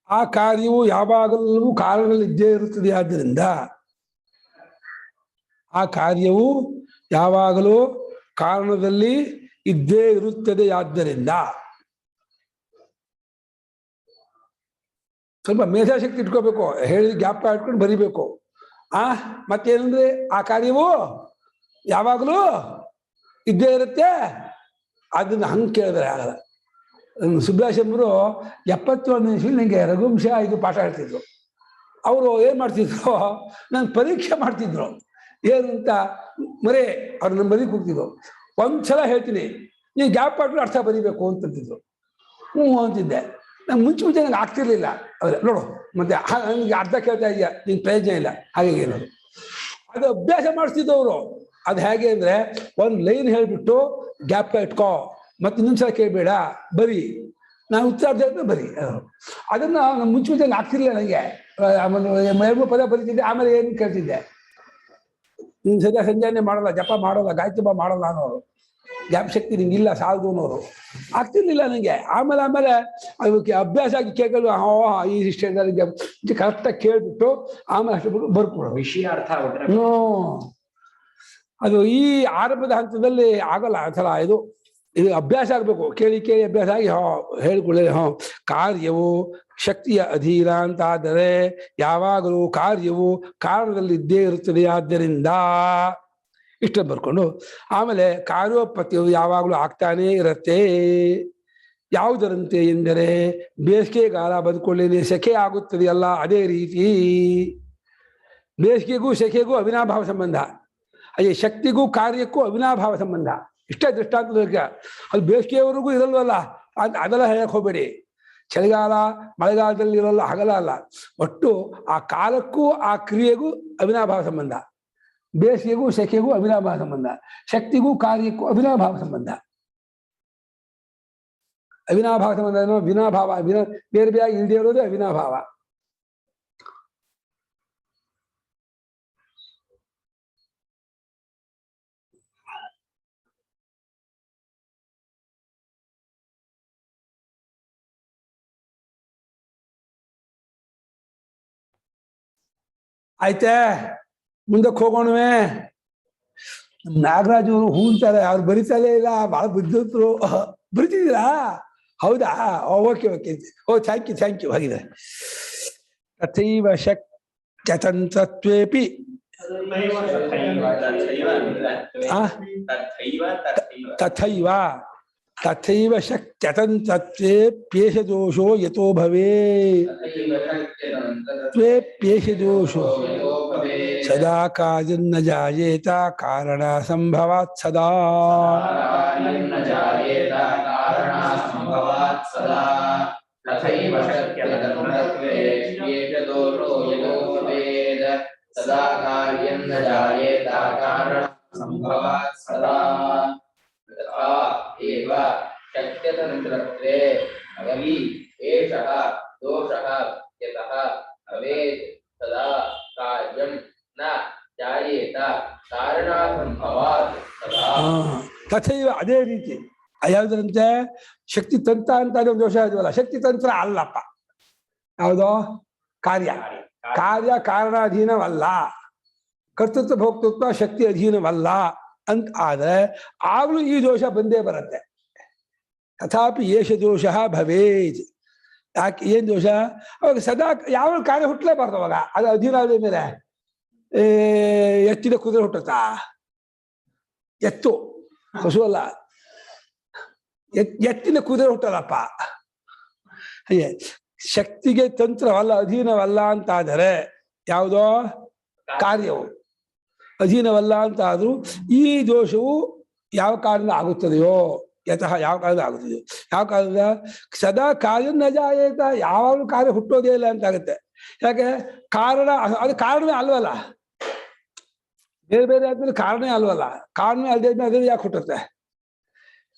ಆ ಕಾರ್ಯವು ಯಾವಾಗಲೂ ಕಾರಣದಲ್ಲಿ ಇದ್ದೇ ಇರುತ್ತದೆ. ಆದ್ದರಿಂದ ಆ ಕಾರ್ಯವು ಯಾವಾಗಲೂ ಕಾರಣದಲ್ಲಿ ಇದ್ದೇ ಇರುತ್ತದೆ. ಆದ್ದರಿಂದ ಸ್ವಲ್ಪ ಮೇಧಾಶಕ್ತಿ ಇಟ್ಕೋಬೇಕು, ಹೇಳಿ ಗ್ಯಾಪ್ ಇಟ್ಕೊಂಡು ಬರಿಬೇಕು. ಮತ್ತೇನಂದ್ರೆ ಆ ಕಾರ್ಯವು ಯಾವಾಗಲೂ ಇದ್ದೇ ಇರುತ್ತೆ. ಅದನ್ನ ಹಂಗೆ ಕೇಳಿದ್ರೆ ಆಗಲ್ಲ. ಸುಬ್ರಾಶಂಬರು 71ನೇ ಇಸ್ವಿಲಿ ನನಗೆ ರಘುವಂಶ ಇದು ಪಾಠ ಹೇಳ್ತಿದ್ರು. ಅವರು ಏನ್ ಮಾಡ್ತಿದ್ರು, ನಾನು ಪರೀಕ್ಷೆ ಮಾಡ್ತಿದ್ರು. ಏನು ಅಂತ ಮರೇ ಅವ್ರು ನಮ್ಮ ಬರೀ ಕೂಗ್ತಿದ್ರು. ಒಂದ್ಸಲ ಹೇಳ್ತೀನಿ, ನೀವು ಗ್ಯಾಪ್ ಹಾಕೊಂಡು ಅರ್ಥ ಬರೀಬೇಕು ಅಂತಂತಿದ್ರು. ಅಂತಿದ್ದೆ. ನಂಗೆ ಮುಂಚೆ ನಂಗೆ ಆಗ್ತಿರ್ಲಿಲ್ಲ. ಅವ್ರೆ ನೋಡು ಮತ್ತೆ ನನಗೆ ಅರ್ಥ ಕೇಳ್ತಾ ಇದೆಯಾ, ನಿಂಗೆ ಪ್ರಯೋಜನ ಇಲ್ಲ, ಹಾಗೆ ಏನದು ಅದು ಅಭ್ಯಾಸ ಮಾಡಿಸ್ತಿದ್ದವರು. ಅದು ಹೇಗೆ ಅಂದ್ರೆ, ಒಂದು ಲೈನ್ ಹೇಳ್ಬಿಟ್ಟು ಗ್ಯಾಪ್ ಇಟ್ಕೋ, ಮತ್ತೆ ಇನ್ನೊಂದ್ಸಲ ಕೇಳಬೇಡ, ಬರೀ ನಾನು ಉತ್ತರ ಬರೀ. ಅದನ್ನ ಮುಂಚೆ ನಂಗೆ ಆಗ್ತಿರ್ಲಿಲ್ಲ. ನನಗೆ ಆಮೇಲೆ ಪದ ಬರೀತಿದ್ದೆ, ಆಮೇಲೆ ಏನು ಕೇಳ್ತಿದ್ದೆ, ನೀನು ಸದ್ಯ ಸಂಜೆನೆ ಮಾಡಲ್ಲ, ಜಪ ಮಾಡೋಲ್ಲ, ಗಾಯತ್ರಿ ಮಾಡಲ್ಲ ಅನ್ನೋರು, ಗ್ಯಾಪ್ ಶಕ್ತಿ ನಿಂಗಿಲ್ಲ ಸಾಲದು ಅನ್ನೋರು. ಆಗ್ತಿರ್ಲಿಲ್ಲ ನನಗೆ. ಆಮೇಲೆ ಅದಕ್ಕೆ ಅಭ್ಯಾಸ ಆಗಿ ಕೇಳಲು ಈ ಸ್ಟೇಜಲ್ಲಿ ಕರೆಕ್ಟಾಗಿ ಕೇಳ್ಬಿಟ್ಟು ಆಮೇಲೆ ಅಷ್ಟು ಬರ್ಕೊಡೋದು. ವಿಷಯ ಅರ್ಥ ಆಗ್ಬಿಟ್ರೆ ಅದು ಈ ಆರಂಭದ ಹಂತದಲ್ಲಿ ಆಗಲ್ಲ. ಒಂದ್ಸಲ ಇದು ಅಭ್ಯಾಸ ಆಗ್ಬೇಕು. ಕೇಳಿ ಅಭ್ಯಾಸ ಆಗಿ ಹೇಳ್ಕೊಳ್ಳಿ. ಕಾರ್ಯವು ಶಕ್ತಿಯ ಅಧೀನ ಅಂತಾದರೆ ಯಾವಾಗಲೂ ಕಾರ್ಯವು ಕಾರಣದಲ್ಲಿ ಇದ್ದೇ ಇರುತ್ತದೆ. ಆದ್ದರಿಂದ ಇಷ್ಟ ಬರ್ಕೊಂಡು ಆಮೇಲೆ ಕಾರ್ಯೋತ್ಪತ್ತಿಯು ಯಾವಾಗಲೂ ಆಗ್ತಾನೇ ಇರುತ್ತೆ. ಯಾವುದರಂತೆ ಎಂದರೆ, ಬೇಸಿಗೆಗಾಲ ಬದುಕೊಳ್ಳೇನೆ ಸೆಕೆ ಆಗುತ್ತದೆಯಲ್ಲ, ಅದೇ ರೀತಿ ಬೇಸಿಗೆಗೂ ಸೆಕೆಗೂ ಅವಿನಾಭಾವ ಸಂಬಂಧ, ಅದೇ ಶಕ್ತಿಗೂ ಕಾರ್ಯಕ್ಕೂ ಅವಿನಾಭಾವ ಸಂಬಂಧ. ಇಷ್ಟೇ ದೃಷ್ಟಾಂತ. ಅದು ಬೇಸಿಗೆಯವರೆಗೂ ಇರಲ್ವಲ್ಲ ಅದೆಲ್ಲ ಹೇಳಕ್ ಹೋಗ್ಬೇಡಿ. ಚಳಿಗಾಲ ಮಳೆಗಾಲದಲ್ಲಿ ಇರೋಲ್ಲ ಹಾಗಲ್ಲ ಅಲ್ಲ. ಒಟ್ಟು ಆ ಕಾಲಕ್ಕೂ ಆ ಕ್ರಿಯೆಗೂ ಅವಿನಾಭಾವ ಸಂಬಂಧ, ಬೇಸಿಗೆಗೂ ಸೆಕೆಗೂ ಅವಿನಾಭಾವ ಸಂಬಂಧ, ಶಕ್ತಿಗೂ ಕಾರ್ಯಕ್ಕೂ ಅವಿನಾಭಾವ ಸಂಬಂಧ. ಅವಿನಾಭಾವ ಸಂಬಂಧ ಏನೋ ವಿನಾಭಾವ, ಬೇರೆ ಬೇರೆ ಇಲ್ಲದೆ ಇರೋದೇ ಅವಿನಾಭಾವ. ಆಯ್ತೆ, ಮುಂದಕ್ಕೆ ಹೋಗೋಣವೇ. ನಾಗರಾಜ್ ಅವರು ಹೂಂತಾರೆ, ಅವ್ರು ಬರಿತಾರೇ ಇಲ್ಲ, ಬಹಳ ಬುದ್ಧಿವಂತರು. ಬರಿತಿದ್ದೀರಾ? ಹೌದಾ? ಓಕೆ ಥ್ಯಾಂಕ್ ಯು ಹಾಗಿದೆ. ತಥೈವ ಶಕ್ತ್ಯತಂತ್ರತ್ವೇಪಿ ಆ? ತಥೈವ ತಥೈವ ಶಕ್ತ್ಯತಂತ್ರತ್ವೇ ಪ್ಯೇಷದೋಷೋ ಯತೋ ಭವೇ ತ್ವೇ ಪ್ಯೇಷದೋಷೋ ಸದಾ ಕಾರ್ಯನ್ನ ಜಾಯೇತ ಕಾರಣ ಸಂಭವಾತ್ ಸದಾ ಸದಾ ಕಾರ್ಯಂ ನ ಜಾಯೇತ ಕಾರಣ ಸಂಭವಾತ್ ಸದಾ ತಥಾ ಏವ ಶಕ್ಯತಂತ್ರತ್ವೇ ಅವಲಿ ಏಷಃ ದೋಷಃ ಯತಃ ಭವೇತ್ ಸದಾ ಕಾರ್ಯಂ ನ ಜಾಯೇತ ಕಾರಣ ಸಂಭವಾತ್ ಸದಾ ತಥೈವ ಅದೇ ರೀತಿ ಯಾವುದರಂತೆ ಶಕ್ತಿ ತಂತ್ರ ಅಂತ ಒಂದು ದೋಷ ಇದೆಯಲ್ಲ, ಶಕ್ತಿ ತಂತ್ರ ಅಲ್ಲಪ್ಪ. ಯಾವುದೋ ಕಾರ್ಯ ಕಾರ್ಯ ಕಾರಣಾಧೀನವಲ್ಲ, ಕರ್ತೃತ್ವ ಭೋಕ್ತೃತ್ವ ಶಕ್ತಿ ಅಧೀನವಲ್ಲ ಅಂತ ಆದ್ರೆ ಆಗ್ಲೂ ಈ ದೋಷ ಬಂದೇ ಬರುತ್ತೆ. ತಥಾಪಿ ಏಷ ದೋಷ ಭವೇತ್. ಯಾಕೆ ಏನ್ ದೋಷ? ಅವಾಗ ಸದಾ ಯಾವ ಕಾರ್ಯ ಹುಟ್ಟಲೇಬಾರ್ದು. ಅವಾಗ ಅದು ಅಧೀನ ಆದ ಮೇಲೆ ಎತ್ತಿನ ಕುದುರೆ ಹುಟ್ಟುತ್ತಾ? ಎತ್ತು ಹಸು ಅಲ್ಲ, ಎತ್ತಿನ ಕುದುರೆ ಹುಟ್ಟಲ್ಲಪ್ಪ. ಹಾಗೆ ಶಕ್ತಿಗೆ ತಂತ್ರವಲ್ಲ, ಅಧೀನವಲ್ಲ ಅಂತಾದರೆ ಯಾವುದೋ ಕಾರ್ಯವು ಅಧೀನವಲ್ಲ ಅಂತ ಆದ್ರೂ ಈ ದೋಷವು ಯಾವ ಕಾರಣದಿಂದ ಆಗುತ್ತದೆಯೋ, ಯತಃ ಯಾವ ಕಾರಣದಿಂದ ಆಗುತ್ತದೆಯೋ, ಯಾವ ಕಾರಣದಿಂದ ಸದಾ ಕಾರ್ಯ ನ ಜಾಯೇತ, ಯಾವಾಗಲೂ ಕಾರ್ಯ ಹುಟ್ಟೋದೇ ಇಲ್ಲ ಅಂತ ಆಗುತ್ತೆ. ಯಾಕೆ? ಕಾರಣ ಅದು ಕಾರಣವೇ ಅಲ್ವಲ್ಲ, ಬೇರೆ ಬೇರೆ ಆದ್ಮೇಲೆ ಕಾರಣವೇ ಅಲ್ವಲ್ಲ, ಕಾರಣವೇ ಅಲ್ಲದೆ ಅದರಲ್ಲಿ ಯಾಕೆ ಹುಟ್ಟುತ್ತೆ?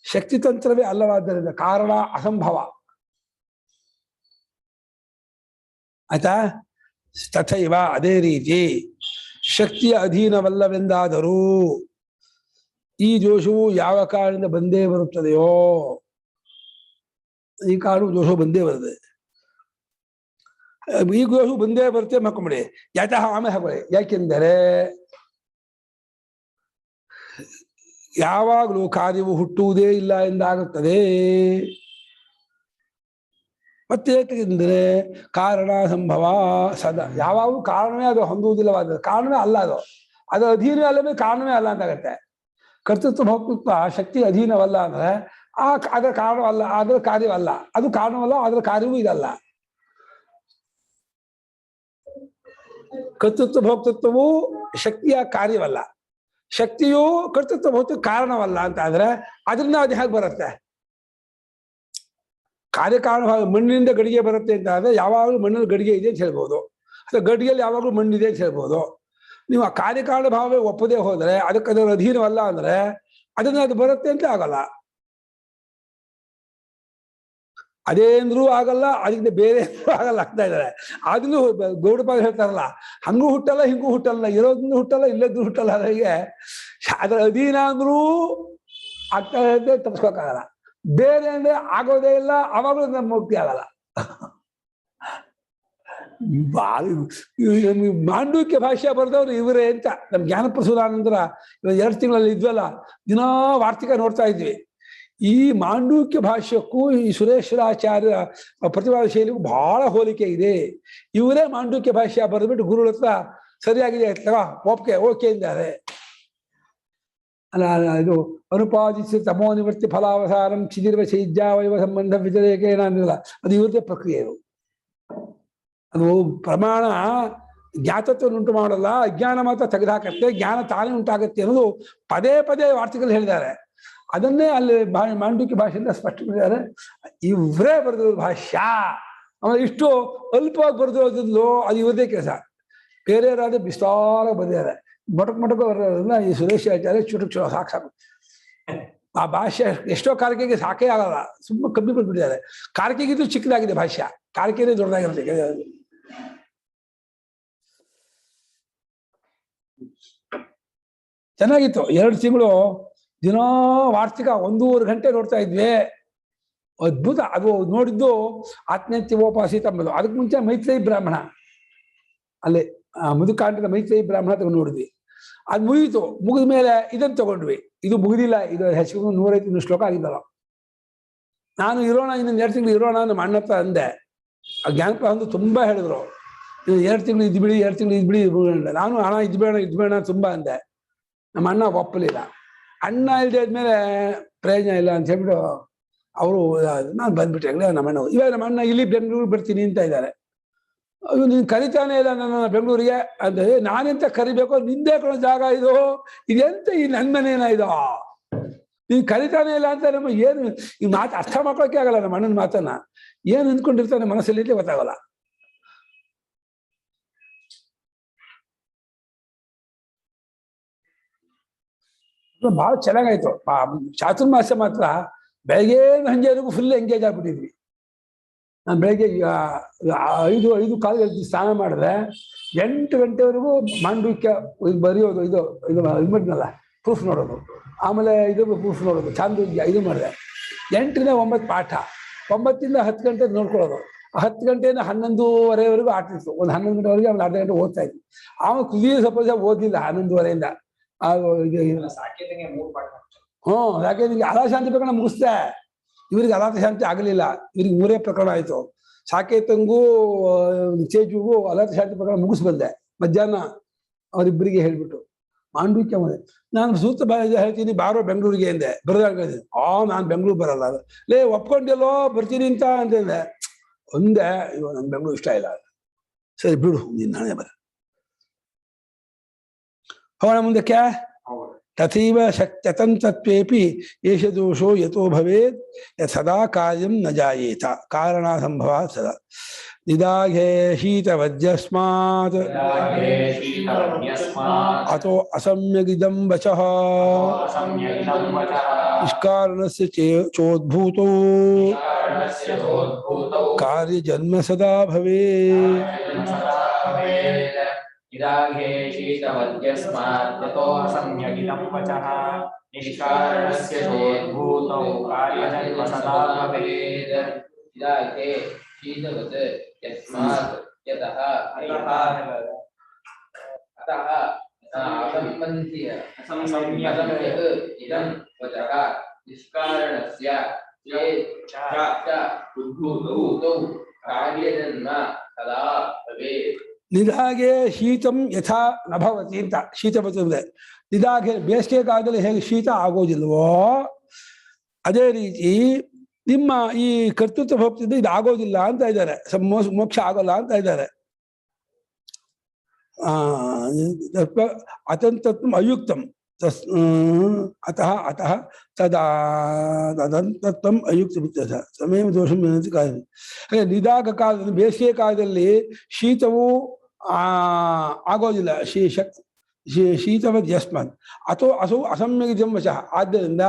ಶಕ್ತಿ ತಂತ್ರವೇ ಅಲ್ಲವಾದ್ದರಿಂದ ಕಾರಣ ಅಸಂಭವ. ಆಯ್ತಾ? ತಥೈವ ಅದೇ ರೀತಿ ಶಕ್ತಿಯ ಅಧೀನವಲ್ಲವೆಂದಾದರೂ ಈ ದೋಷವು ಯಾವ ಕಾರಣದಿಂದ ಬಂದೇ ಬರುತ್ತದೆಯೋ, ಈ ಕಾರಣವು ದೋಷವು ಬಂದೇ ಬರುತ್ತೆ. ಈ ದೋಷವು ಬಂದೇ ಬರುತ್ತೆ ಮಕ್ಕೊಂಬಿಡಿ. ಯಾತಃ ಆಮೇಲೆ ಹಾಕೊಳ್ಳಿ. ಯಾಕೆಂದರೆ ಯಾವಾಗಲೂ ಕಾರ್ಯವು ಹುಟ್ಟುವುದೇ ಇಲ್ಲ ಎಂದಾಗುತ್ತದೆ. ಮತ್ತೆ ಏಕೆಂದರೆ ಕಾರಣ ಸಂಭವ ಸದಾ, ಯಾವಾಗಲೂ ಕಾರಣವೇ ಅದು ಹೊಂದುವುದಿಲ್ಲವಾದ ಕಾರಣವೇ ಅಲ್ಲ, ಅದು ಅಧೀನ ಅಲ್ಲವೇ ಕಾರಣವೇ ಅಲ್ಲ ಅಂತಾಗತ್ತೆ. ಕರ್ತೃತ್ವ ಭೋಕ್ತೃತ್ವ ಶಕ್ತಿ ಅಧೀನವಲ್ಲ ಅಂದ್ರೆ ಅದರ ಕಾರಣವಲ್ಲ, ಅದರ ಕಾರ್ಯವಲ್ಲ. ಅದು ಕಾರಣವಲ್ಲ, ಅದರ ಕಾರ್ಯವೂ ಇದಲ್ಲ. ಕರ್ತೃತ್ವ ಭೋಕ್ತೃತ್ವವು ಶಕ್ತಿಯ ಕಾರ್ಯವಲ್ಲ, ಶಕ್ತಿಯು ಕರ್ತೃತ್ವ ಭೋಕ್ತೃ ಕಾರಣವಲ್ಲ ಅಂತ ಆದ್ರೆ ಅದರಿಂದ ಅದು ಹೇಗೆ ಬರುತ್ತೆ? ಕಾರ್ಯಕಾರಣ ಮಣ್ಣಿನಿಂದ ಗಡಿಗೆ ಬರುತ್ತೆ ಅಂತ ಆದ್ರೆ ಯಾವಾಗಲೂ ಮಣ್ಣಿನ ಗಡಿಗೆ ಇದೆ ಅಂತ ಹೇಳ್ಬೋದು, ಅಥವಾ ಗಡಿಗೆಯಲ್ಲಿ ಯಾವಾಗಲೂ ಮಣ್ಣಿದೆ ಅಂತ ಹೇಳ್ಬೋದು. ನೀವು ಆ ಕಾರ್ಯಕಾರಣ ಭಾವವೇ ಒಪ್ಪದೇ ಹೋದ್ರೆ, ಅದಕ್ಕೆ ಅದರ ಅಧೀನವಲ್ಲ ಅಂದ್ರೆ ಅದನ್ನ ಅದು ಬರುತ್ತೆ ಅಂತ ಆಗಲ್ಲ. ಅದೇಂದ್ರೂ ಆಗಲ್ಲ, ಅದರಿಂದ ಬೇರೆ ಆಗಲ್ಲ ಆಗ್ತಾ ಇದ್ದಾರೆ. ಅದನ್ನು ಗೌಡಪಾದ ಹೇಳ್ತಾರಲ್ಲ, ಹಂಗೂ ಹುಟ್ಟಲ್ಲ ಹಿಂಗೂ ಹುಟ್ಟಲ್ಲ, ಇರೋದ್ರಿಂದ ಹುಟ್ಟಲ್ಲ ಇಲ್ಲದ್ರೂ ಹುಟ್ಟಲ್ಲ. ಹಾಗೆ ಅದರ ಅಧೀನ ಅಂದ್ರೂ ಆಗ್ತಾ ಇರುತ್ತೆ, ತಪ್ಪಿಸ್ಕೋಕ್ಕಾಗಲ್ಲ. ಬೇರೆ ಅಂದ್ರೆ ಆಗೋದೇ ಇಲ್ಲ, ಅವಾಗಲೂ ನಮ್ಮ ಮುಕ್ತಿ ಆಗಲ್ಲ. ಮಾಂಡೂಕ್ಯ ಭಾಷ್ಯ ಬರೆದವ್ರು ಇವರೇ ಅಂತ ನಮ್ ಜ್ಞಾನಪ್ರಸೂದಾನಂತರ 2 ತಿಂಗಳಲ್ಲಿ ಇದ್ವಲ್ಲ, ದಿನಾ ವಾರ್ತಿಕ ನೋಡ್ತಾ ಇದ್ವಿ. ಈ ಮಾಂಡೂಕ್ಯ ಭಾಷ್ಯಕ್ಕೂ ಈ ಸುರೇಶ್ವರಾಚಾರ್ಯ ಪ್ರತಿವಾದ ಶೈಲಿಗೂ ಬಹಳ ಹೋಲಿಕೆ ಇದೆ. ಇವರೇ ಮಾಂಡೂಕ್ಯ ಭಾಷ್ಯ ಬರೆದ್ಬಿಟ್ಟು ಗುರುಗಳ ಹತ್ರ ಸರಿಯಾಗಿದೆ ಓಕೆ ಇದ್ದಾರೆ. ಅಲ್ಲ, ಇದು ಅನುಪಾದಿಸಿ ತಮೋ ನಿವೃತ್ತಿ ಫಲಾವಸಾನಂ ಚಿದಿರ್ವ ಶೈಜ್ಯಾವಯವ ಸಂಬಂಧ ವಿಚರೇಕೇನ ಅನ್ನಿಲ್ಲ, ಅದು ಇವ್ರದೇ ಪ್ರಕ್ರಿಯೆ. ಅದು ಪ್ರಮಾಣ ಜ್ಞಾತತ್ವ ಉಂಟು ಮಾಡಲ್ಲ, ಅಜ್ಞಾನ ಮಾತ್ರ ತೆಗೆದುಹಾಕತ್ತೆ, ಜ್ಞಾನ ತಾನೇ ಉಂಟಾಗತ್ತೆ ಅನ್ನೋದು ಪದೇ ಪದೇ ವಾರ್ತೆಗಳು ಹೇಳಿದ್ದಾರೆ. ಅದನ್ನೇ ಅಲ್ಲಿ ಮಾಂಡೂಕ್ಯ ಭಾಷೆಯಿಂದ ಸ್ಪಷ್ಟಪಡಿಸಿದ್ದಾರೆ. ಇವರೇ ಬರೆದಿರೋ ಭಾಷ್ಯ. ಆಮೇಲೆ ಇಷ್ಟು ಅಲ್ಪವಾಗಿ ಬರೆದಿರೋದಿಲ್ಲೋ ಅದು ಇವರದೇ ಕೆಲಸ. ಬೇರೆಯವರಾದ್ರೆ ವಿಸ್ತಾರ ಬರೆದಿದ್ದಾರೆ, ಮೊಟಕು ಬರೋದ್ರಿಂದ ಈ ಸುರೇಶಾಚಾರ್ಯ ಚುಟುಕು ಸಾಕು. ಆ ಭಾಷ್ಯ ಎಷ್ಟೋ ಕಾರಿಕೆಗೆ ಸಾಕೇ ಆಗಲ್ಲ, ಸುಮ್ಮನೆ ಕಮ್ಮಿ ಬಿಟ್ಬಿಟ್ಟಿದ್ದಾರೆ. ಕಾರಿಕೆಗಿದ್ದು ಚಿಕ್ಕದಾಗಿದೆ ಭಾಷ್ಯ, ಕಾರಿಕೆನೇ ದೊಡ್ಡದಾಗಿರುತ್ತೆ. ಚೆನ್ನಾಗಿತ್ತು. 2 ತಿಂಗಳು ದಿನಾ ವಾರ್ಷಿಕ 1.5 ಗಂಟೆ ನೋಡ್ತಾ ಇದ್ವಿ. ಅದ್ಭುತ. ಅದು ನೋಡಿದ್ದು ಆತ್ಮೀಯತ್ಯೋಪಾಸಿ ತಮ್ಮದು. ಅದಕ್ಕೆ ಮುಂಚೆ ಮೈತ್ರೇಯಿ ಬ್ರಾಹ್ಮಣ, ಅಲ್ಲೇ ಮಧುಕಾಂಡದ ಮೈತ್ರೇಯಿ ಬ್ರಾಹ್ಮಣ ತಗೊಂಡು ನೋಡಿದ್ವಿ. ಅದು ಮುಗೀತು. ಮುಗಿದ ಮೇಲೆ ಇದನ್ನು ತಗೊಂಡ್ವಿ. ಇದು ಮುಗಿದಿಲ್ಲ, ಇದು ಹೆಚ್ಚು 150 ಶ್ಲೋಕ ಆಗಿದ್ದಲ್ಲ. ನಾನು ಇರೋಣ, ಇನ್ನೊಂದು 2 ತಿಂಗಳು ಇರೋಣ ನಮ್ಮ ಅಣ್ಣ ಹತ್ರ ಅಂದೆ. ಆ ಜ್ಞಾನಪ್ಪ ಅಂದು ತುಂಬಾ ಹೇಳಿದ್ರು. 2 ತಿಂಗಳು ಇದ್ಬಿಡಿ 2 ತಿಂಗಳು ಇದ್ಬಿಡಿ ಅಂದೆ. ನಾನು ಹಣ ಇದ್ಬೇಡ ತುಂಬಾ ಅಂದೆ. ನಮ್ಮ ಅಣ್ಣ ಒಪ್ಪಲಿಲ್ಲ. ಅಣ್ಣ ಇಲ್ಲದೆ ಆದ್ಮೇಲೆ ಪ್ರಯೋಜನ ಇಲ್ಲ ಅಂತ ಹೇಳ್ಬಿಟ್ಟು ಅವರು ನಾನು ಬಂದ್ಬಿಟ್ಟೆ. ನಮ್ಮ ಅಣ್ಣ ಇವಾಗ ನಮ್ಮ ಅಣ್ಣ ಇಲ್ಲಿ ಬೆಂಗಳೂರು ಬರ್ತೀನಿ ಅಂತ ಇದ್ದಾರೆ. ನೀನು ಕರಿತಾನೆ ಇಲ್ಲ ನನ್ನ ಬೆಂಗಳೂರಿಗೆ ಅಂತ. ನಾನೆಂತ ಕರಿಬೇಕು, ನಿಂದೇ ಕೊಡೋ ಜಾಗ ಇದು, ಇದೆಂತ ಈ ನನ್ನ ಮನೇನ ಇದು, ನೀನ್ ಕರಿತಾನೆ ಇಲ್ಲ ಅಂತ. ನಮ್ಮ ಏನು ಈ ಮಾತು ಅರ್ಥ ಮಾಡ್ಕೊಳಕ್ಕೆ ಆಗಲ್ಲ. ನಮ್ಮ ಅಣ್ಣನ ಮಾತನ್ನ ಏನ್ ಅಂದ್ಕೊಂಡಿರ್ತಾನೆ ಮನಸ್ಸಲ್ಲಿ ಅಂತ ಗೊತ್ತಾಗಲ್ಲ. ಬಹಳ ಚೆನ್ನಾಗಾಯ್ತು. ಚಾತುರ್ಮಾಸ್ಯ ಮಾತ್ರ ಬೆಳಗ್ಗೆ ಸಂಜೆವರೆಗೂ ಫುಲ್ ಎಂಗೇಜ್ ಆಗ್ಬಿಟ್ಟಿದ್ವಿ. ನಾನು ಬೆಳಗ್ಗೆ 5:15 ಸ್ನಾನ ಮಾಡಿದ್ರೆ 8 ಗಂಟೆವರೆಗೂ ಮಾಂಡವಿಕ್ಯ ಬರೆಯೋದು, ಇದು ಮಾಡಿದ್ನಲ್ಲ ಪ್ರೂಫ್ ನೋಡೋದು, ಆಮೇಲೆ ಇದು ಪ್ರೂಫ್ ನೋಡೋದು, ಚಾಂದೋಗ್ಯ ಇದು ಮಾಡಿದೆ. 8ರಿಂದ 9 ಪಾಠ, 9ರಿಂದ 10 ಗಂಟೆ ನೋಡ್ಕೊಳ್ಳೋದು, 10 ಗಂಟೆಯಿಂದ 11:30ವರೆಗೂ ಆಟಿತ್ತು. ಒಂದು 11 ಗಂಟೆವರೆಗೆ ಆಮೇಲೆ ಅರ್ಧ ಗಂಟೆ ಓದ್ತಾ ಇದ್ವಿ. ಆಮೇಲೆ ಕುದಿಯ ಸಪೋಸ ಓದಿಲ್ಲ 11:30ಇಂದ. ಯಾಕೆ ನಿಮ್ಗೆ ಅಲಾತ ಶಾಂತಿ ಪ್ರಕರಣ ಮುಗಿಸ್ದೆ, ಇವ್ರಿಗೆ ಅಲಾತ ಶಾಂತಿ ಆಗಲಿಲ್ಲ. ಇವ್ರಿಗೆ 3 ಪ್ರಕರಣ ಆಯ್ತು. ಸಾಕೇತಂಗೂ ಚೇಜುಗೂ ಅಲಾತ ಶಾಂತಿ ಪ್ರಕರಣ ಮುಗಿಸ್ ಬಂದೆ ಮಧ್ಯಾಹ್ನ ಅವರಿಬ್ಬರಿಗೆ ಹೇಳ್ಬಿಟ್ಟು. ಮಾಂಡವಿಕ್ಯ ಮಾಡಿದೆ. ನಾನು ಸೂತ್ರ ಹೇಳ್ತೀನಿ ಬಾರೋ ಬೆಂಗಳೂರಿಗೆ ಎಂದೆ. ಬರದಾಗ ನಾನು ಬೆಂಗಳೂರು ಬರಲ್ಲ. ಲೇ ಒಪ್ಕೊಂಡಿಲ್ಲೋ ಬರ್ತೀನಿ ಅಂತ ಅಂತಂದೆ. ಒಂದೇ ಇವಾಗ ನನ್ ಬೆಂಗಳೂರು ಇಷ್ಟ ಇಲ್ಲ. ಸರಿ ಬಿಡು, ನೀನ್ ನಾಳೆ ಬರ. ಹೋಗೋಣ ಮುಂದಕ್ಕೆ. ತಥೈವ ಶಕ್ತ್ಯತಂತತ್ವೇಪಿ ಏಷ ದೋಷೋ ಯತೋ ಭವೇತ್ ಯತ್ ಸದಾ ಕಾರ್ಯಂ ನ ಜಾಯೇತ ಕಾರಣ ಸಂಭವಾತ್ ಸದಾ. ನಿದಾಘೇ ಶೀತವದ್ಯಸ್ಮಾತ್ ಅಥೋ ಅಸಮ್ಯಗಿದಂ ವಚಃ ನಿಷ್ಕಾರಣಸ್ಯ ಚೋದ್ಭೂತೋ ಕಾರ್ಯಜನ್ಮ ಸದಾ ಭವೇತ್. ನಿದಾಘೇ ಶೀತವದ್ಯಸ್ಮಾತ್ ಯತೋ ಅಸಮ್ಯಗಿದಂ ವಚಃ ನಿಷ್ಕಾರಣಸ್ಯ ಚೋದ್ಭೂತೋ ಕಾರ್ಯಜನ್ಮ ಸದಾ ಭವೇತ್. ನಿದಾಘೇ ಶೀತವತ್ ಯಸ್ಮಾತ್ ಯತಃ ಅತಃ ಅಸಮ್ಯಕ್ ಇದಂ ವಚಃ ನಿಷ್ಕಾರಣಸ್ಯ ಚ ಉದ್ಭೂತೋ ಕಾರ್ಯಜನ್ಮ ಸದಾ ಭವೇತ್. ನಿದಾಗೆ ಶೀತಂ ಯಥಾ ನಭವತಿ ಅಂತ ಶೀತ ಬರ್ತದೆ. ನಿದಾಗೆ ಬೇಸಿಗೆ ಕಾಲದಲ್ಲಿ ಹೇಗೆ ಶೀತ ಆಗೋದಿಲ್ವೋ ಅದೇ ರೀತಿ ನಿಮ್ಮ ಈ ಕರ್ತೃತ್ವ ಭಕ್ತಿಯಿಂದ ಇದು ಆಗೋದಿಲ್ಲ ಅಂತ ಇದ್ದಾರೆ. ಮೋಕ್ಷ ಆಗೋಲ್ಲ ಅಂತ ಇದ್ದಾರೆ. ಅತಂತತ್ವಂ ಅಯುಕ್ತಂ ಅತಃ ತದಾ ತದಂತತ್ವಂ ಅಯುಕ್ತ ಸಮಯ ದೋಷಂ ಕಾಲ. ಹಾಗೆ ನಿದಾಗ ಕಾಲದಲ್ಲಿ ಬೇಸಿಗೆ ಕಾಲದಲ್ಲಿ ಶೀತವು ಆಗೋದಿಲ್ಲ. ಶೀತವದ್ ಯಸ್ಮಾತ್ ಅಥೋ ಅಸೌ ಅಸಮ್ಯಗಿದಂ ವಚಃ. ಆದ್ದರಿಂದ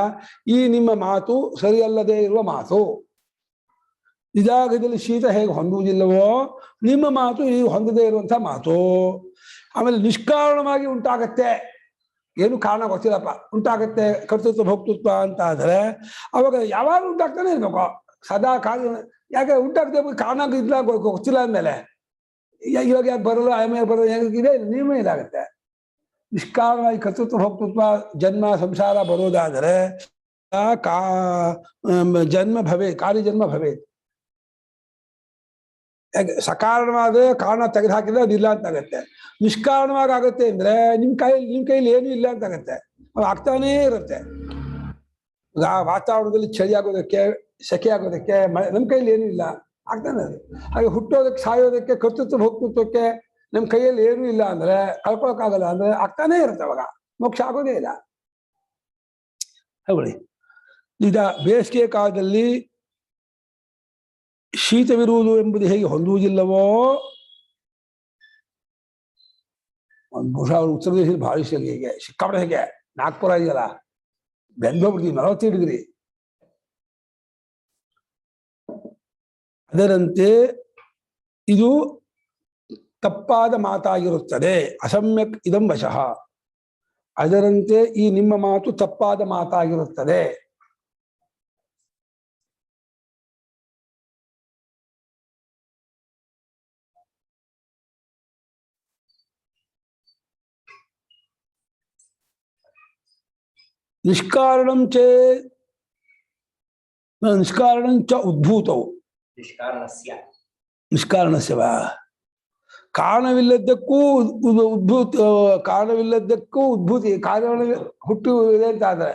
ಈ ನಿಮ್ಮ ಮಾತು ಸರಿಯಲ್ಲದೆ ಇರುವ ಮಾತು. ನಿದಾಗದಲ್ಲಿ ಶೀತ ಹೇಗೆ ಹೊಂದುವುದಿಲ್ಲವೋ ನಿಮ್ಮ ಮಾತು ಈ ಹೊಂದದೇ ಇರುವಂಥ ಮಾತು. ಆಮೇಲೆ ನಿಷ್ಕಾರಣವಾಗಿ ಉಂಟಾಗತ್ತೆ, ಏನು ಕಾರಣ ಗೊತ್ತಿಲ್ಲಪ್ಪ, ಉಂಟಾಗತ್ತೆ ಕರ್ತೃತ್ವ ಭೋಕ್ತೃತ್ವ ಅಂತ ಆದರೆ ಅವಾಗ ಯಾವಾಗ ಉಂಟಾಗ್ತಾನೆ ಇರ್ಬೇಕು ಸದಾ ಕಾಲ. ಯಾಕೆ ಉಂಟಾಗ್ತೇ ಕಾರಣ ಇಲ್ಲ ಗೊತ್ತಿಲ್ಲ ಅಂದಮೇಲೆ ಇವಾಗ ಯಾಕೆ ಬರಲ್ಲ, ಆಮೇಲೆ ಬರೋದು ಹೇಗಿದೆ ನಿಯಮ ಇದಾಗತ್ತೆ. ನಿಷ್ಕಾರಣವಾಗಿ ಕರ್ತೃತ್ವ ಭೋಕ್ತೃತ್ವ ಜನ್ಮ ಸಂಸಾರ ಬರೋದಾದರೆ ಜನ್ಮ ಭವೇ ಕಾರ್ಯಜನ್ಮ ಭವೇ. ಯಾಕೆ ಸಕಾರಣವಾದ ಕಾರಣ ತೆಗೆದು ಹಾಕಿದ್ರೆ ಅದಿಲ್ಲ ಅಂತ ಆಗತ್ತೆ. ನಿಷ್ಕಾರಣವಾಗಿ ಆಗತ್ತೆ ಅಂದ್ರೆ ನಿಮ್ ಕೈಲಿ ಏನೂ ಇಲ್ಲ ಅಂತ ಆಗತ್ತೆ. ಅದು ಆಗ್ತಾನೇ ಇರುತ್ತೆ. ಆ ವಾತಾವರಣದಲ್ಲಿ ಚಳಿ ಆಗೋದಕ್ಕೆ ಸೆಕೆ ಆಗೋದಕ್ಕೆ ನಮ್ಮ ಕೈಲಿ ಏನೂ ಇಲ್ಲ, ಆಗ್ತಾನೆ ಅದು. ಹಾಗೆ ಹುಟ್ಟೋದಕ್ಕೆ ಸಾಯೋದಕ್ಕೆ ಕರ್ತೃತ್ವ ಭೋಕ್ತೃತ್ವಕ್ಕೆ ನಮ್ಮ ಕೈಯಲ್ಲಿ ಏನೂ ಇಲ್ಲ ಅಂದ್ರೆ ಕಳ್ಕೊಳಕ್ಕಾಗಲ್ಲ ಅಂದ್ರೆ ಆಗ್ತಾನೇ ಇರುತ್ತೆ. ಅವಾಗ ಮೋಕ್ಷ ಆಗೋದೇ ಇಲ್ಲ. ಹೇಳಿ ಈಗ ಬೇಸಿಗೆ ಕಾಲದಲ್ಲಿ ಶೀತವಿರುವುದು ಎಂಬುದು ಹೇಗೆ ಹೊಂದುವುದಿಲ್ಲವೋ, ಬಹುಶಃ ಅವ್ರು ಉತ್ತರ ದೇಶದಲ್ಲಿ ಭಾಳ ಹೇಗೆ ಸಿಕ್ಕಾಪಟ್ಟೆ ಹೇಗೆ ನಾಗ್ಪುರ ಇದೆಯಲ್ಲ ಬೆಂದೋಗ್ಬಿಡ್ತೀವಿ 40 ಡಿಗ್ರಿ. ಅದರಂತೆ ಇದು ತಪ್ಪಾದ ಮಾತಾಗಿರುತ್ತದೆ. ಅಸಮ್ಯಕ್ ಇದಂ ವಶಃ. ಅದರಂತೆ ಈ ನಿಮ್ಮ ಮಾತು ತಪ್ಪಾದ ಮಾತಾಗಿರುತ್ತದೆ. ನಿಷ್ಕಾರಣಂ ಚ ಉದ್ಭೂತವು. ನಿಷ್ಕಾರಣಸ್ಯ ವಾ ಕಾರಣವಿಲ್ಲದ್ದಕ್ಕೂ ಕಾರಣವಿಲ್ಲದ್ದಕ್ಕೂ ಉದ್ಭೂತಿ ಕಾರಣ ಹುಟ್ಟು ಇದೆ ಅಂತ ಆದ್ರೆ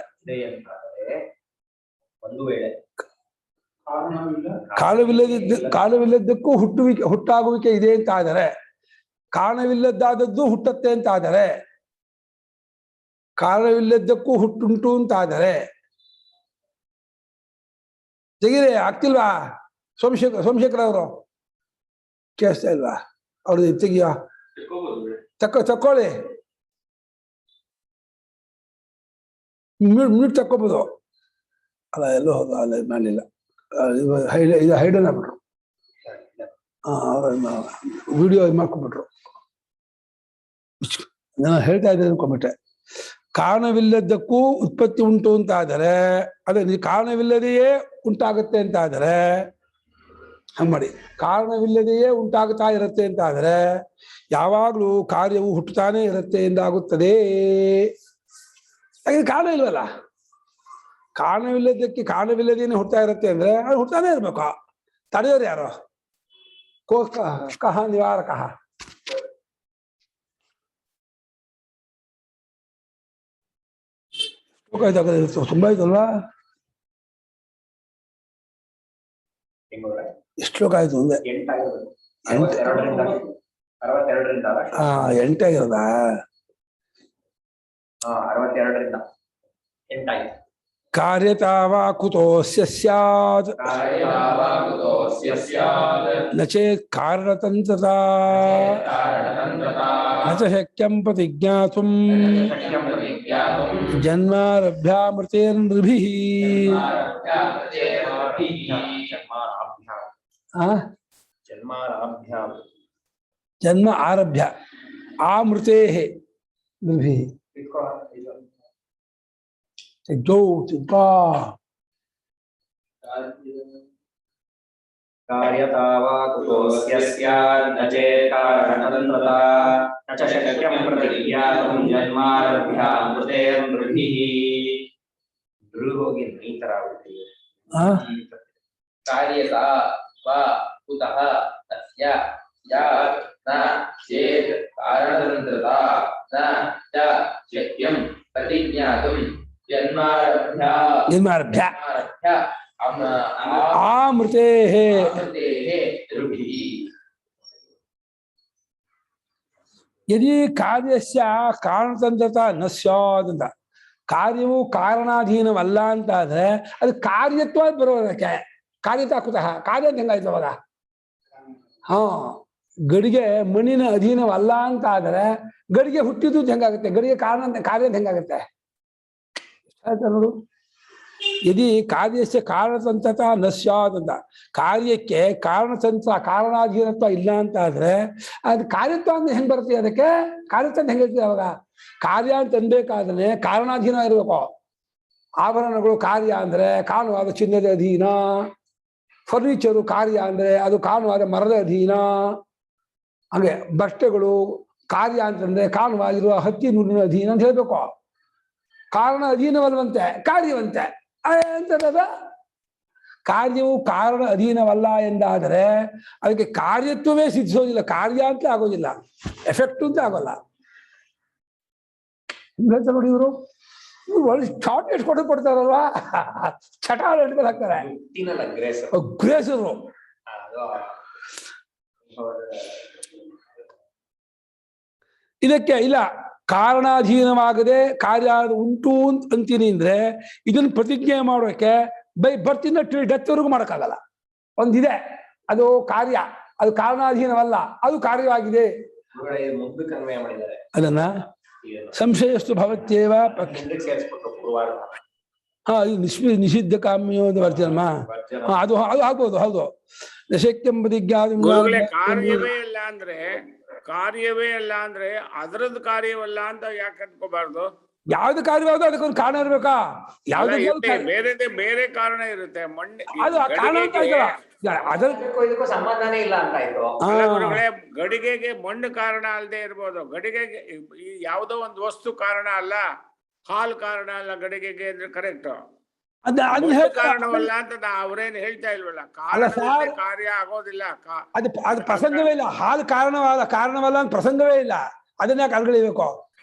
ಒಂದು ವೇಳೆ ಕಾರಣವಿಲ್ಲದ್ದಕ್ಕೂ ಹುಟ್ಟಾಗುವಿಕೆ ಇದೆ ಅಂತ ಆದರೆ, ಕಾರಣವಿಲ್ಲದ್ದಾದದ್ದು ಹುಟ್ಟತ್ತೆ ಅಂತ ಆದರೆ, ಕಾರಣವಿಲ್ಲದ್ದಕ್ಕೂ ಹುಟ್ಟುಂಟು ಅಂತಾದರೆ ತೆಗೀರಿ. ಆಗ್ತಿಲ್ವಾ? ಸೋಮಶೇಖರ್ ಅವರು ಕೇಳಿಸ್ತಾ ಇಲ್ವಾ? ಅವ್ರದ್ದು ತೆಗಿಯ ತಕ್ಕೊಳ್ಳಿ, ಮಿನಿಟ್ ತಕ್ಕೋಬಹುದು. ಅಲ್ಲ ಎಲ್ಲೋ ಹೋದ, ಅಲ್ಲ ಮಾಡಲಿಲ್ಲ, ಇದು ಹೈಡನ್ ಆಗ್ಬಿಟ್ರು. ವಿಡಿಯೋ ಮಾಡ್ಕೊಂಡ್ಬಿಟ್ರು. ನಾನು ಹೇಳ್ತಾ ಇದ್ದೆ ಅನ್ಕೊಂಡ್ಬಿಟ್ಟೆ. ಕಾರಣವಿಲ್ಲದಕ್ಕೂ ಉತ್ಪತ್ತಿ ಉಂಟು ಅಂತಾದರೆ, ಅದೇ ಕಾರಣವಿಲ್ಲದೆಯೇ ಉಂಟಾಗುತ್ತೆ ಅಂತಾದರೆ, ಹಂಗೆ ಮಾಡಿ. ಕಾರಣವಿಲ್ಲದೆಯೇ ಉಂಟಾಗ್ತಾ ಇರುತ್ತೆ ಅಂತಾದರೆ ಯಾವಾಗಲೂ ಕಾರ್ಯವು ಹುಟ್ಟುತ್ತಾನೆ ಇರುತ್ತೆ ಎಂದಾಗುತ್ತದೆ. ಯಾಕಂದ್ರೆ ಕಾರಣ ಇಲ್ವಲ್ಲ. ಕಾರಣವಿಲ್ಲದಕ್ಕೆ ಕಾರಣವಿಲ್ಲದೇನೆ ಹುಟ್ಟಾ ಇರುತ್ತೆ ಅಂದ್ರೆ ಅದು ಹುಟ್ಟಾನೇ ಇರ್ಬೇಕು. ತಡೆಯೋರು ಯಾರು? ಕಹ ನಿವಾರಕ. ತುಂಬಾ ಆಯ್ತಲ್ವಾ? ಎಷ್ಟು ಶ್ಲೋಕ ಆಯ್ತು? ಒಂದೇ 8 ಆಗಿರೋದ? 62ರಿಂದ 8 ಆಯ್ತು. ಕಾರ್ಯತಾವಾ ಕುತೋಸ್ಯ ಸ್ಯಾತ್ ನ ಚೇತ್ ಕಾರಣತಂತ್ರತಾ ನ ಚ ಶಕ್ಯಂ ಪ್ರತಿಜ್ಞಾತುಂ ಜನ್ಮಾರಭ್ಯಾಮೃತೇರ್ನೃಭಿಃ. ಜನ್ಮ ಆರಭ್ಯ ಆಮೃತೇಃ ನೃಭಿಃ. ಕಾರ್ಯತಾವಾ ಕುತೋಸ್ಯ ಸ್ಯಾತ್ ನ ಚೇತ್ ಕಾರಣತಂತ್ರತಾ ನ ಚ ಶಕ್ಯಂ ಪ್ರತಿಜ್ಞಾತುಂ ಜನ್ಮಾರಭ್ಯಾಮೃತೇರ್ನೃಭಿಃ. ಹೋಗಿ ನೀತರ ಆಗುತ್ತದೆ. ಕಾರ್ಯತಾ ವಾ ಕುತಃ ತಸ್ಯ ಸ್ಯಾತ್ ನ ಚೇತ್ ಕಾರಣತಂತ್ರತಾ ನ ಚ ಶಕ್ಯಂ ಪ್ರತಿಜ್ಞಾತುಂ ಜನ್ಮಾರಭ್ಯ ಆಮೃತೇಃ. ಯದಿ ಕಾರ್ಯಸ್ಯ ಕಾರಣತಂತ್ರತಾ ನ ಸ್ಯಾತ್ ಅಂತ, ಕಾರ್ಯವು ಕಾರಣಾಧೀನವಲ್ಲ ಅಂತ ಆದ್ರೆ ಅದು ಕಾರ್ಯತ್ವ ಬರೋದಕ್ಕೆ ಕಾರ್ಯತಾ ಕುತಃ ಕಾರ್ಯ ಅಂತ ಹೆಂಗಾಯ್ತು ಅವಾಗ? ಗಡಿಗೆ ಮಣ್ಣಿನ ಅಧೀನವಲ್ಲ ಅಂತ ಆದ್ರೆ ಗಡಿಗೆ ಹುಟ್ಟಿದ್ದು ಹೆಂಗಾಗುತ್ತೆ? ಗಡಿಗೆ ಕಾರಣ ಅಂತ ಕಾರ್ಯ ಅಂತ ಹೆಂಗಾಗುತ್ತೆ? ಆಯ್ತಾ ನೋಡು. ಯದಿ ಕಾರ್ಯಸ್ಯ ಕಾರಣತಂತ್ರತಾ ನ ಸ್ಯಾತ್ ಅಂತ, ಕಾರ್ಯಕ್ಕೆ ಕಾರಣತಂತ್ರ ಕಾರಣಾಧೀನತ್ವ ಇಲ್ಲ ಅಂತ ಆದ್ರೆ ಅದು ಕಾರ್ಯತ್ವ ಅಂತ ಹೆಂಗ್ ಬರುತ್ತೆ? ಅದಕ್ಕೆ ಕಾರ್ಯತ್ವ ಅಂತ ಹೆಂಗ್ ಹೇಳ್ತೀವಿ ಅವಾಗ? ಕಾರ್ಯ ಅಂತ ಅನ್ಬೇಕಾದ್ರೆ ಕಾರಣಾಧೀನ ಇರ್ಬೇಕು. ಆಭರಣಗಳು ಕಾರ್ಯ ಅಂದ್ರೆ ಕಾಣುವಾದ ಚಿನ್ನದ ಅಧೀನ, ಫರ್ನಿಚರು ಕಾರ್ಯ ಅಂದ್ರೆ ಅದು ಕಾಣುವಾದ ಮರದ ಅಧೀನ, ಹಾಗೆ ಬಟ್ಟೆಗಳು ಕಾರ್ಯ ಅಂತಂದ್ರೆ ಕಾಣುವಾಗಿರುವ ಹತ್ತಿ ನೂರಿನ ಅಧೀನ ಅಂತ ಹೇಳ್ಬೇಕು. ಕಾರಣ ಅಧೀನವಲ್ವಂತೆ, ಕಾರ್ಯವಂತೆ ಅಂತದ. ಕಾರ್ಯವು ಕಾರಣ ಅಧೀನವಲ್ಲ ಎಂದಾದರೆ ಅದಕ್ಕೆ ಕಾರ್ಯತ್ವವೇ ಸಿದ್ಧಿಸೋದಿಲ್ಲ, ಕಾರ್ಯ ಅಂತ ಆಗೋದಿಲ್ಲ, ಎಫೆಕ್ಟ್ ಅಂತ ಆಗೋಲ್ಲ. ನೋಡಿ ಇವರು ಒಳ್ಳೆ ಶಾರ್ಟ್ ಎಟ್ಕೊಂಡು ಕೊಡ್ತಾರಲ್ವಾ, ಚಟಾಳ ಇಟ್ಕೊಂಡು ಹಾಕ್ತಾರೆ. ಗ್ರೇಸರು ಇದಕ್ಕೆ ಇಲ್ಲ, ಕಾರಣಾಧೀನವಾಗದೆ ಕಾರ್ಯ ಉಂಟು ಅಂತೀನಿ ಅಂದ್ರೆ ಇದನ್ನ ಪ್ರತಿಜ್ಞೆ ಮಾಡೋಕೆ ಬೈ ಬರ್ತಿನ ಡೆತ್ವರೆಗೂ ಮಾಡೋಕ್ಕಾಗಲ್ಲ. ಒಂದಿದೆ ಅದು ಕಾರ್ಯ, ಅದು ಕಾರಣಾಧೀನವಲ್ಲ, ಅದು ಕಾರ್ಯವಾಗಿದೆ. ಅದನ್ನ ಸಂಶಯಸ್ತು ಭವತ್ಯೇವ ನಿಷಿದ್ಧ ಕಾಮ್ಯೋದ ವರ್ಜನ್ಮ ಅದು ಆಗ್ಬೋದು. ಹೌದು. ಶಕ್ಯಂ ಪ್ರತಿಜ್ಞಾತುಂ ಕಾರ್ಯವೇ ಅಲ್ಲ ಅಂದ್ರೆ ಅದರದ್ದು ಕಾರ್ಯವಲ್ಲ ಅಂತ ಯಾಕೆ ಅನ್ಕೋಬಾರ್ದು? ಯಾವ್ದು ಕಾರ್ಯವಾದ ಅದಕ್ಕೊಂದು ಕಾರಣ ಇರ್ಬೇಕಾ? ಯಾವ್ದು ಬೇರೆ ಕಾರಣ ಇರುತ್ತೆ. ಅದು ಕಾರಣ ಅಂತ ಆಯ್ತಲ್ಲ, ಇದಕ್ಕೂ ಸಂಬಂಧನೇ ಇಲ್ಲ ಅಂತ ಆಯ್ತು. ಗಡಿಗೆಗೆ ಮಣ್ಣು ಕಾರಣ ಅಲ್ಲದೆ ಇರ್ಬೋದು, ಗಡಿಗೆಗೆ ಯಾವುದೋ ಒಂದು ವಸ್ತು ಕಾರಣ ಅಲ್ಲ, ಹಾಲು ಕಾರಣ ಅಲ್ಲ ಗಡಿಗೆಗೆ ಅಂದ್ರೆ ಕರೆಕ್ಟ್. ಅದನ್ನ ಮೊದಲು ಹೇಳ್ತಾರೆ. ಕಾರಣವಲ್ಲ ಅಂತ ಅವ್ರೇನು ಹೇಳ್ತಾ ಇಲ್ವಲ್ಲ, ಅಲ್ಲ ಕಾರಣವಿಲ್ಲದೆ ಸರ್. ಕಾರ್ಯ ಆಗೋದಿಲ್ಲ. ಅದು ಪ್ರಸಂಗವೇ ಇಲ್ಲ. ಹಾಲು ಕಾರಣವಲ್ಲ ಅಂತ ಪ್ರಸಂಗವೇ ಇಲ್ಲ. ಅದನ್ನ ಯಾಕೆ ಅಲ್ಗಳಿಬೇಕು?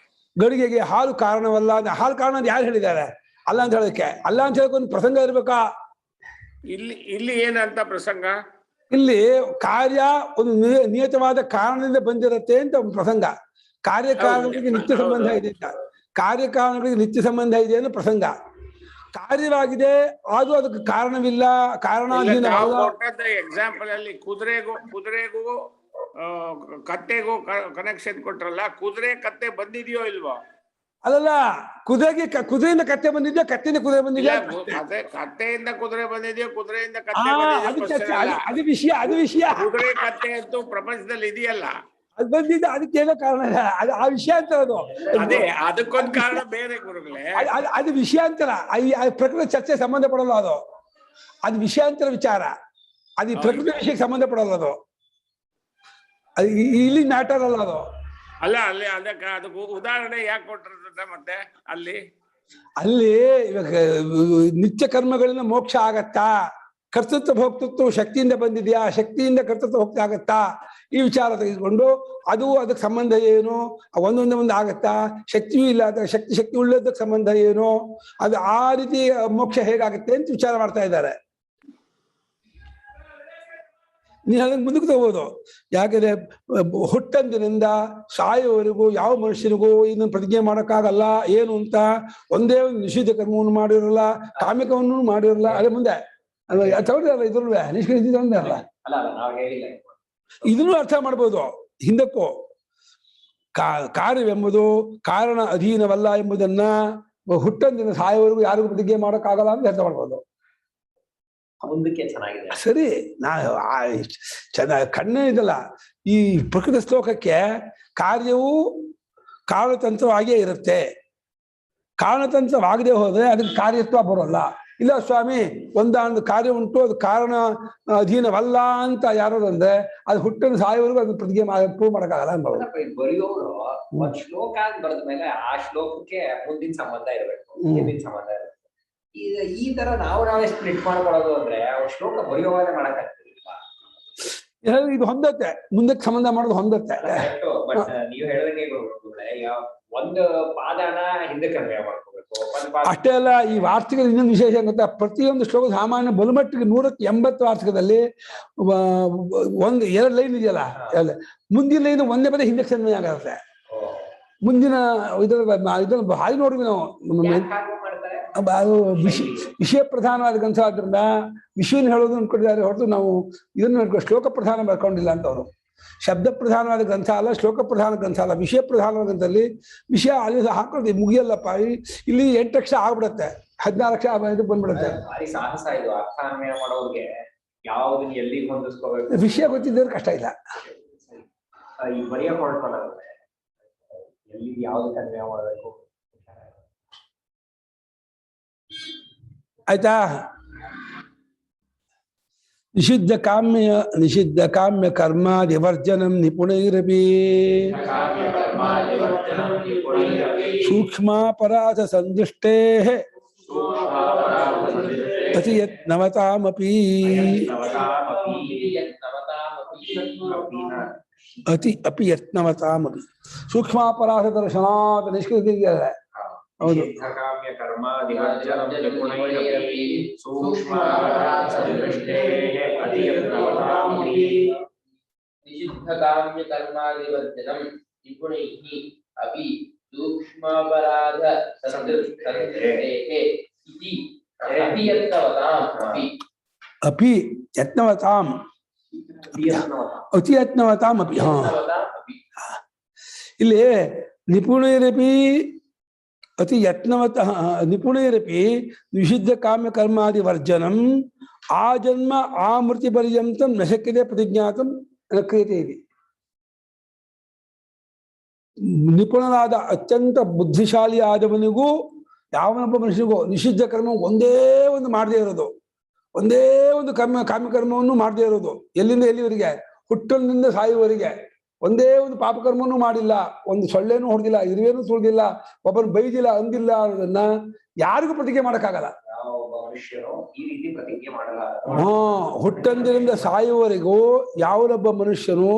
ಗಡಿಗೆಗೆ ಹಾಲು ಕಾರಣವಲ್ಲ, ಹಾಲು ಕಾರಣ ಅಂತ ಯಾರು ಹೇಳಿದ್ದಾರೆ? ಅಲ್ಲ ಅಂತ ಹೇಳೋದಕ್ಕೆ. ಅಲ್ಲ ಅಂತ ಹೇಳಕ್ ಒಂದು ಪ್ರಸಂಗ ಇರ್ಬೇಕಾ? ಇಲ್ಲಿ ಏನಂತ ಪ್ರಸಂಗ? ಇಲ್ಲಿ ಕಾರ್ಯ ಒಂದು ನಿಯತವಾದ ಕಾರಣದಿಂದ ಬಂದಿರುತ್ತೆ ಅಂತ ಒಂದು ಪ್ರಸಂಗ. ಕಾರ್ಯಕಾರಣಗಳಿಗೆ ನಿತ್ಯ ಸಂಬಂಧ ಇದೆ ಅಂತ. ಕಾರ್ಯಕಾರಣಗಳಿಗೆ ನಿತ್ಯ ಸಂಬಂಧ ಇದೆ ಅನ್ನೋ ಪ್ರಸಂಗ. ಕಾರ್ಯವಾಗಿದೆ, ಅದು ಅದಕ್ಕೆ ಕಾರಣವಿಲ್ಲ, ಕಾರಣಾಧೀನ ಎಕ್ಸಾಂಪಲ್ ಅಲ್ಲಿ ಕುದುರೆಗೂ ಕತ್ತೆಗೂ ಕನೆಕ್ಷನ್ ಕೊಟ್ರಲ್ಲ, ಕುದುರೆ ಕತ್ತೆ ಬಂದಿದೆಯೋ ಇಲ್ವೋ? ಅಲ್ಲಲ್ಲ, ಕುದುರೆಯಿಂದ ಕತ್ತೆ ಬಂದಿದ್ಯಾ, ಕತ್ತೆಯಿಂದ ಕುದುರೆ ಬಂದಿದ್ಯಾ? ಕತ್ತೆಯಿಂದ ಕುದುರೆ ಬಂದಿದೆಯೋ, ಕುದುರೆಯಿಂದ ಕತ್ತೆ ಬಂದಿದೆಯೋ? ಅದು ವಿಷಯ. ಕುದುರೆ ಕತ್ತೆ ಅಂತೂ ಪ್ರಪಂಚದಲ್ಲಿ ಇದೆಯಲ್ಲ, ಅದು ಬಂದಿದ್ದ, ಅದಕ್ಕೇನೋ ಕಾರಣ ಇಲ್ಲ. ಅದು ಆ ವಿಷಯಾಂತರ. ಅದು ಅದೇ ಅದಕ್ಕೊಂದು ಕಾರಣ ಬೇರೆ ಗುರುಗಳೇ. ಅದು ವಿಷಯಾಂತರ. ಪ್ರಕೃತಿ ಚರ್ಚೆ ಸಂಬಂಧ ಪಡಲ್ಲ. ಅದು ವಿಷಯಾಂತರ ವಿಚಾರ. ಅದು ಪ್ರಕೃತಿ ವಿಷಯಕ್ಕೆ ಸಂಬಂಧ ಪಡಲ್ಲ. ಅದು ಇಲ್ಲಿ ಮ್ಯಾಟರ್ ಅಲ್ಲ. ಅದು ಅಲ್ಲ, ಅಲ್ಲಿ ಅದಕ್ಕೆ ಉದಾಹರಣೆ ಯಾಕೆ ಕೊಟ್ಟಿರ್ತದೆ ಮತ್ತೆ ಅಲ್ಲಿ ಇವಾಗ ನಿತ್ಯ ಕರ್ಮಗಳಿಂದ ಮೋಕ್ಷ ಆಗತ್ತಾ? ಕರ್ತೃತ್ವ ಭೋಕ್ತೃತ್ವ ಶಕ್ತಿಯಿಂದ ಬಂದಿದೆಯಾ? ಶಕ್ತಿಯಿಂದ ಕರ್ತೃತ್ವ ಭೋಕ್ತ ಆಗತ್ತಾ? ಈ ವಿಚಾರ ತೆಗೆದುಕೊಂಡು ಅದು ಅದಕ್ಕೆ ಸಂಬಂಧ ಏನು? ಒಂದೊಂದು ಆಗತ್ತಾ? ಶಕ್ತಿಯೂ ಇಲ್ಲ, ಶಕ್ತಿ ಉಳ್ಳದಕ್ಕೆ ಸಂಬಂಧ ಏನು? ಅದು ಆ ರೀತಿ ಮೋಕ್ಷ ಹೇಗಾಗುತ್ತೆ ಅಂತ ವಿಚಾರ ಮಾಡ್ತಾ ಇದ್ದಾರೆ. ನೀನು ಅದನ್ನು ಮುಂದಕ್ಕೆ ತಗೋಬೋದು. ಯಾಕಂದ್ರೆ ಹುಟ್ಟಂದಿನಿಂದ ಸಾಯುವವರೆಗೂ ಯಾವ ಮನುಷ್ಯನಿಗೂ ಇದನ್ನು ಪ್ರತಿಜ್ಞೆ ಮಾಡೋಕ್ಕಾಗಲ್ಲ ಏನು ಅಂತ. ಒಂದೇ ಒಂದು ನಿಷಿದ್ಧ ಕರ್ಮವನ್ನು ಮಾಡಿರಲ್ಲ, ಕಾಮಿಕವನ್ನು ಮಾಡಿರಲ್ಲ. ಅದೇ ಮುಂದೆ ತಗೊಂಡಿರಲ್ಲ, ಇದ್ರಲ್ವೇ ನಿಷ್ಕ್ರಿಯ ಅಲ್ಲ. ಇದನ್ನು ಅರ್ಥ ಮಾಡ್ಬೋದು. ಹಿಂದಕ್ಕೂ ಕಾರ್ಯವೆಂಬುದು ಕಾರಣ ಅಧೀನವಲ್ಲ ಎಂಬುದನ್ನ ಹುಟ್ಟಂದಿನ ಸಾಯುವವರೆಗೂ ಯಾರಿಗೂ ಪ್ರತಿಜ್ಞೆ ಮಾಡೋಕ್ಕಾಗಲ್ಲ ಅಂತ ಅರ್ಥ ಮಾಡ್ಬೋದು. ಮುಂದಕ್ಕೆ ಚೆನ್ನಾಗಿದೆ. ಸರಿ, ಚೆನ್ನಾಗಿ ಕಣ್ಣೇ ಇದಲ್ಲ. ಈ ಪ್ರಕೃತ ಶ್ಲೋಕಕ್ಕೆ ಕಾರ್ಯವು ಕಾರಣತಂತ್ರವಾಗಿಯೇ ಇರುತ್ತೆ. ಕಾರಣತಂತ್ರವಾಗದೆ ಹೋದ್ರೆ ಅದಕ್ಕೆ ಕಾರ್ಯತ್ವ ಬರೋಲ್ಲ. ಇಲ್ಲ ಸ್ವಾಮಿ, ಒಂದಾಒಂದು ಕಾರ್ಯ ಉಂಟು, ಅದು ಕಾರಣ ಅಧೀನವಲ್ಲ ಅಂತ ಯಾರು ಅಂದ್ರೆ ಅದು ಹುಟ್ಟನ್ನು ಸಾಯೋವರೆಗೂ ಅದನ್ನ ಪ್ರತಿಜ್ಞೆ ಪ್ರೂವ್ ಮಾಡೋಕ್ಕಾಗಲ್ಲ ಅನ್ಬೋದು. ಬರೆಯೋರು ಒಂದ್ ಶ್ಲೋಕ ಬರೆದ ಮೇಲೆ ಆ ಶ್ಲೋಕಕ್ಕೆ ಮುಂದಿನ ಸಂಬಂಧ ಇರಬೇಕು, ಹಿಂದಿನ ಸಂಬಂಧ ಇರಬೇಕು. ಈ ತರ ನಾವೇ ಸ್ಪ್ಲಿಟ್ ಮಾಡ್ಕೊಳ್ಳೋದು ಅಂದ್ರೆ ಶ್ಲೋಕ ಬರೆಯೋವಾಗೆ ಮಾಡಕ್ಕಾಗ್ತಿರ್ಲಿಲ್ಲ. ಇದು ಹೊಂದತ್ತೆ, ಮುಂದಕ್ಕೆ ಸಂಬಂಧ ಮಾಡೋದು ಹೊಂದತ್ತೆ. ಬಟ್ ನೀವು ಹೇಳಿದಂಗೆ ಒಂದು ಪಾದನ ಹಿಂದಕ್ಕೆ ಅನ್ವಯ ಮಾಡ್ಕೋಬೇಕು. ಅಷ್ಟೇ ಅಲ್ಲ, ಈ ವಾರ್ತಿಕದ ಇನ್ನೊಂದು ವಿಶೇಷ ಗೊತ್ತಾ? ಪ್ರತಿಯೊಂದು ಶ್ಲೋಕ ಸಾಮಾನ್ಯ ಬಲುಮಟ್ಟಿಗೆ 180 ವಾರ್ತಿಕದಲ್ಲಿ 2 ಲೈನ್ ಇದೆಯಲ್ಲ, ಮುಂದಿನ ಲೈನ್ ಒಂದೇ ಪದ ಹಿಂದಕ್ಕೆ ಅನ್ವಯ ಆಗುತ್ತೆ. ಮುಂದಿನ ಇದನ್ನ ಹಾಗೆ ನೋಡಿದ್ವಿ ನಾವು. ವಿಷಯ ಪ್ರಧಾನವಾದ ಗ್ರಂಥ ಆದ್ರಿಂದ ವಿಷಯನ ಹೇಳೋದು ಅನ್ಕೊಂಡಿದ್ದಾರೆ ಹೊರತು ನಾವು ಇದನ್ನ ಶ್ಲೋಕ ಪ್ರಧಾನ ಬರ್ಕೊಂಡಿಲ್ಲ ಅಂತ ಅವರು. ಶಬ್ದ ಪ್ರಧಾನವಾದ ಗ್ರಂಥ ಅಲ್ಲ, ಶ್ಲೋಕ ಪ್ರಧಾನ ಗ್ರಂಥ ಅಲ್ಲ, ವಿಷಯ ಪ್ರಧಾನವಾದ ಗ್ರಂಥದಲ್ಲಿ ವಿಷಯ ಅಲ್ಲಿ ಹಾಕೋದು ಮುಗಿಯಲ್ಲಪ್ಪ. ಇಲ್ಲಿ 8 ಅಕ್ಷರ ಆಗ್ಬಿಡತ್ತೆ, 14 ಅಕ್ಷರ ಬಂದ್ಬಿಡುತ್ತೆ. ಸಾಹಸ ಇದು. ಅರ್ಥಾನ್ವಯ ಮಾಡೋರಿಗೆ ಯಾವ್ದನ್ನ ಎಲ್ಲಿ ಹೊಂದಿಸ್ಕೋಬೇಕು ವಿಷಯ ಗೊತ್ತಿದ್ದವ್ರು ಕಷ್ಟ ಇಲ್ಲ. ಈ ಬರೆಯ ಹೊರಡ್ಕೊಳ್ಳೋದು ಎಲ್ಲಿ ಯಾವ್ದಕ್ಕೆ ಅನ್ವಯ ಮಾಡಬೇಕು ಆಯ್ತಾ? ನಿಷಿದ್ಧ ಕಾಮ್ಯ ಕರ್ಮಾದಿವರ್ಜನಂ ನಿಪುಣೈರಪಿ ಸೂಕ್ಷ್ಮಾಪರಾಧ ಸಂದೃಷ್ಟೇ ಅತಿ ಯತ್ನವತಾಮಪಿ ಯತ್ನವತಾಮಪಿ ಸೂಕ್ಷ್ಮಾಪರಾಧ ದರ್ಶನಾತ್ ನಿಷ್ಕೃತಿ ಇದೆಯಲ್ಲ. ಹೌದು. ಅಪಿ ಯತ್ನವತಾಂ ಅತಿ ಯತ್ನವತಾಂ ಅಪಿ. ಹಾ, ಇಲ್ಲಿ ನಿಪುಣೈರಪಿ ಅತಿ ಯತ್ನವತಃ ನಿಪುಣೈರಪಿ ನಿಷಿದ್ಧ ಕಾಮ್ಯ ಕರ್ಮಾದಿ ವರ್ಜನಂ ಆ ಜನ್ಮ ಆ ಮೃತಿ ಪರ್ಯಂತಂ ನ ಶಕ್ಯತೆ ಪ್ರತಿಜ್ಞಾತಂ ನ ಕ್ರಿಯತೆ ಇದೆ. ನಿಪುಣನಾದ ಅತ್ಯಂತ ಬುದ್ಧಿಶಾಲಿ ಆದವನಿಗೂ ಯಾವನೊಬ್ಬ ಮನುಷ್ಯನಿಗೂ ನಿಷಿದ್ಧ ಕರ್ಮ ಒಂದೇ ಒಂದು ಮಾಡದೇ ಇರೋದು, ಒಂದೇ ಒಂದು ಕಾಮ್ಯಕರ್ಮವನ್ನು ಮಾಡದೇ ಇರೋದು, ಎಲ್ಲಿಂದ ಎಲ್ಲಿವರೆಗೆ? ಹುಟ್ಟಲಿನಿಂದ ಸಾಯುವವರೆಗೆ ಒಂದೇ ಒಂದು ಪಾಪಕರ್ಮನೂ ಮಾಡಿಲ್ಲ, ಒಂದು ಸೊಳ್ಳೆನೂ ಹೊಡೆದಿಲ್ಲ, ಇರುವೇನೂ ಸುಳ್ದಿಲ್ಲ, ಒಬ್ಬರು ಬೈದಿಲ್ಲ, ಅಂದಿಲ್ಲ ಅನ್ನೋದನ್ನ ಯಾರಿಗೂ ಪ್ರತಿಜ್ಞೆ ಮಾಡೋಕ್ಕಾಗಲ್ಲ. ಒಬ್ಬ ಮನುಷ್ಯನು ಈ ರೀತಿ ಪ್ರತಿಜ್ಞೆ ಮಾಡಲ್ಲ. ಹುಟ್ಟಂದಿನಿಂದ ಸಾಯುವವರೆಗೂ ಯಾವನೊಬ್ಬ ಮನುಷ್ಯನು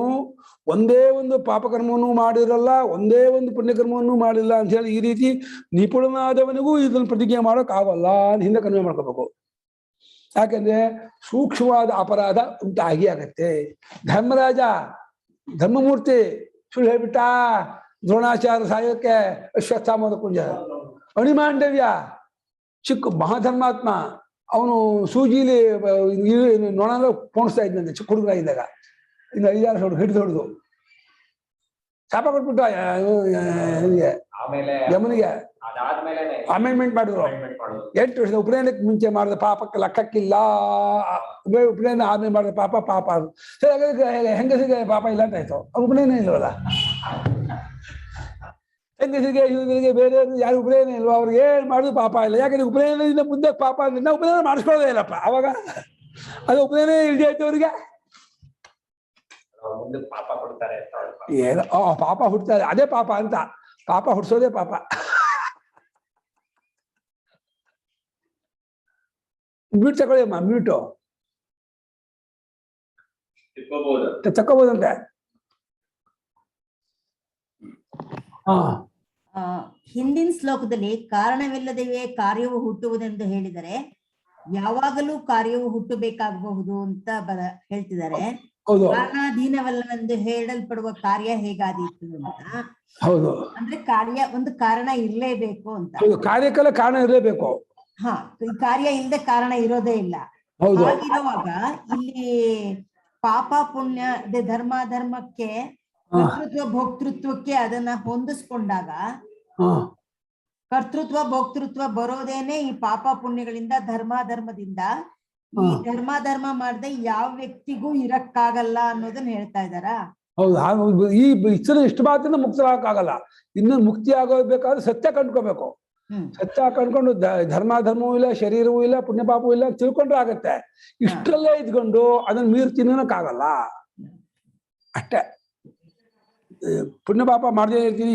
ಒಂದೇ ಒಂದು ಪಾಪಕರ್ಮವನ್ನು ಮಾಡಿರಲ್ಲ, ಒಂದೇ ಒಂದು ಪುಣ್ಯಕರ್ಮವನ್ನು ಮಾಡಿಲ್ಲ ಅಂತ ಹೇಳಿ ಈ ರೀತಿ ನಿಪುಣನಾದವನಿಗೂ ಇದನ್ನು ಪ್ರತಿಜ್ಞೆ ಮಾಡೋಕ್ಕಾಗಲ್ಲ ಅಂತ ಹಿಂದೆ ಕನ್ವೆ ಮಾಡ್ಕೋಬೇಕು. ಯಾಕಂದ್ರೆ ಸೂಕ್ಷ್ಮವಾದ ಅಪರಾಧ ಉಂಟಾಗಿ ಆಗತ್ತೆ. ಧರ್ಮರಾಜ ಧರ್ಮಮೂರ್ತಿ ಸುಳ್ಳು ಹೇಳ್ಬಿಟ್ಟ ದ್ರೋಣಾಚಾರ್ಯ ಸಾಯೋಕ್ಕೆ ಅಶ್ವತ್ಥಾಮದ ಕುಂಜ. ಅಣಿಮಾಂಡವ್ಯ ಚಿಕ್ಕ ಮಹಾಧರ್ಮಾತ್ಮ, ಅವನು ಸೂಜಿಲಿ ನೊಣಲ್ಲ ಪೋಣಿಸ್ತಾ ಇದ್ದಂತೆ ಚಿಕ್ಕ ಹುಡುಗ ಇದ್ದಾಗ, ಇನ್ನು 5-6 ವರ್ಷ ಹಿಡಿದು ಶಾಪ ಕೊಟ್ಬಿಟ್ಟ ಯಮನಿಗೆ. ಅಮೆಂಡ್ಮೆಂಟ್ ಮಾಡಿದ್ರು. 8 ವರ್ಷದ ಉಪನಯನಕ್ಕೆ ಮುಂಚೆ ಮಾಡಿದ ಪಾಪಕ್ಕೆ ಲೆಕ್ಕಕ್ಕಿಲ್ಲ, ಉಪನಯನ ಆದ್ಮೇಲೆ ಮಾಡಿದ ಪಾಪ ಸರಿ. ಹೆಂಗಸಿಗೆ ಪಾಪ ಇಲ್ಲ ಅಂತ ಆಯ್ತು, ಉಪನಯನ ಇಲ್ವಲ್ಲ. ಹೆಂಗಸಿಗೆ ಬೇರೆ ಯಾರು ಉಪನಯನ ಇಲ್ವ, ಅವ್ರಿಗೆ ಏನ್ ಮಾಡಿದ್ರು ಪಾಪ ಇಲ್ಲ. ಯಾಕಂದ್ರೆ ಉಪನಯನದಿಂದ ಮುಂದೆ ಪಾಪ ಅಂದ್ರೆ ನಾವು ಉಪನಯನ ಮಾಡಿಸ್ಕೊಳ್ಳೋದೇ ಇಲ್ಲಪ್ಪ. ಅವಾಗ ಅದು ಉಪನಯನ ಇಲ್ದೇ ಆಯ್ತು ಅವ್ರಿಗೆ ಪಾಪ ಕೊಡ್ತಾರೆ. ಏನೋ ಪಾಪ ಹುಡ್ತಾರೆ, ಅದೇ ಪಾಪ ಅಂತ. ಪಾಪ ಹುಡ್ಸೋದೇ ಪಾಪ. ಮ್ಯೂಟ್ ತಗೊಳ್ಳಿ ಅಮ್ಮ, ಮ್ಯೂಟು ತಕ್ಕೋಬೋದಂತೆ. ಹಿಂದಿನ ಶ್ಲೋಕದಲ್ಲಿ ಕಾರಣವಿಲ್ಲದೆಯೇ ಕಾರ್ಯವು ಹುಟ್ಟುವುದೆಂದು ಹೇಳಿದರೆ ಯಾವಾಗಲೂ ಕಾರ್ಯವು ಹುಟ್ಟಬೇಕಾಗಬಹುದು ಅಂತ ಹೇಳ್ತಿದ್ದಾರೆ. ಕಾರಣಾಧೀನವಲ್ಲವೆಂದು ಹೇಳಲ್ಪಡುವ ಕಾರ್ಯ ಹೇಗಾದೀತು ಅಂತ. ಹೌದು, ಅಂದ್ರೆ ಒಂದು ಕಾರಣ ಇರ್ಲೇಬೇಕು ಅಂತ. ಕಾರ್ಯಕ್ಕೆಲ್ಲ ಕಾರಣ ಇರಲೇಬೇಕು. ಈ ಕಾರ್ಯ ಇಲ್ಲದೆ ಕಾರಣ ಇರೋದೇ ಇಲ್ಲ. ಹಾಗಿರುವಾಗ ಇಲ್ಲಿ ಪಾಪ ಪುಣ್ಯ ಧರ್ಮಕ್ಕೆ ಕರ್ತೃತ್ವ ಭೋಕ್ತೃತ್ವಕ್ಕೆ ಅದನ್ನ ಹೊಂದಿಸ್ಕೊಂಡಾಗ ಕರ್ತೃತ್ವ ಭೋಕ್ತೃತ್ವ ಬರೋದೇನೆ ಈ ಪಾಪ ಪುಣ್ಯಗಳಿಂದ, ಧರ್ಮದಿಂದ. ಈ ಧರ್ಮ ಮಾಡದೆ ಯಾವ ವ್ಯಕ್ತಿಗೂ ಇರಕ್ಕಾಗಲ್ಲ ಅನ್ನೋದನ್ನ ಹೇಳ್ತಾ ಇದ್ದಾರ. ಹೌದು, ಈ ಇಷ್ಟ ಮಾತ್ರ ಮುಕ್ತರಾಗಕ್ಕಾಗಲ್ಲ. ಇನ್ನು ಮುಕ್ತಿ ಆಗೋಬೇಕಾದ್ರೆ ಸತ್ಯ ಕಂಡ್ಕೋಬೇಕು. ಸತ್ಯ ಕಂಡ್ಕೊಂಡು ಧರ್ಮವೂ ಇಲ್ಲ, ಶರೀರವೂ ಇಲ್ಲ, ಪುಣ್ಯ ಪಾಪವೂ ಇಲ್ಲ ತಿಳ್ಕೊಂಡ್ರೆ ಆಗತ್ತೆ. ಇಷ್ಟರಲ್ಲೇ ಇದ್ಕೊಂಡು ಅದನ್ನ ಮೀರಿ ತಿನ್ನೋಕ್ಕಾಗಲ್ಲ ಅಷ್ಟೇ. ಪುಣ್ಯ ಪಾಪ ಮಾಡದೇ ಇರ್ತೀನಿ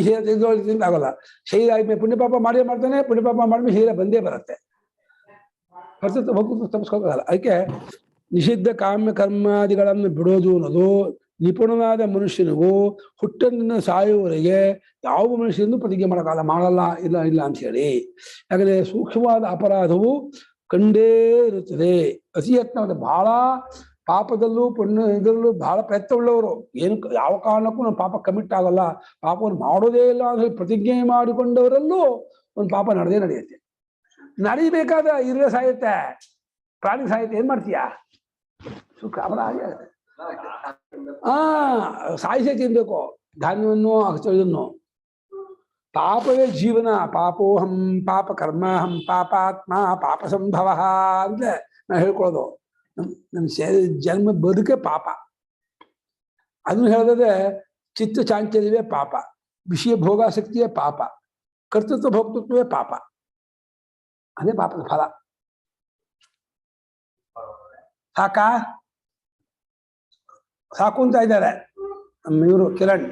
ಆಗಲ್ಲ. ಶರೀರ ಆದ್ಮೇಲೆ ಪುಣ್ಯ ಪಾಪ ಮಾಡೇ ಮಾಡ್ತಾನೆ, ಪುಣ್ಯ ಪಾಪ ಮಾಡಿದ್ಮೇಲೆ ಶರೀರ ಬಂದೇ ಬರುತ್ತೆ. ತಪ್ಪಿಸ್ಕೋಕಾಗಲ್ಲ. ಅದಕ್ಕೆ ನಿಷಿದ್ಧ ಕಾಮ್ಯ ಕರ್ಮಾದಿಗಳನ್ನು ಬಿಡೋದು ಅನ್ನೋದು ನಿಪುಣನಾದ ಮನುಷ್ಯನಿಗೂ ಹುಟ್ಟನಿಂದ ಸಾಯುವವರೆಗೆ ಯಾವ ಮನುಷ್ಯನೂ ಪ್ರತಿಜ್ಞೆ ಮಾಡಲ್ಲ ಇಲ್ಲ ಅಂತ ಹೇಳಿ. ಯಾಕಂದ್ರೆ ಸೂಕ್ಷ್ಮವಾದ ಅಪರಾಧವು ಕಂಡೇ ಇರುತ್ತದೆ. ಅತಿ ಯತ್ನವಾದ ಬಹಳ ಪಾಪದಲ್ಲೂ ಇದರಲ್ಲೂ ಬಹಳ ಪ್ರಯತ್ನವುಳ್ಳವರು ಏನು ಯಾವ ಕಾರಣಕ್ಕೂ ನಮ್ಮ ಪಾಪ ಕಮಿಟ್ ಆಗಲ್ಲ, ಪಾಪವನ್ನು ಮಾಡೋದೇ ಇಲ್ಲ ಅಂತ ಹೇಳಿ ಪ್ರತಿಜ್ಞೆ ಮಾಡಿಕೊಂಡವರಲ್ಲೂ ಒಂದು ಪಾಪ ನಡೆಯುತ್ತೆ. ನಡಿಬೇಕಾದ ಇರುವೆ ಸಾಯುತ್ತೆ, ಪ್ರಾಣಿ ಸಾಯುತ್ತೆ, ಏನ್ ಮಾಡ್ತೀಯ? ಸುಖ ಅಪರಾಧ ಆಗುತ್ತೆ. ಸಾಯಿಸೇ ತಿನ್ಬೇಕು ಧಾನ್ಯವನ್ನು ಇದನ್ನು. ಪಾಪವೇ ಜೀವನ. ಪಾಪೋಹಂ ಪಾಪ ಕರ್ಮಾಹಂ ಪಾಪಾತ್ಮ ಪಾಪ ಸಂಭವ ಅಂತ ನಾವು ಹೇಳ್ಕೊಳ್ಳೋದು. ನಮ್ಮ ಜನ್ಮ ಬದುಕೆ ಪಾಪ. ಅದನ್ನು ಹೇಳಿದ್ರೆ ಚಿತ್ತ ಚಾಂಚಲ್ಯವೇ ಪಾಪ, ವಿಷಯ ಭೋಗಾಸಕ್ತಿಯೇ ಪಾಪ, ಕರ್ತೃತ್ವ ಭೋಕ್ತೃತ್ವವೇ ಪಾಪ. ಅದೇ ಪಾಪದ ಫಲ. ಸಾಕು ಅಂತ ಇದ್ದಾರೆ ನಮ್ಮ ಇವರು ಕಿರಣ್.